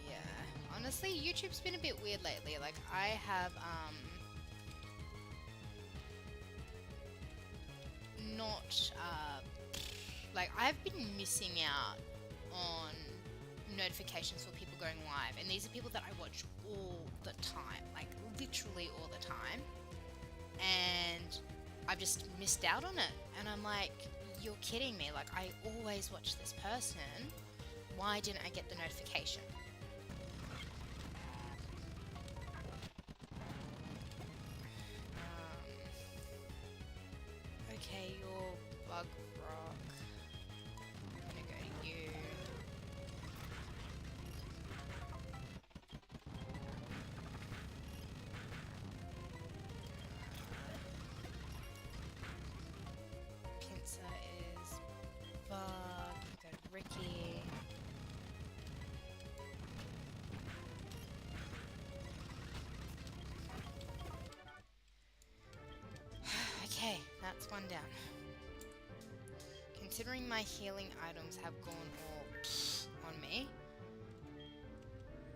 Yeah. Honestly, YouTube's been a bit weird lately. Like, I have, not, like, I've been missing out on notifications for people going live, and these are people that I watch all the time, like literally all the time, and I've just missed out on it, and I'm like, you're kidding me, like I always watch this person, why didn't I get the notification? Okay, you're Bug Rock. I'm gonna go to you. Pinsir is Bug. Go to Ricky. Okay, that's one down. Considering my healing items have gone all on me,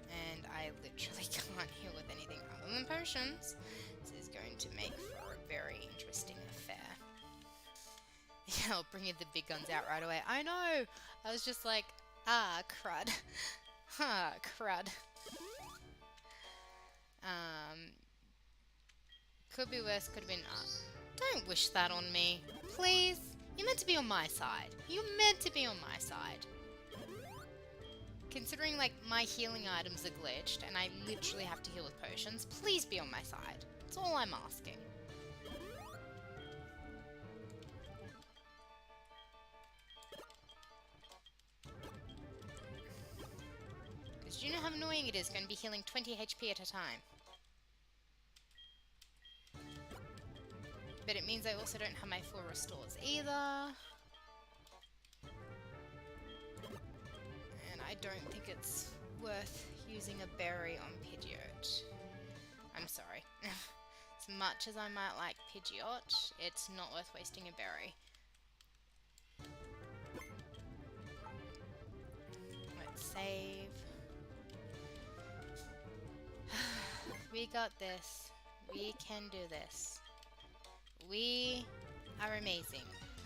and I literally can't heal with anything other than potions, this is going to make for a very interesting affair. Yeah, I'll bring in the big guns out right away. I know! I was just like, ah, crud. Ha, crud. Could be worse, could have been Don't wish that on me. Please? You're meant to be on my side. You're meant to be on my side. Considering, like, my healing items are glitched and I literally have to heal with potions, please be on my side. That's all I'm asking. Because do you know how annoying it is going to be healing 20 HP at a time? But it means I also don't have my full restores either. And I don't think it's worth using a berry on Pidgeot. I'm sorry. As much as I might like Pidgeot, it's not worth wasting a berry. Let's save. We got this. We can do this. We are amazing.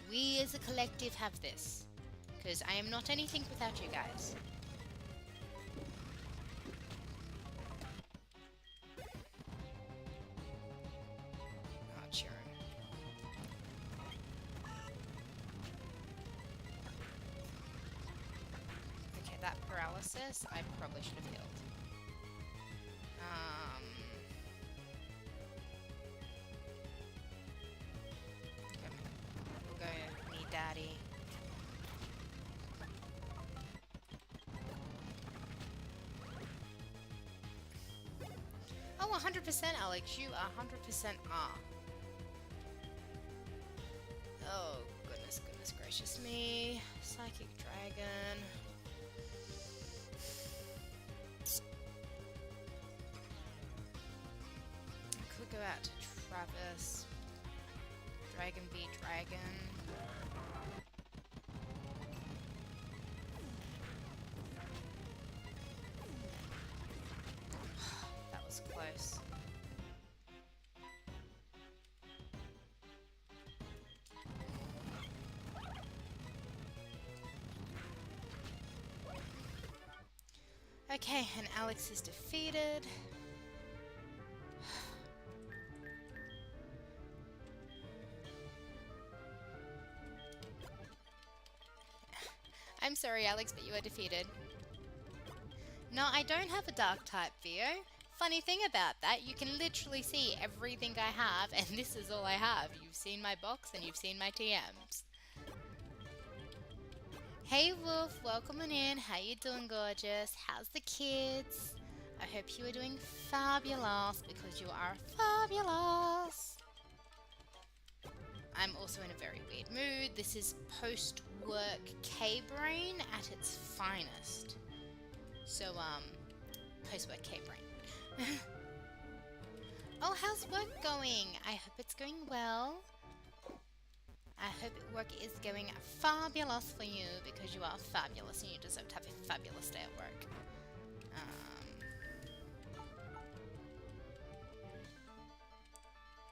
We as a collective have this. Because I am not anything without you guys. Oh, Chiron. Okay, that paralysis, I probably should have healed. We'll go me daddy. Oh, 100% Alex, you 100% are. Oh, goodness gracious. it's just me. Psychic Dragon. I could go out to Travis. Dragon v Dragon. That was close. Okay, and Alex is defeated. I'm sorry, Alex, but you are defeated. No, I don't have a dark type, Theo. Funny thing about that, you can literally see everything I have, and this is all I have. You've seen my box and you've seen my TMs. Hey Wolf, welcome on in. How you doing, gorgeous? How's the kids? I hope you are doing fabulous, because you are fabulous. I'm also in a very weird mood. This is post-work K-brain at its finest. So, post-work K-brain. Oh, how's work going? I hope it's going well. I hope work is going fabulous for you, because you are fabulous and you deserve to have a fabulous day at work.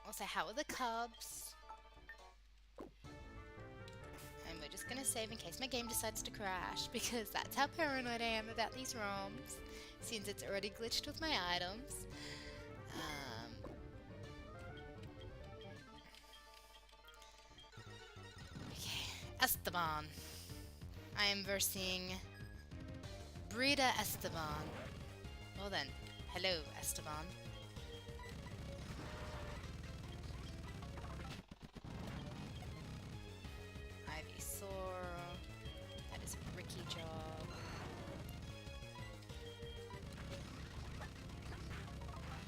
Also, how are the Cubs? And we're just gonna save in case my game decides to crash, because that's how paranoid I am about these ROMs, since it's already glitched with my items. Okay, Esteban. I am versing Brida Esteban. Well then, hello Esteban. That is a Ricky job.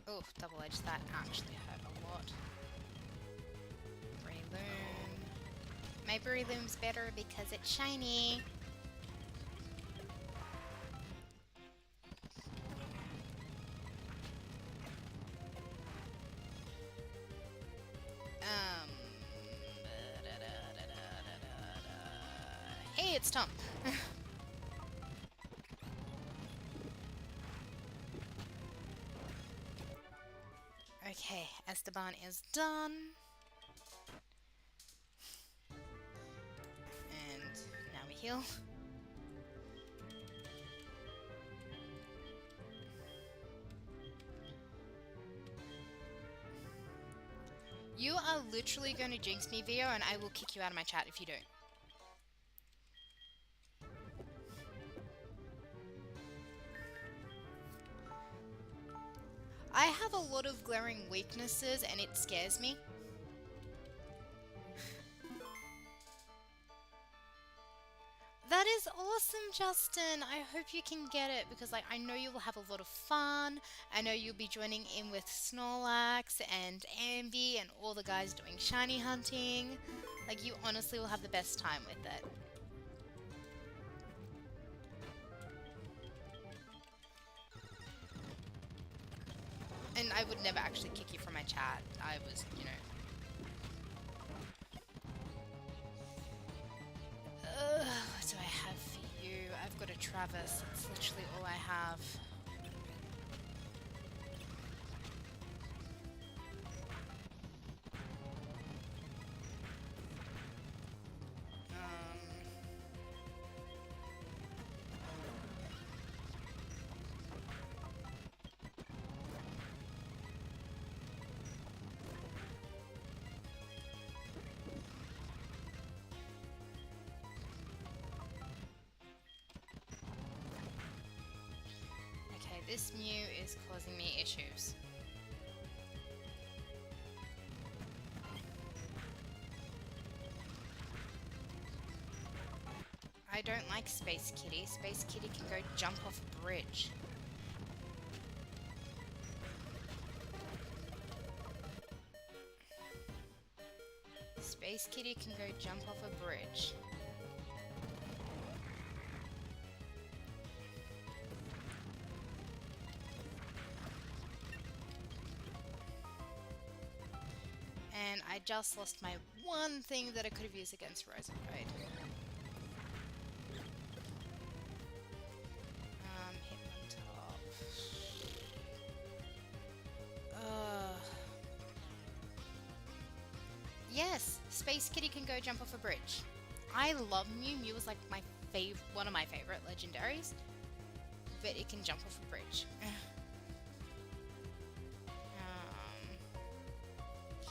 Oh, double-edged, that actually hurt a lot. Breloom. My Breloom's better because it's shiny. Hey, it's Tom. Okay, Esteban is done. And now we heal. You are literally going to jinx me, Vio, and I will kick you out of my chat if you don't. I have a lot of glaring weaknesses and it scares me. That is awesome, Justin. I hope you can get it, because like I know you will have a lot of fun. I know you'll be joining in with Snorlax and Ambi and all the guys doing shiny hunting. Like, you honestly will have the best time with it. And I would never actually kick you from my chat. I was, you know... what do I have for you? I've got a Travis. That's literally all I have. This Mew is causing me issues. I don't like Space Kitty. Space Kitty can go jump off a bridge. Space Kitty can go jump off a bridge. And I just lost my one thing that I could have used against Rosenfeld. Hit on top. Yes, Space Kitty can go jump off a bridge. I love Mew. Mew was like one of my favorite legendaries, but it can jump off a bridge.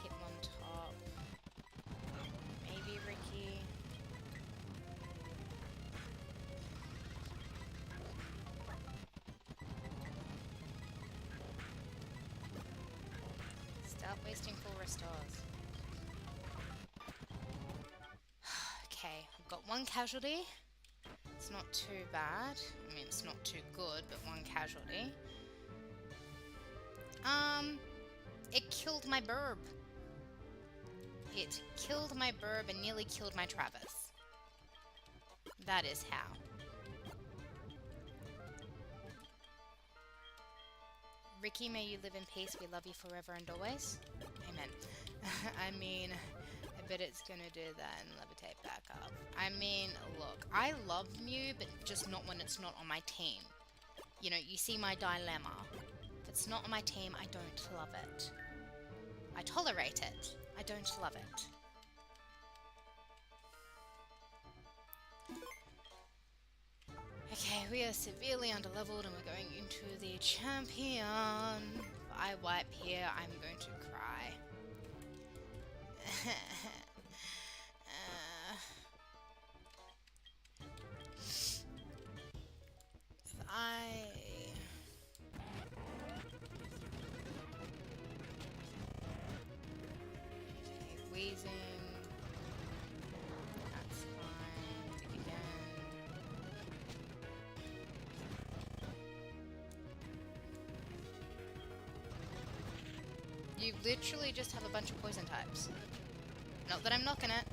Hit on top. Maybe Ricky. Stop wasting full restores. Okay, I've got one casualty. It's not too bad. I mean, it's not too good, but one casualty. It killed my burb. It killed my burb and nearly killed my Travis. That is how. Ricky, may you live in peace. We love you forever and always. Amen. I mean, I bet it's gonna do that and levitate back up. I mean, look, I love Mew, but just not when it's not on my team. You know, you see my dilemma. If it's not on my team, I don't love it. I tolerate it. I don't love it. Okay, we are severely underleveled and we're going into the champion. If I wipe here, I'm going to cry. If I... Okay, wheezing. That's fine. Dig again. You literally just have a bunch of poison types. Not that I'm knocking it.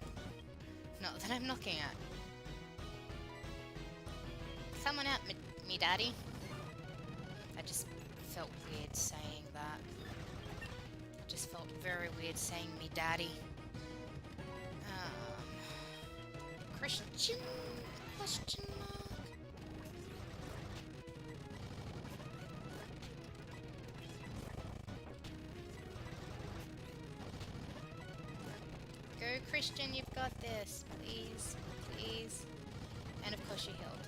Not that I'm knocking it. Come on out, me daddy. I just felt weird saying that. I just felt very weird saying me daddy. Christian? Question mark? Go, Christian, you've got this. Please, please. And of course you healed.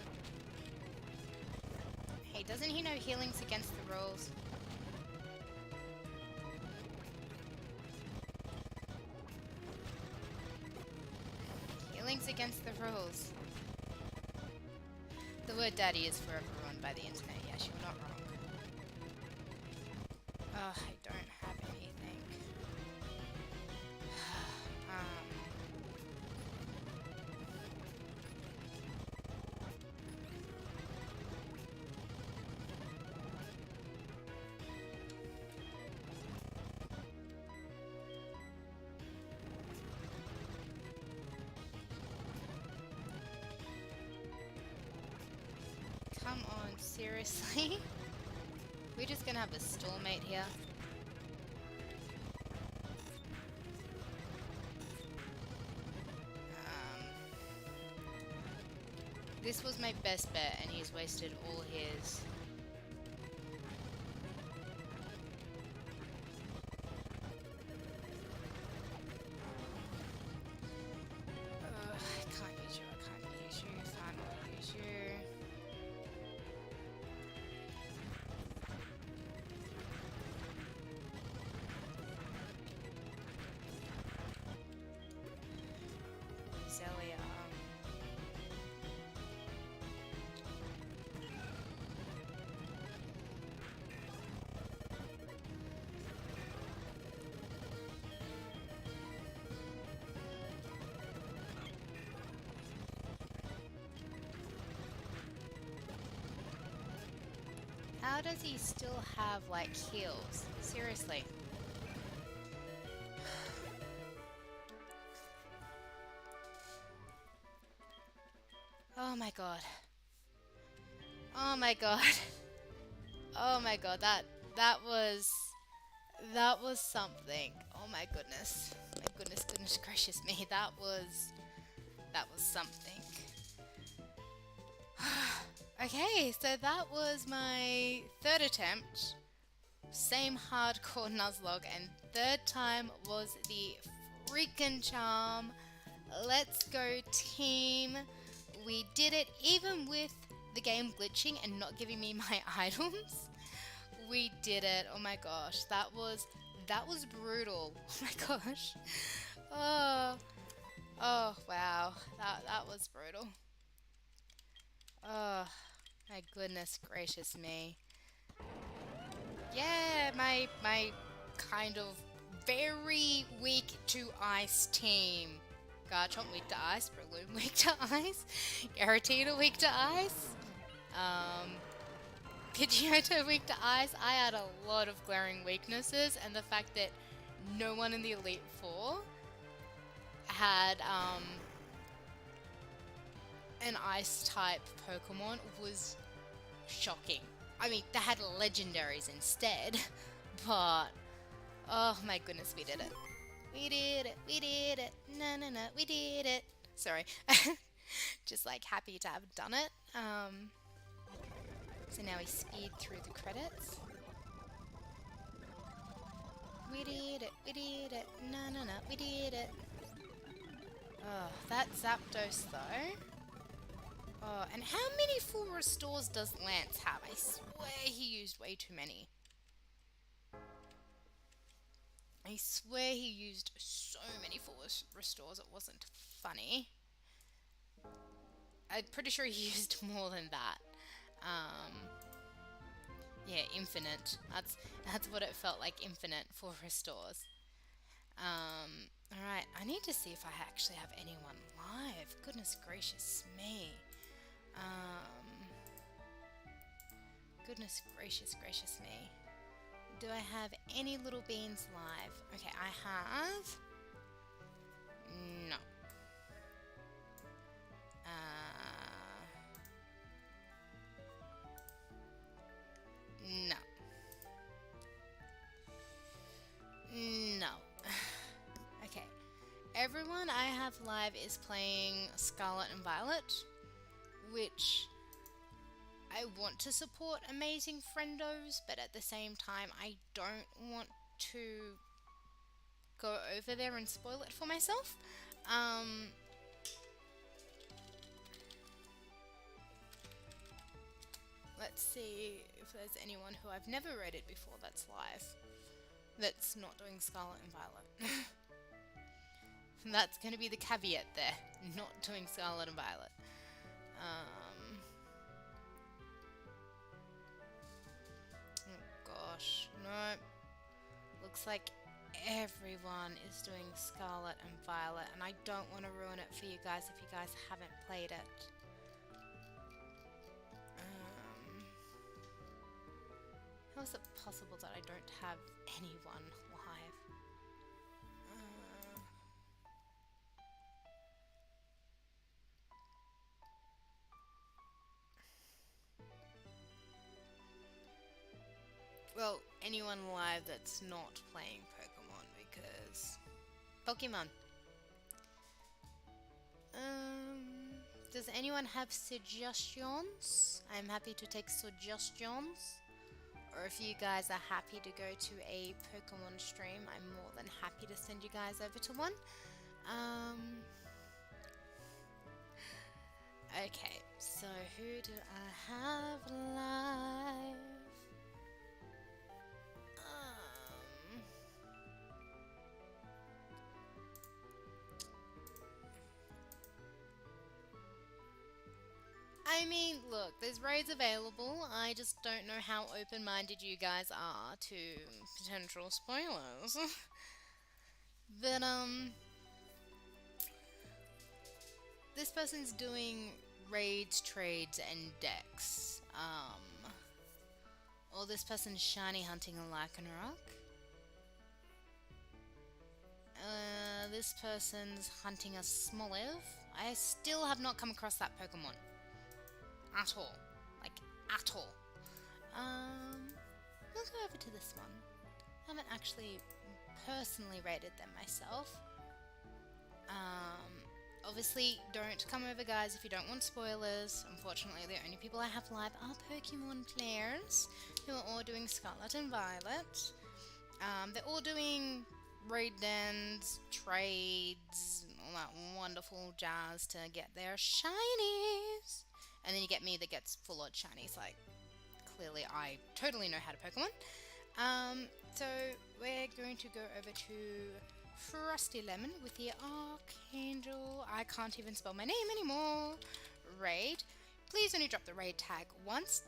Hey, doesn't he know healing's against the rules? Healing's against the rules. The word daddy is forever ruined by the internet. Yes, you're not wrong. I don't have anything. Come on, seriously? We're just gonna have a stallmate here. This was my best bet and he's wasted all his... I can't use you, I can't use you, I can't use you. Zelia. How does he still have, like, heals? Seriously. Oh my god. Oh my god. Oh my god, that was That was something. Oh my goodness. My goodness, goodness gracious me. That was something. Okay, so that was my third attempt. Same hardcore Nuzlocke, and third time was the freaking charm. Let's go team. We did it even with the game glitching and not giving me my items. We did it. Oh my gosh, that was brutal. Oh my gosh. Oh, oh wow. That was brutal. Oh, my goodness gracious me. Yeah, my kind of very weak to ice team. Garchomp weak to ice, Breloom weak to ice, Garatina weak to ice, Pidgeotto weak to ice. I had a lot of glaring weaknesses, and the fact that no one in the Elite Four had an ice type Pokemon was shocking. I mean, they had legendaries instead, but oh my goodness, we did it. We did it, we did it, no, no, no, we did it. Sorry, just like happy to have done it. So now we speed through the credits. We did it, no, no, no, we did it. Oh, that Zapdos though. Oh, and how many full restores does Lance have? I swear he used way too many. I swear he used so many full restores, it wasn't funny. I'm pretty sure he used more than that. Yeah, infinite. That's what it felt like, infinite full restores. Alright, I need to see if I actually have anyone live. Goodness gracious me. Goodness gracious me. Do I have any little beans live? Okay, I have... No. No. No. Okay. Everyone I have live is playing Scarlet and Violet, which I want to support Amazing Friendos, but at the same time I don't want to go over there and spoil it for myself. Let's see if there's anyone who I've never rated before that's live, that's not doing Scarlet and Violet. That's going to be the caveat there, not doing Scarlet and Violet. Oh gosh, no. Looks like everyone is doing Scarlet and Violet, and I don't want to ruin it for you guys if you guys haven't played it. How is it possible that I don't have anyone live? Well, anyone live that's not playing Pokemon, because... Pokemon! Does anyone have suggestions? I'm happy to take suggestions. Or if you guys are happy to go to a Pokemon stream, I'm more than happy to send you guys over to one. Okay, so who do I have live? I mean, look, there's raids available. I just don't know how open-minded you guys are to potential spoilers. But, this person's doing raids, trades, and decks. Or this person's shiny hunting a Lycanroc. This person's hunting a Smoliv. I still have not come across that Pokemon. At all. Like, at all. We'll go over to this one. haven't actually personally rated them myself. Obviously, don't come over, guys, if you don't want spoilers. Unfortunately, the only people I have live are Pokemon players who are all doing Scarlet and Violet. They're all doing raid dens, trades, and all that wonderful jazz to get their shinies. And then you get me that gets full on shinies. Like, clearly I totally know how to Pokemon. So we're going to go over to Frosty Lemon with the Archangel. I can't even spell my name anymore. Raid. Please only drop the raid tag once.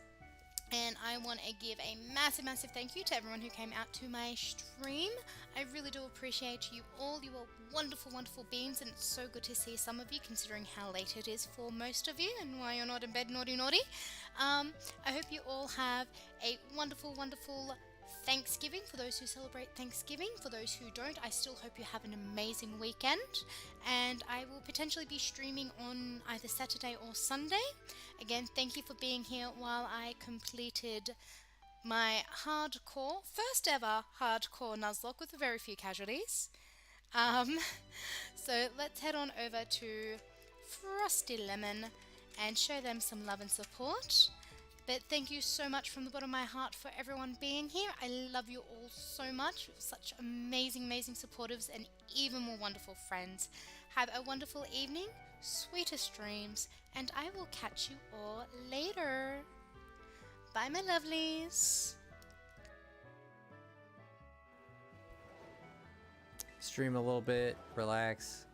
And I want to give a massive, massive thank you to everyone who came out to my stream. I really do appreciate you all. You are wonderful, wonderful beings, and it's so good to see some of you, considering how late it is for most of you and why you're not in bed, naughty, naughty. I hope you all have a wonderful, wonderful Thanksgiving for those who celebrate Thanksgiving. For those who don't, I still hope you have an amazing weekend, and I will potentially be streaming on either Saturday or Sunday. Again, thank you for being here while I completed my hardcore, first ever hardcore Nuzlocke with very few casualties. So let's head on over to Frosty Lemon and show them some love and support. But thank you so much from the bottom of my heart for everyone being here. I love you all so much. You're such amazing, amazing supporters and even more wonderful friends. Have a wonderful evening, sweetest dreams, and I will catch you all later. Bye, my lovelies. Stream a little bit, relax,